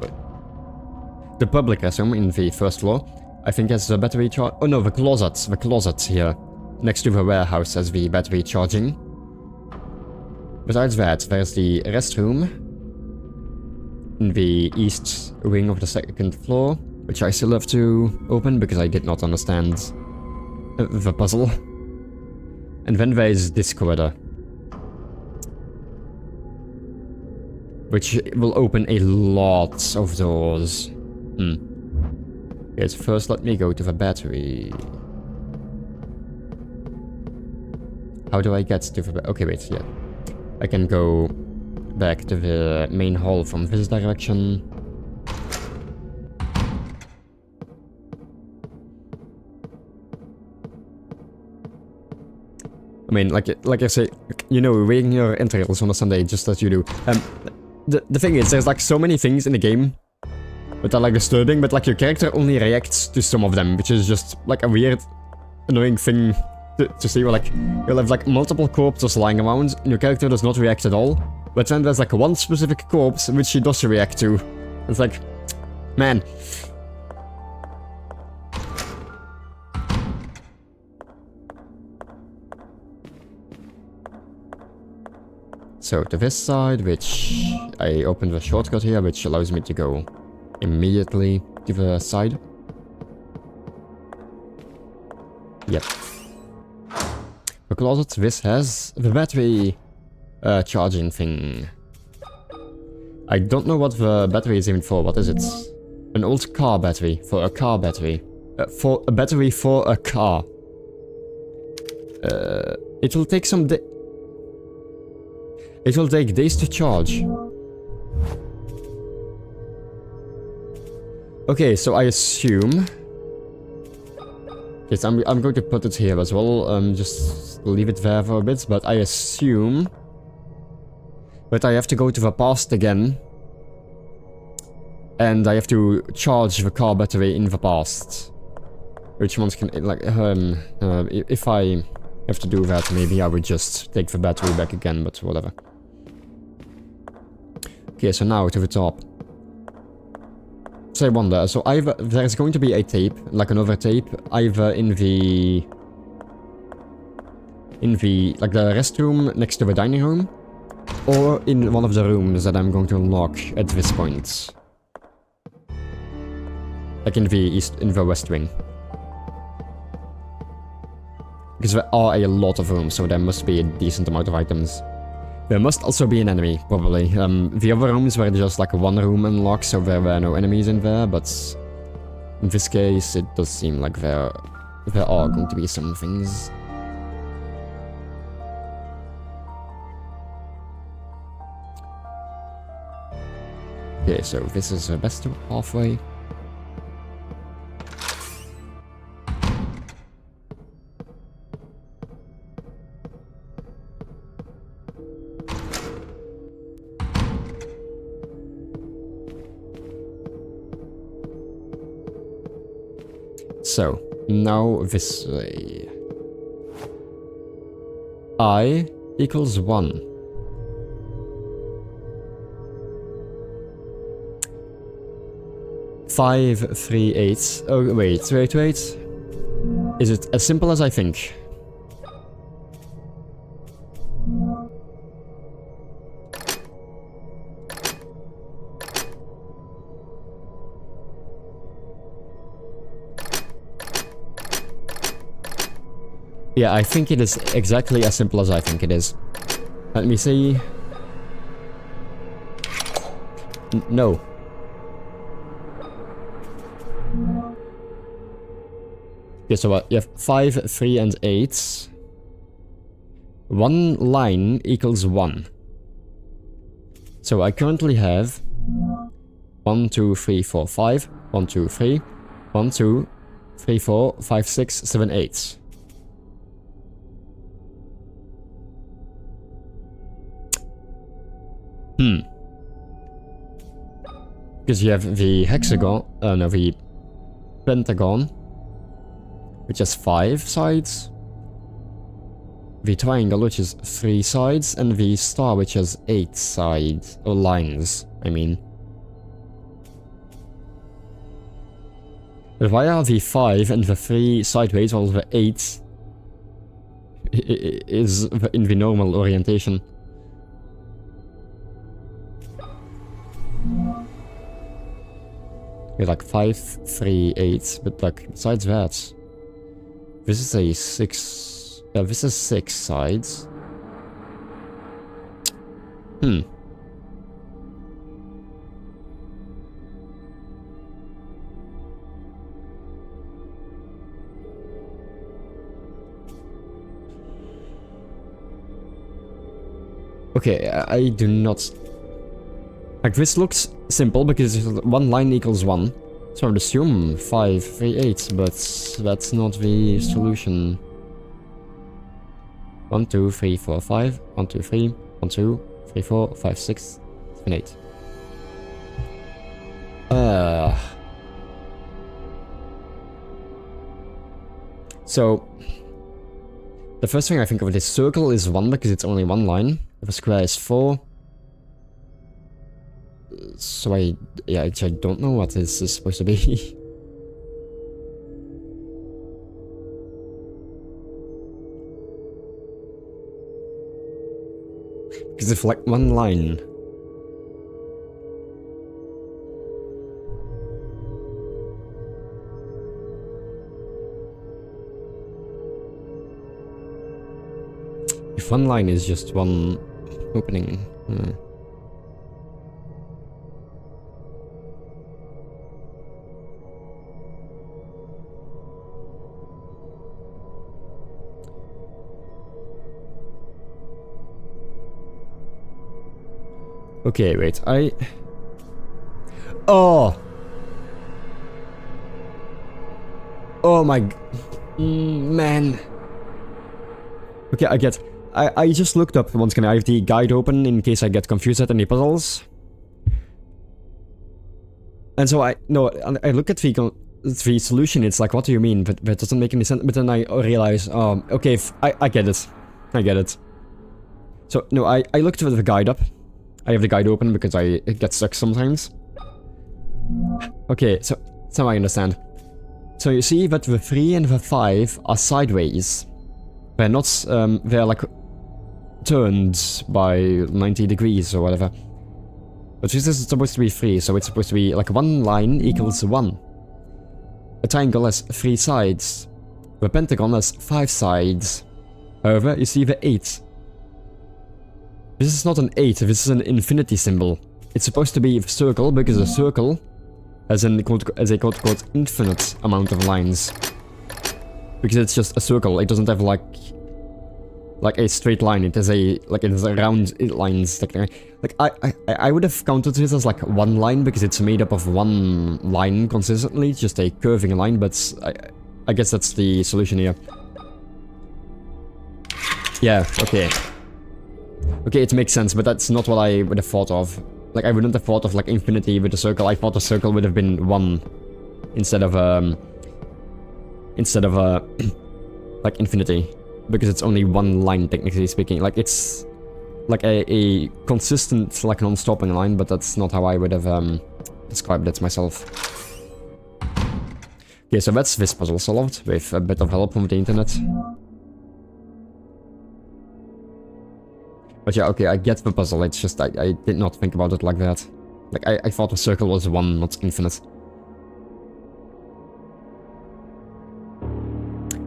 The public restroom in the first floor, I think has the battery charge. Oh no, the closet here. Next to the warehouse has the battery charging. Besides that, there's the restroom in the east wing of the second floor, which I still have to open because I did not understand the puzzle. And then there's this corridor, which will open a lot of doors. Okay, so first let me go to the battery. How do I get to the... Okay, wait, yeah. I can go back to the main hall from this direction. I mean, like I say, you know, weighing your entrails on a Sunday, just as you do. The thing is, there's like so many things in the game that are like disturbing, but like your character only reacts to some of them, which is just like a weird, annoying thing to see. Where like you'll have like multiple corpses lying around, and your character does not react at all. But then there's like one specific corpse which she does react to. It's like, man. So to this side, which I opened the shortcut here, which allows me to go immediately to the side. Yep. The closet, this has the battery charging thing. I don't know what the battery is even for. What is it? An old car battery. For a car battery. For a battery for a car. It will take some It will take days to charge. Okay, so I assume... Yes, I'm going to put it here as well, just leave it there for a bit, but I assume... But I have to go to the past again. And I have to charge the car battery in the past. Which ones can, like, if I have to do that, maybe I would just take the battery back again, but whatever. Okay, so now to the top. So I wonder, so either there's going to be a tape, like another tape, either in the, like the restroom next to the dining room, or in one of the rooms that I'm going to unlock at this point. Like in the west wing. Because there are a lot of rooms, so there must be a decent amount of items. There must also be an enemy, probably. The other rooms were just like one room unlocked, so there were no enemies in there, but... In this case, it does seem like there are going to be some things. Okay, so this is the best halfway. So, now this way. I equals 1. Five, 3, 8. Oh, wait. Is it as simple as I think? Yeah, I think it is exactly as simple as I think it is. Let me see. No. Okay, so you have 5, 3, and 8. One line equals 1. So I currently have 1, 2, 3, 4, 5. 1, 2, 3. 1, 2, 3, 4, 5, 6, 7, 8. Because you have the hexagon, no, the pentagon, which has 5 sides, the triangle, which has 3 sides, and the star, which has 8 sides, or lines, I mean. But why are the 5 and the 3 sideways while the 8 is in the normal orientation? Yeah, like 5, 3, 8, but like besides that, this is a 6. Yeah, this is 6 sides. Okay, I do not... Like, this looks simple because one line equals 1. So I would assume 5, 3, 8, but that's not the solution. 1, 2, 3, 4, 5. 1, 2, 3. 1, 2, 3, 4, 5, 6, 7, 8. So, the first thing I think of this circle is 1 because it's only one line. If a square is 4. So I don't know what this is supposed to be. Because if like one line. If one line is just one opening. Okay, wait, Oh! Oh my... man. Okay, I get... I just looked up, once again, I have the guide open in case I get confused at any puzzles. And so I look at the solution, it's like, what do you mean? But that doesn't make any sense. But then I realize, okay, I get it. I get it. So, no, I looked the guide up. I have the guide open because it gets stuck sometimes. Okay, so I understand. So you see that the 3 and the 5 are sideways. They're not, they're like turned by 90 degrees or whatever. But this is supposed to be 3, so it's supposed to be like one line equals 1. A triangle has 3 sides. The pentagon has 5 sides. However, you see the 8. This is not an 8, this is an infinity symbol. It's supposed to be a circle because a circle has a quote-unquote infinite amount of lines. Because it's just a circle, it doesn't have like a straight line, it has a round lines. Like I would have counted this as like one line because it's made up of one line consistently, just a curving line, but I guess that's the solution here. Yeah, okay. Okay, it makes sense, but that's not what I would have thought of. Like, I wouldn't have thought of, like, infinity with a circle. I thought a circle would have been 1 instead of, like, infinity. Because it's only one line, technically speaking. Like, it's, like, a consistent, like, non-stopping line, but that's not how I would have, described it myself. Okay, so that's this puzzle solved, with a bit of help from the internet. But yeah, okay, I get the puzzle, it's just I did not think about it like that. Like, I thought the circle was 1, not infinite.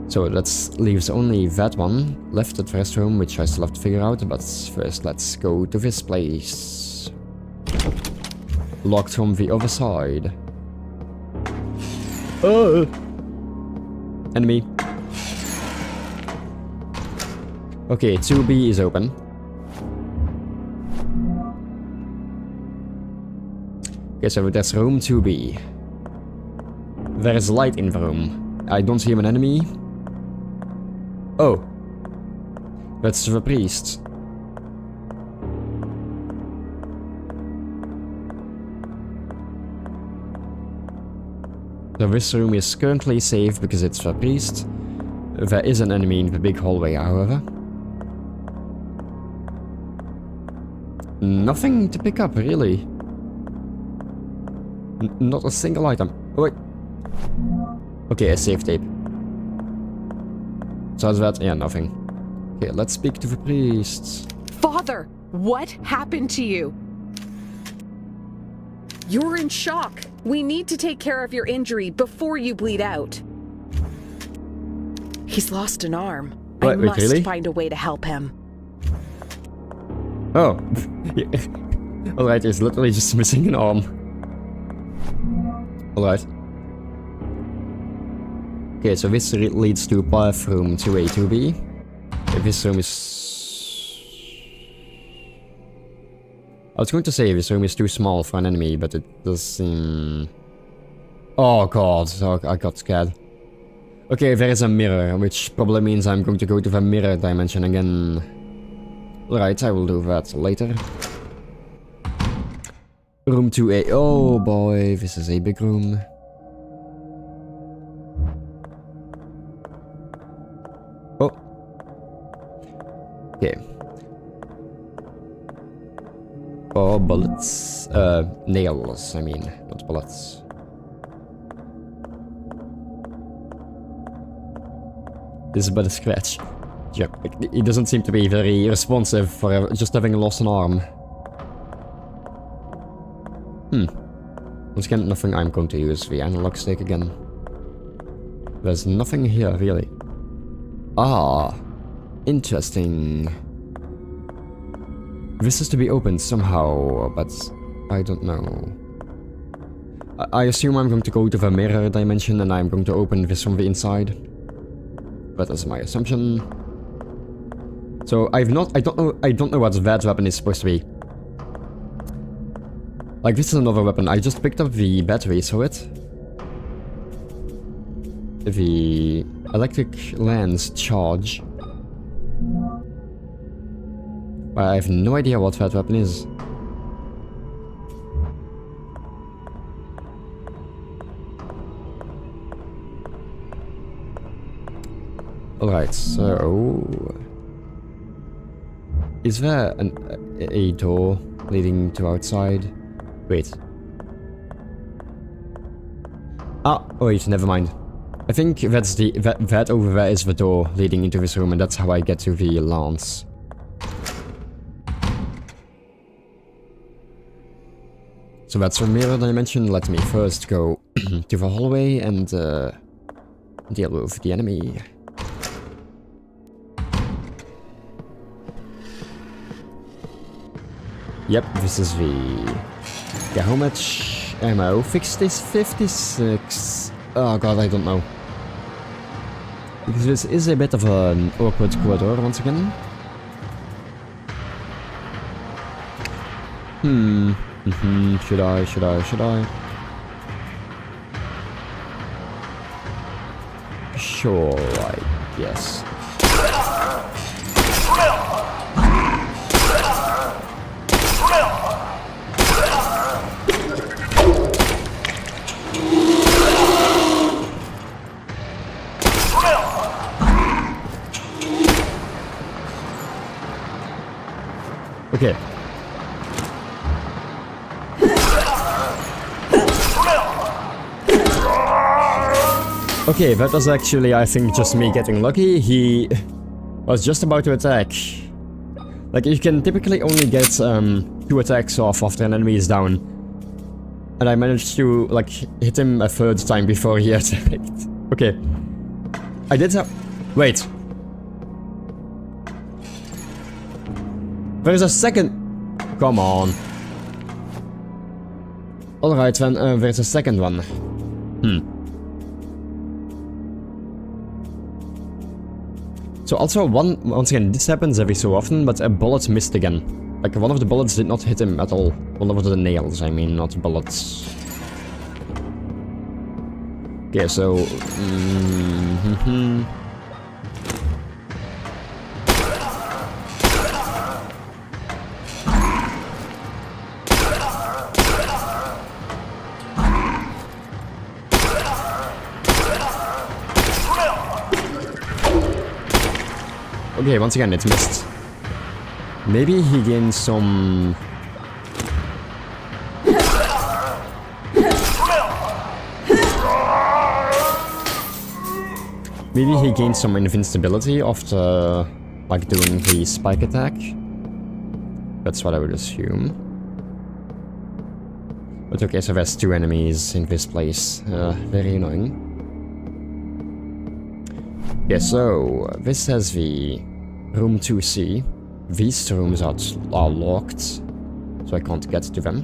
So that leaves only that one left at the restroom, which I still have to figure out, but first let's go to this place. Locked from the other side. Oh! Enemy. Okay, 2B is open. Okay, so that's room 2B. There is light in the room. I don't see an enemy. Oh. That's the priest. So this room is currently safe because it's the priest. There is an enemy in the big hallway, however. Nothing to pick up, really. Not a single item. Oh, wait. Okay, a safe tape. So how's that? Yeah, nothing. Okay, let's speak to the priest. Father, what happened to you? You're in shock. We need to take care of your injury before you bleed out. He's lost an arm. I must really? find a way to help him. Oh. Alright, he's literally just missing an arm. Alright. Okay, so this leads to bathroom 2A, 2B. If this room is... I was going to say this room is too small for an enemy, but it does seem... Oh god, oh, I got scared. Okay, there is a mirror, which probably means I'm going to go to the mirror dimension again. Right, I will do that later. Room 2A. Oh boy, this is a big room. Oh. Okay. Oh, bullets. Nails, I mean, not bullets. This is but a scratch. Yep, he doesn't seem to be very responsive for just having lost an arm. Once again, nothing. I'm going to use the analog stick again. There's nothing here, really. Ah, interesting. This is to be opened somehow, but I don't know. I assume I'm going to go to the mirror dimension and I'm going to open this from the inside. That is my assumption. So I don't know what that weapon is supposed to be. Like, this is another weapon. I just picked up the batteries for it. The electric lens charge. But I have no idea what that weapon is. Alright, so... Is there a door leading to outside? Wait. Ah, wait, never mind. I think that's that over there is the door leading into this room, and that's how I get to the lance. So that's the mirror dimension. Let me first go to the hallway and deal with the enemy. Yep, this is the... Yeah, how much ammo? 56. Oh god, I don't know. Because this is a bit of an awkward corridor once again. Should I? Sure, I guess. Okay. Okay, that was actually, I think, just me getting lucky. He was just about to attack. Like, you can typically only get 2 attacks off after an enemy is down. And I managed to, like, hit him a 3rd time before he attacked. Okay. I did have... Wait. There's a second... Come on. Alright, then there's a second one. So also, once again, this happens every so often, but a bullet missed again. Like, one of the bullets did not hit him at all. One of the nails, I mean, not bullets. Okay, so... Okay, once again, it's missed. Maybe he gained some... Maybe he gained some invincibility after, like, doing the spike attack. That's what I would assume. But okay, so there's 2 enemies in this place. Very annoying. Yeah, so this has the room 2C. These rooms are locked, so I can't get to them.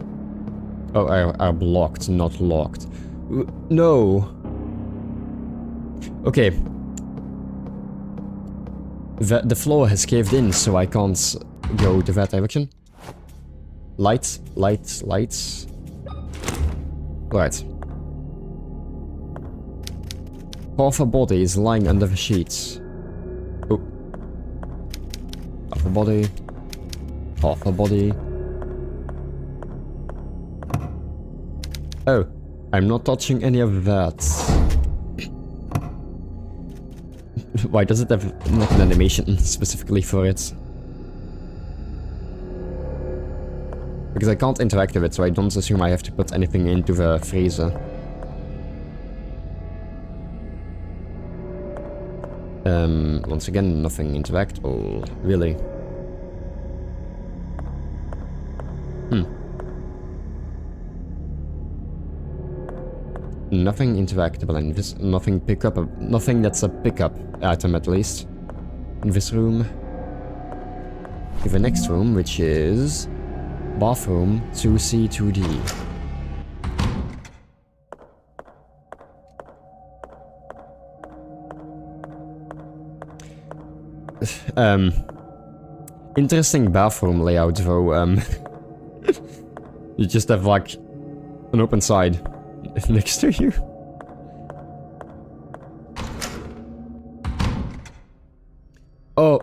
Oh, are blocked, not locked. No. Okay. The floor has caved in, so I can't go to that direction. Lights. Right. Half a body is lying under the sheets. Oh. Half a body. Half a body. Oh. I'm not touching any of that. Why does it have not an animation specifically for it? Because I can't interact with it, so I don't assume I have to put anything into the freezer. Once again, nothing interactable, really. Nothing interactable in this, nothing that's a pickup item at least. In this room. In the next room, which is... Bathroom 2C 2D. Interesting bathroom layout though. You just have like an open side next to you. Oh.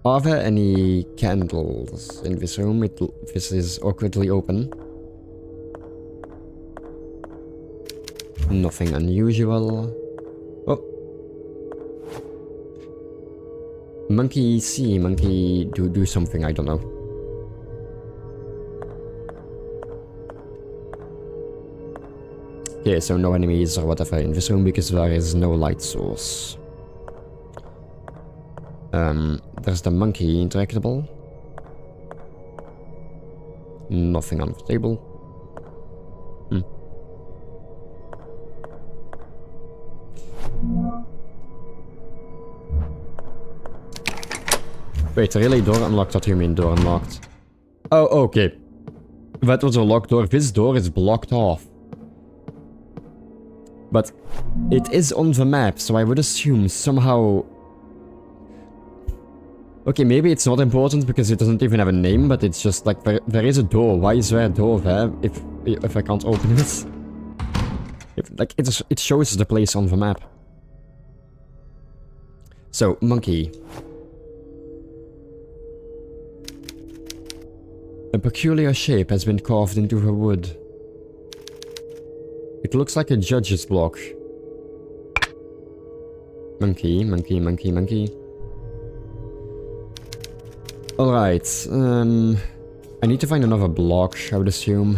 Are there any candles in this room? This is awkwardly open. Nothing unusual. Oh. Monkey see, monkey do something, I don't know. Okay, so no enemies or whatever in this room because there is no light source. There's the monkey interactable. Nothing on the table. Wait, really? Door unlocked? What do you mean door unlocked? Oh, okay. That was a locked door. This door is blocked off. But it is on the map, so I would assume somehow... Okay, maybe it's not important because it doesn't even have a name, but it's just like there is a door. Why is there a door there if I can't open it? It shows the place on the map. So, monkey. A peculiar shape has been carved into the wood. It looks like a judge's block. Monkey, monkey, monkey, monkey. Alright, I need to find another block, I would assume.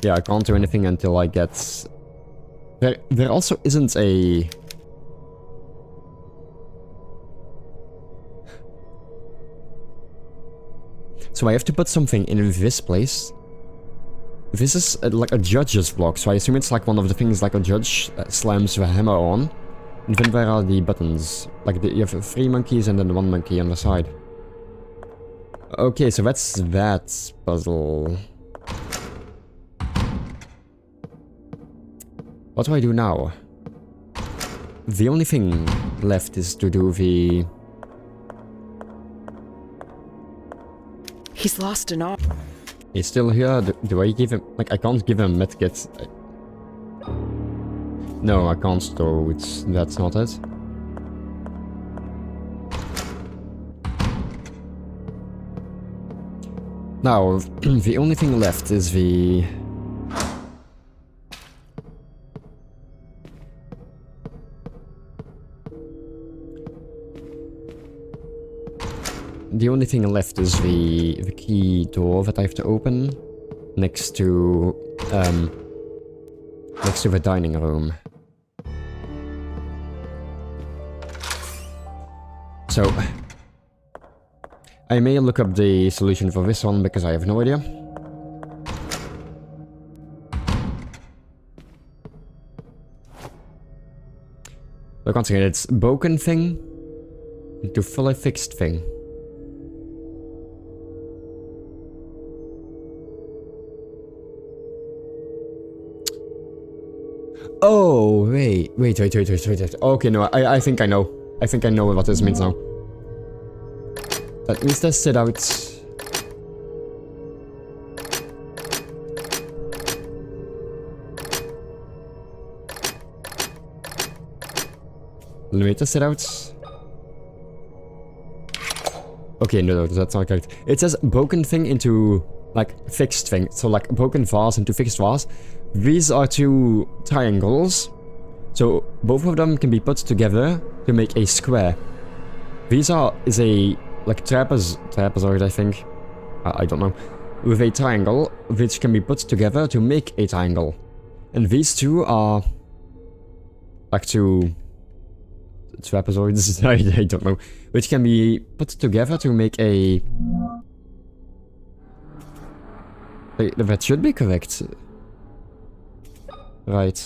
Yeah, I can't do anything until I get... There also isn't a... So I have to put something in this place. This is like a judge's block, so I assume it's like one of the things like a judge slams the hammer on. And then where are the buttons? Like you have 3 monkeys and then 1 monkey on the side. Okay, so that's that puzzle. What do I do now? The only thing left is to do the... He's lost an arm. He's still here. Do I give him... Like, I can't give him medkit. No, I can't, though. That's not it. Now, the only thing left is the... The only thing left is the key door that I have to open next to the dining room. So I may look up the solution for this one because I have no idea. But once again, it's broken thing to fully fixed thing. Oh, wait. Okay, no, I think I know. I think I know what this means now. That means test it out. Let me test it out. Okay, no, that's not correct. It says broken thing into, like, fixed thing. So, like, broken vase into fixed vase. These are 2 triangles. So, both of them can be put together to make a square. Is a, like, trapezoid, I think. I don't know. With a triangle, which can be put together to make a triangle. And these 2 are, like, 2... trapezoids, I don't know, which can be put together to make a... That should be correct. Right.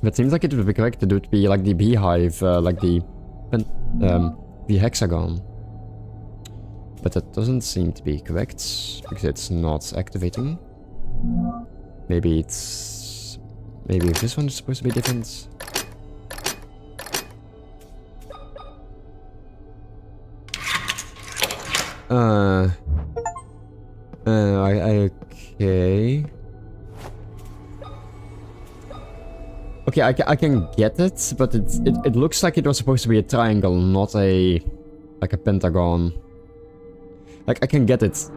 That seems like it would be correct. It would be like the beehive, like the hexagon. But that doesn't seem to be correct, because it's not activating. Maybe it's... Maybe this one is supposed to be different. Okay. Okay, I can get it, but it looks like it was supposed to be a triangle, not a... like a pentagon. Like, I can get it.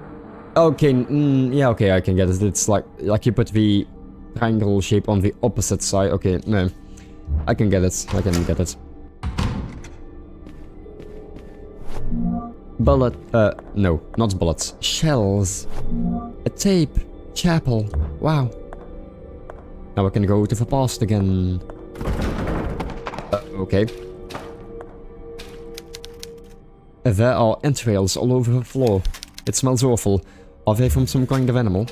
Okay, yeah, okay, I can get it. It's like you put the triangle shape on the opposite side. Okay, no. I can get it. I can get it. Bullet, no, not bullets. Shells. A tape. Chapel. Wow. Now I can go to the past again. Okay. There are entrails all over the floor. It smells awful. Are they from some kind of animal?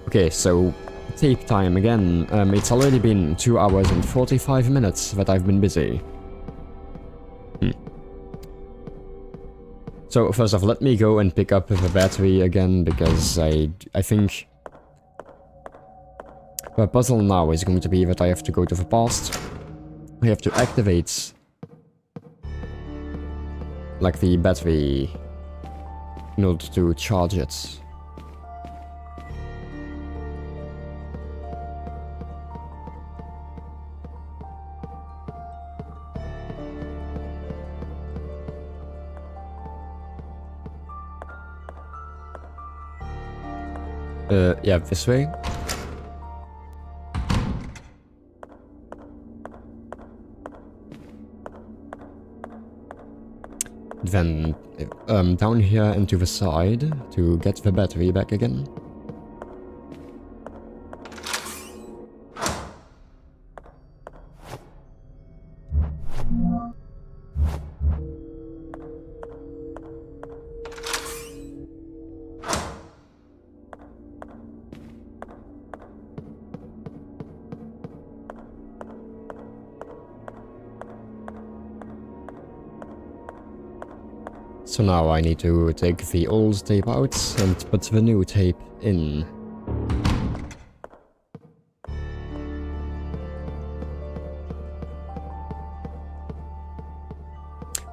Okay, so tape time again. It's already been 2 hours and 45 minutes that I've been busy. So first off, let me go and pick up the battery again, because I think the puzzle now is going to be that I have to go to the past. I have to activate like the battery in order to charge it. Yeah, this way. Then, down here and to the side to get the battery back again. So now I need to take the old tape out and put the new tape in.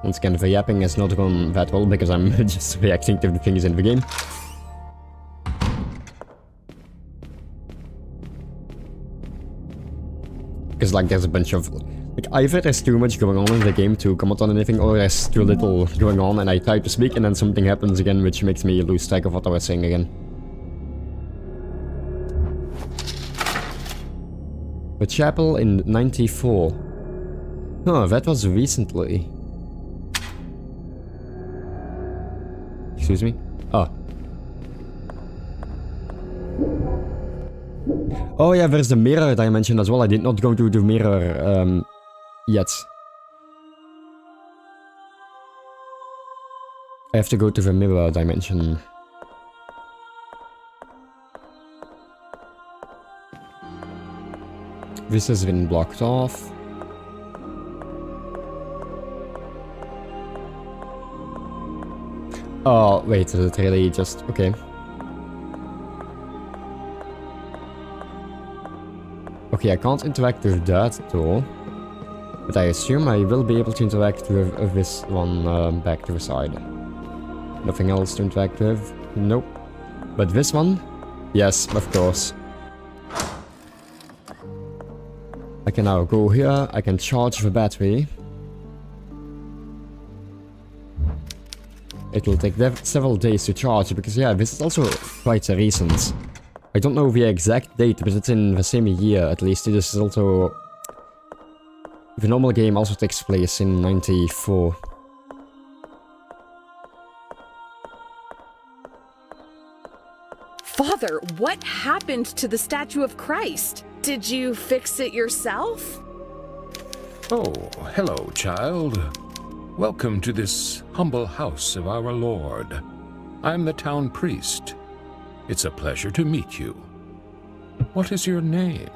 Once again, the yapping has not gone that well because I'm just reacting to the things in the game. Because like there's a bunch of... like, either there's too much going on in the game to comment on anything, or there's too little going on and I try to speak and then something happens again which makes me lose track of what I was saying again. The chapel in 94. Oh, that was recently. Excuse me? Oh. Oh yeah, there's the mirror dimension as well. I did not go to the mirror yet. I have to go to the mirror dimension. This has been blocked off. Oh, wait, is it really just... okay. Okay, I can't interact with that door. But I assume I will be able to interact with this one back to the side. Nothing else to interact with? Nope. But this one? Yes, of course. I can now go here, I can charge the battery. It will take several days to charge, because yeah, this is also quite recent. I don't know the exact date, but it's in the same year at least. This is also... the normal game also takes place in 94. Father, what happened to the statue of Christ? Did you fix it yourself? Oh, hello, child. Welcome to this humble house of our Lord. I'm the town priest. It's a pleasure to meet you. What is your name?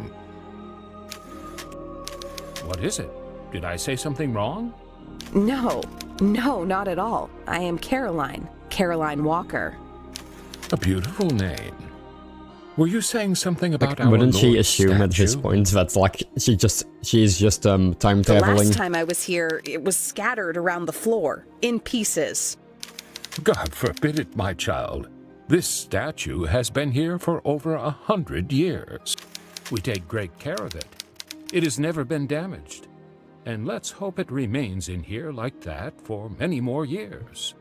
What is it? Did I say something wrong? No, No, not at all. I am Caroline. Caroline Walker. A beautiful name. Were you saying something about our Wouldn't she Lord's assume at this statue? point that like she's just time The traveling? last time I was here, it was scattered around the floor, in pieces. God forbid it, my child. This statue has been here for over 100 years. We take great care of it. It has never been damaged. And let's hope it remains in here like that for many more years.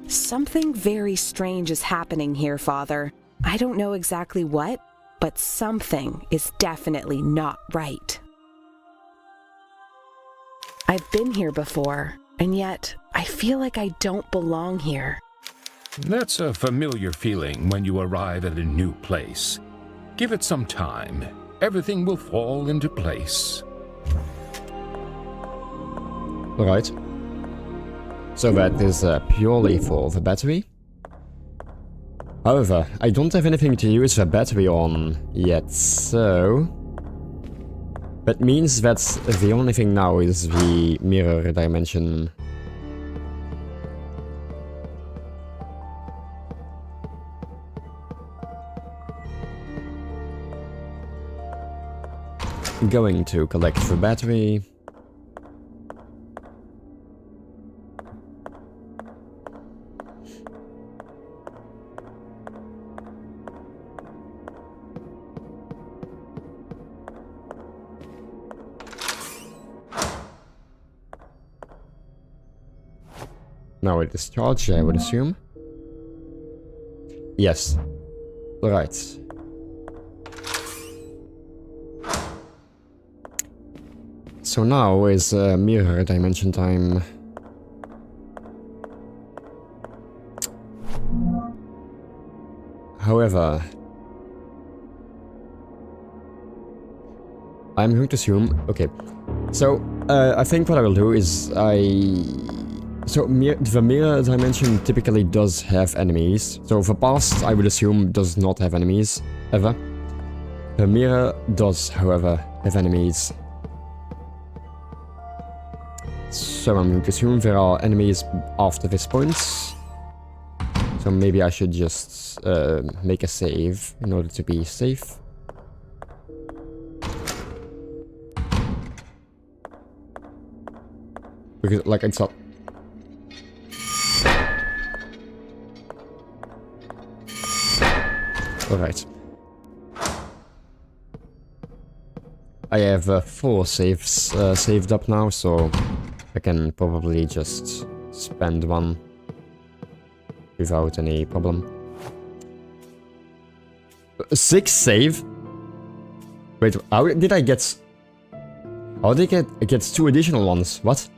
Something very strange is happening here, Father. I don't know exactly what, but something is definitely not right. I've been here before, and yet I feel like I don't belong here. That's a familiar feeling when you arrive at a new place. Give it some time. Everything will fall into place. Alright. So that is purely for the battery. However, I don't have anything to use the battery on yet, so... That means that the only thing now is the mirror dimension. Going to collect the battery. Now it is charged, I would assume. Yes. Right. So now is mirror dimension time. However, I'm going to assume... Okay. So, I think what I will do is So, the mirror dimension typically does have enemies. So, the past, I would assume, does not have enemies, ever. The mirror does, however, have enemies. So, I'm going to assume there are enemies after this point. So, maybe I should just make a save in order to be safe. Because, like, it's not... Alright. I have 4 saves saved up now, so I can probably just spend one without any problem. 6 save? Wait, how did I get... How did I get 2 additional ones? What?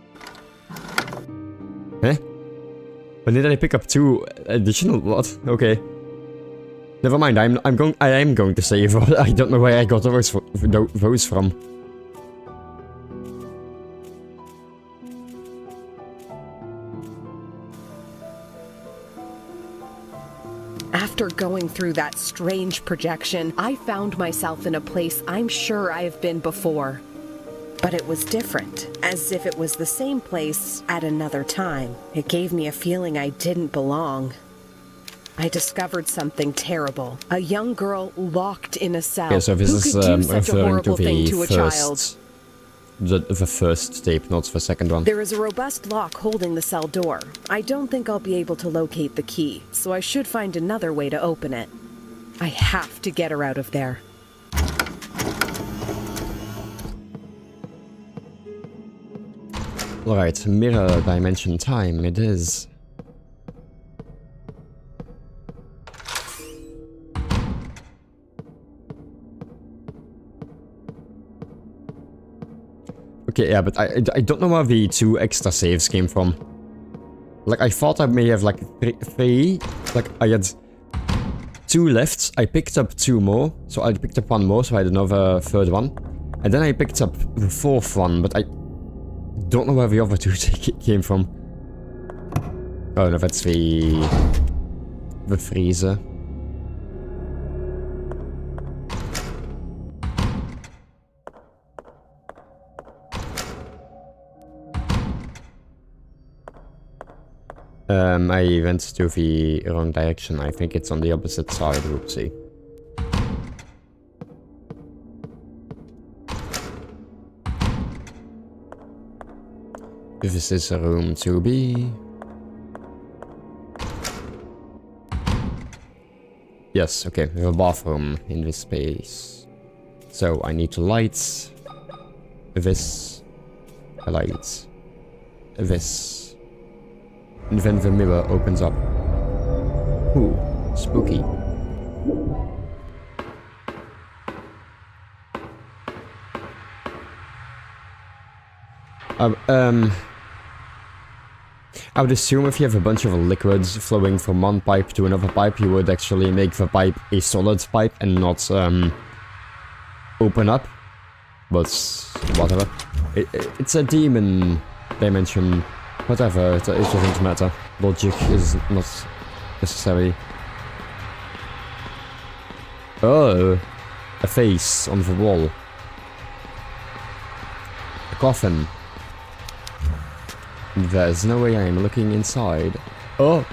Eh? When did I pick up 2 additional... What? Okay. Never mind, I am going to save. I don't know where I got those from. After going through that strange projection, I found myself in a place I'm sure I have been before. But it was different, as if it was the same place at another time. It gave me a feeling I didn't belong. I discovered something terrible. A young girl locked in a cell. Yeah, so this Who is could do such a referring to horrible thing the to a child? first... The first tape, not the second one. There is a robust lock holding the cell door. I don't think I'll be able to locate the key, so I should find another way to open it. I have to get her out of there. Alright, mirror dimension time it is. Okay, yeah, but I don't know where the 2 extra saves came from. Like, I thought I may have, like, 3... Like, I had 2 left, I picked up 2 more, so I picked up 1 more, so I had another 3rd one. And then I picked up the 4th one, but I don't know where the other 2 came from. Oh no, that's the freezer. I went to the wrong direction. I think it's on the opposite side. Oopsie. This is a room to be. Yes, okay, we have a bathroom in this space. So I need to light this, light this, and then the mirror opens up. Ooh, spooky. I would assume if you have a bunch of liquids flowing from one pipe to another pipe, you would actually make the pipe a solid pipe and not open up. But whatever. It's a demon dimension. Whatever, it doesn't matter. Logic is not necessary. Oh, a face on the wall. A coffin. There's no way I am looking inside. Oh.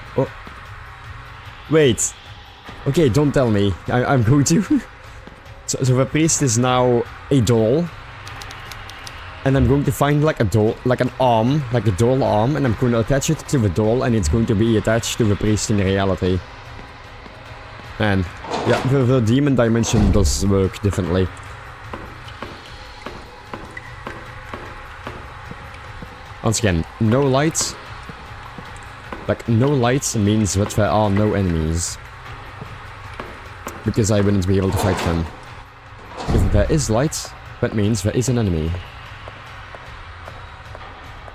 Wait. Okay, don't tell me. I'm going to. so the priest is now a doll. And I'm going to find like a doll, like an arm, like a doll arm, and I'm going to attach it to the doll, and it's going to be attached to the priest in reality. And yeah, the demon dimension does work differently. Once again, no lights. Like, no lights means that there are no enemies. Because I wouldn't be able to fight them. If there is light, that means there is an enemy.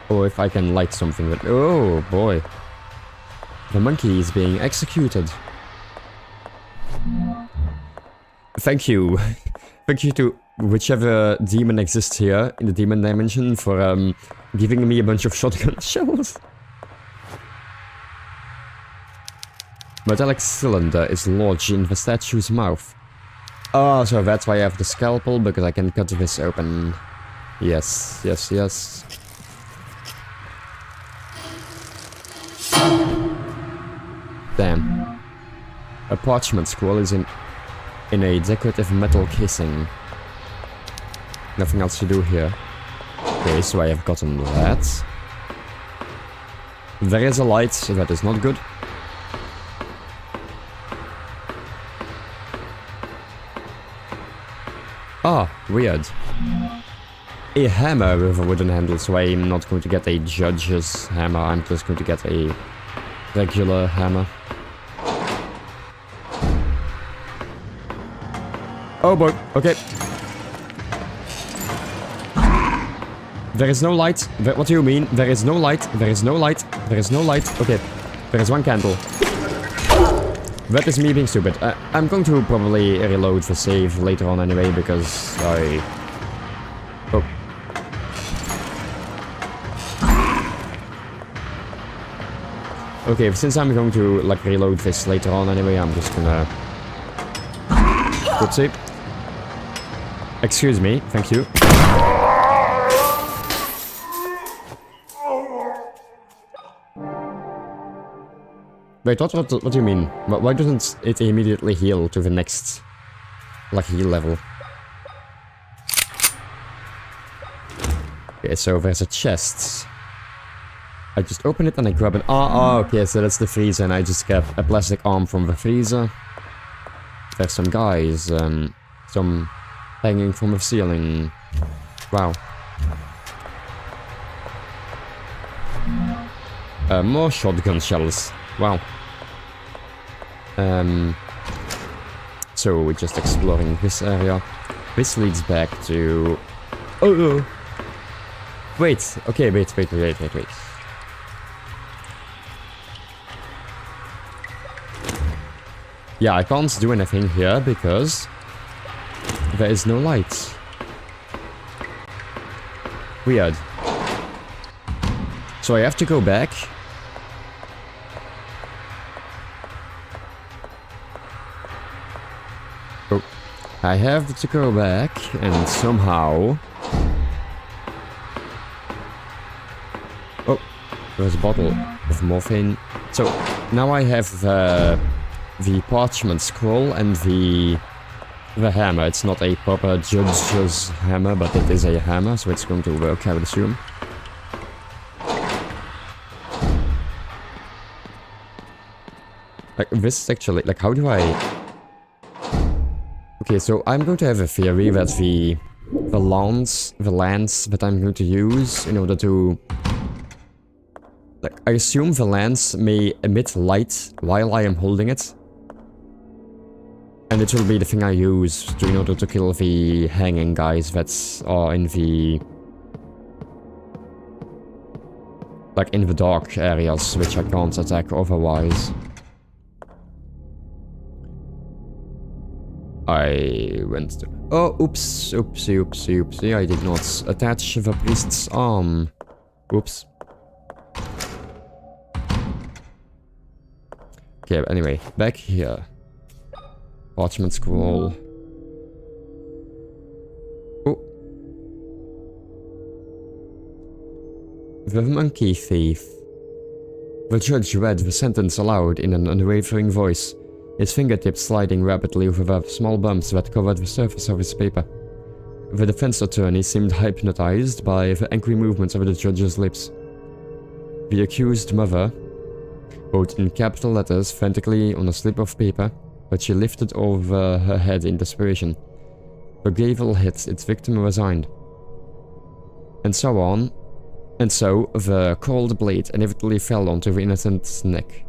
Or if I can light something that... Oh, boy. The monkey is being executed. Thank you. Thank you to whichever demon exists here in the demon dimension for giving me a bunch of shotgun shells. Metallic cylinder is lodged in the statue's mouth. Oh, so that's why I have the scalpel, because I can cut this open. Yes. Damn. A parchment scroll is in a decorative metal casing. Nothing else to do here. Okay, so I have gotten that. There is a light, so that is not good. Ah, weird. A hammer with a wooden handle, so I'm not going to get a judge's hammer, I'm just going to get a regular hammer. Oh boy, okay. There is no light. What do you mean? There is no light. There is no light. There is no light. Okay. There is one candle. That is me being stupid. I'm going to probably reload the save later on anyway, because I... Oh. Okay, since I'm going to, like, reload this later on anyway, I'm just gonna... Oopsie. Excuse me. Thank you. Wait, what do you mean? Why doesn't it immediately heal to the next, like, heal level? Okay, so there's a chest. I just open it and I grab an... okay, so that's the freezer, and I just get a plastic arm from the freezer. There's some guys, some hanging from the ceiling. Wow. More shotgun shells. Wow. So we're just exploring this area. This leads back to... Oh! Wait, okay, wait. Yeah, I can't do anything here because there is no light. Weird. So I have to go back. Oh, I have to go back and somehow... Oh, there's a bottle. of morphine. So now I have the parchment scroll and the hammer. It's not a proper judge's hammer, but it is a hammer, so it's going to work, I would assume. Like, this is actually, like, how do I... Okay, so I'm going to have a theory that the lance that I'm going to use in order to... Like, I assume the lance may emit light while I am holding it. And it will be the thing I use in order to kill the hanging guys that are in the... Like, in the dark areas, which I can't attack otherwise. I went to... Oh, oops, oopsie, I did not attach the priest's arm. Oops. Okay, anyway, back here. Parchment scroll. Oh. The monkey thief. The judge read the sentence aloud in an unwavering voice, his fingertips sliding rapidly over the small bumps that covered the surface of his paper. The defense attorney seemed hypnotized by the angry movements of the judge's lips. The accused mother wrote in capital letters frantically on a slip of paper, but she lifted over her head in desperation. The gavel hit, its victim resigned. And so on. And so, the cold blade inevitably fell onto the innocent's neck.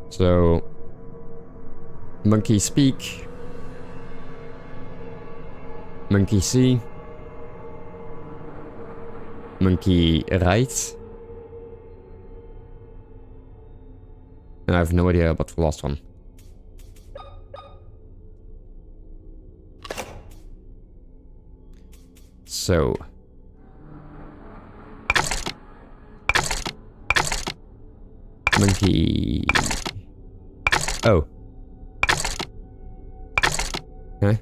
So... Monkey speak. Monkey see. Monkey write. And I have no idea about the last one. So... Monkey... Oh. Huh?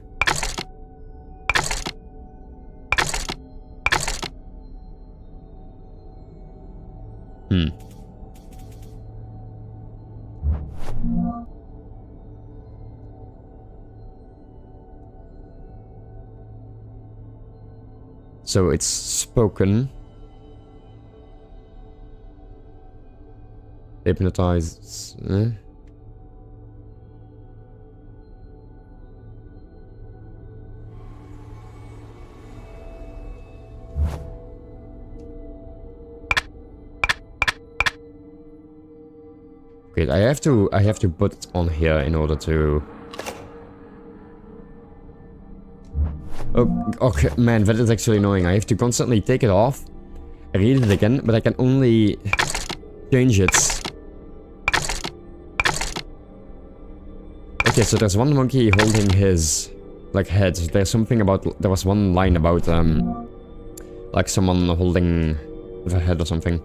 So it's spoken. Hypnotized. Okay, I have to put it on here in order to... Oh, okay, man, that is actually annoying. I have to constantly take it off, read it again, but I can only change it. Okay, so there's one monkey holding his, like, head. There's something about... There was one line about, like someone holding the head or something.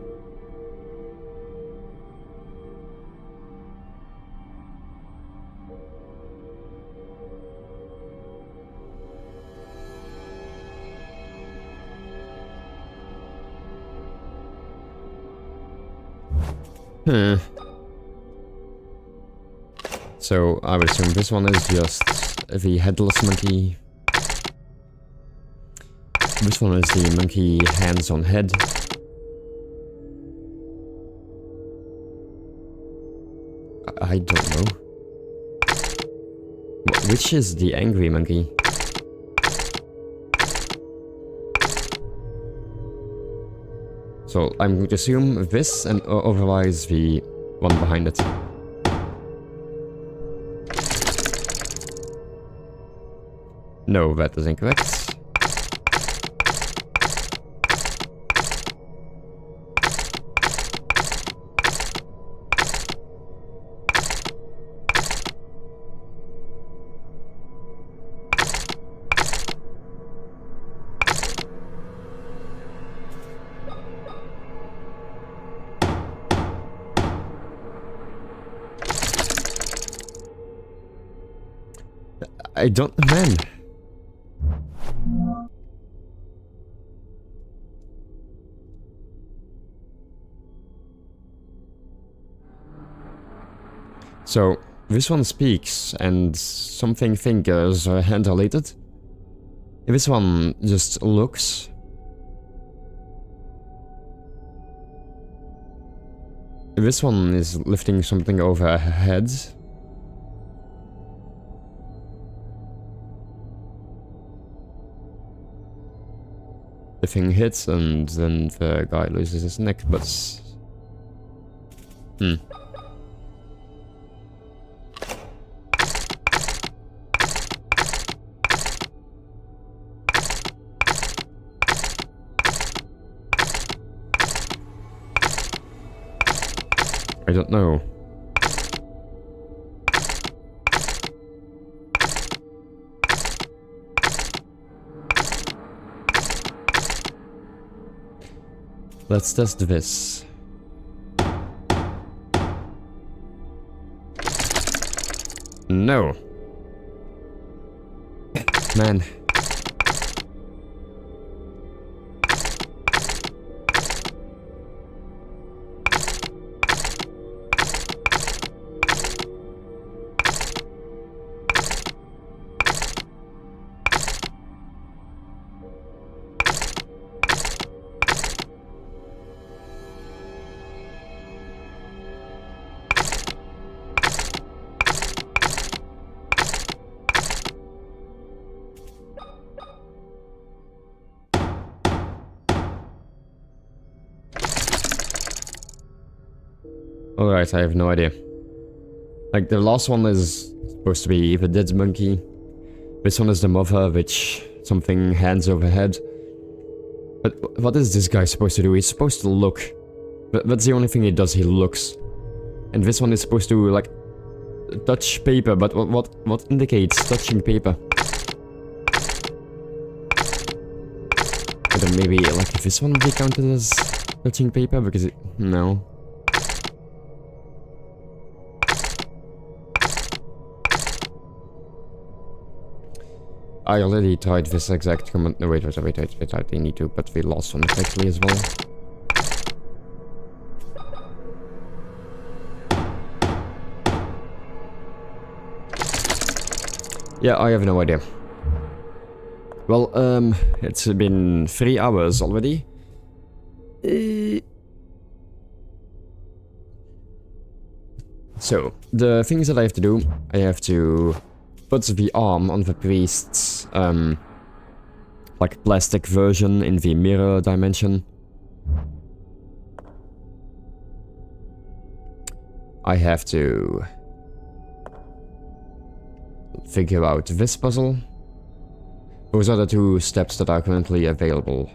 So, I would assume this one is just the headless monkey. This one is the monkey hands on head. I don't know. Which is the angry monkey? So I'm going to assume this and otherwise the one behind it. No, that is incorrect. I don't... Man. So, this one speaks, and something fingers are hand related. This one just looks. This one is lifting something over her head. The thing hits and then the guy loses his neck, but... I don't know. Let's test this. No. Man. Alright, I have no idea. Like, the last one is supposed to be the dead monkey. This one is the mother, which something hands over head. But what is this guy supposed to do? He's supposed to look. But that's the only thing he does, he looks. And this one is supposed to, like, touch paper, but what indicates touching paper? But then maybe, like, if this one would be counted as touching paper, because it... no. I already tried this exact command. No, wait, I need to put the last one correctly as well. Yeah, I have no idea. Well, it's been 3 hours already. So, the things that I have to do, I have to put the arm on the priest's, like, plastic version in the mirror dimension. I have to figure out this puzzle. Those are the 2 steps that are currently available.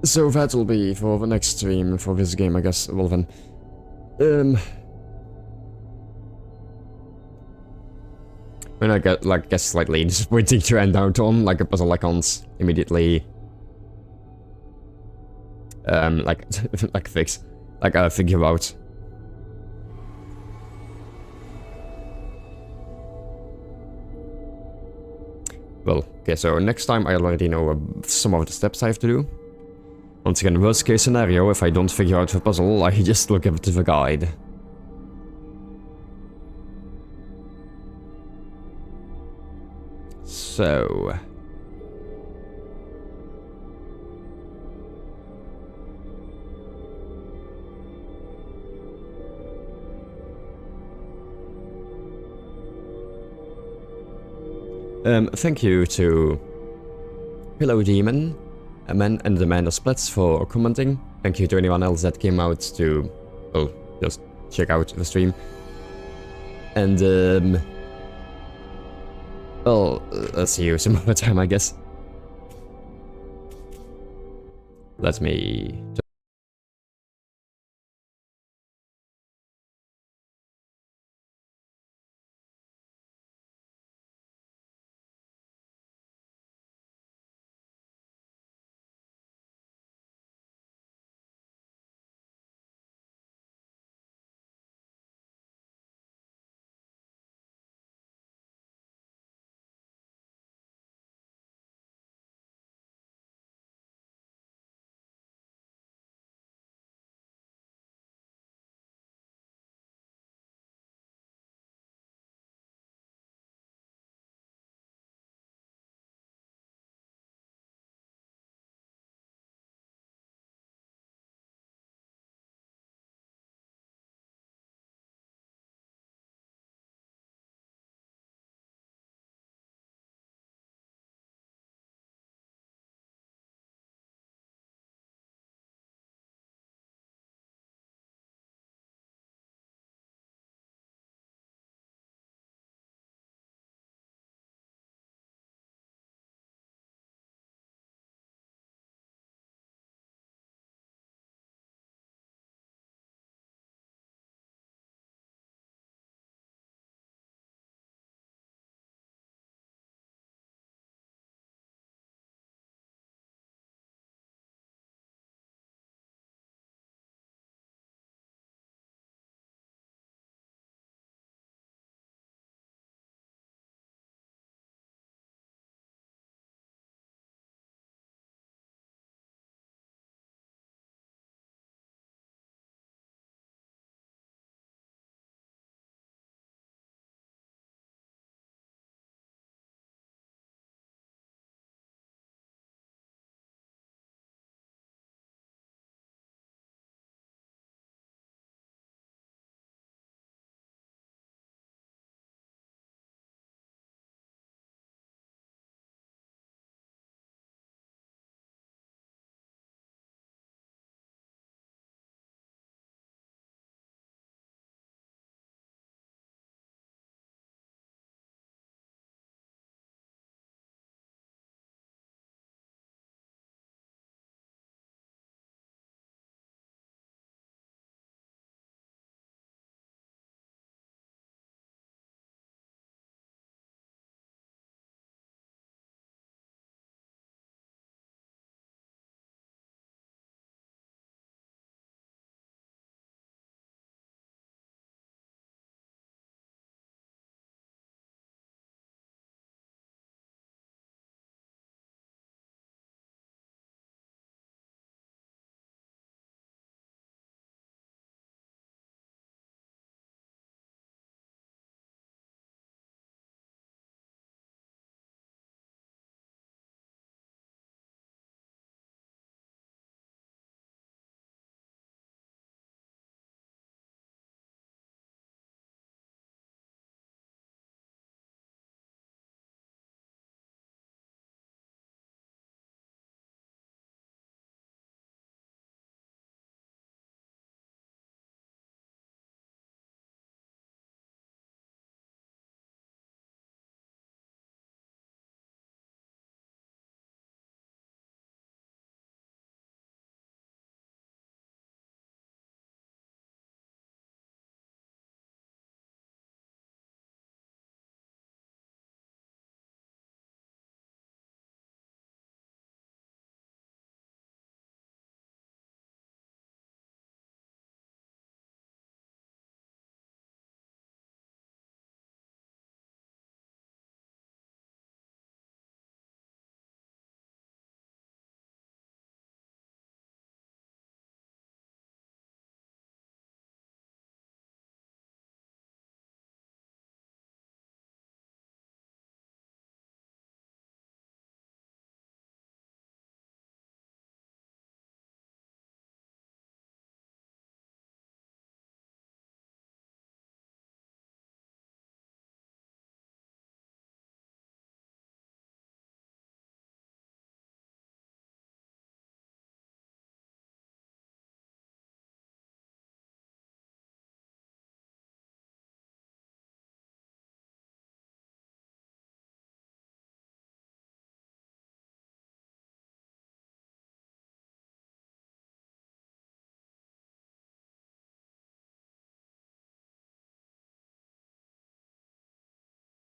So that will be for the next stream for this game, I guess. Well then, when I get, like, guess slightly disappointing to end out on, like a puzzle I can't immediately, like fix, like figure out. Well, okay, so next time I already know some of the steps I have to do. Once again, worst case scenario, if I don't figure out the puzzle, I just look at the guide. So... thank you to Hello Demon, Man and Amanda Splits for commenting. Thank you to anyone else that came out to, well, just check out the stream. And, well, I'll see you some other time, I guess. Let me...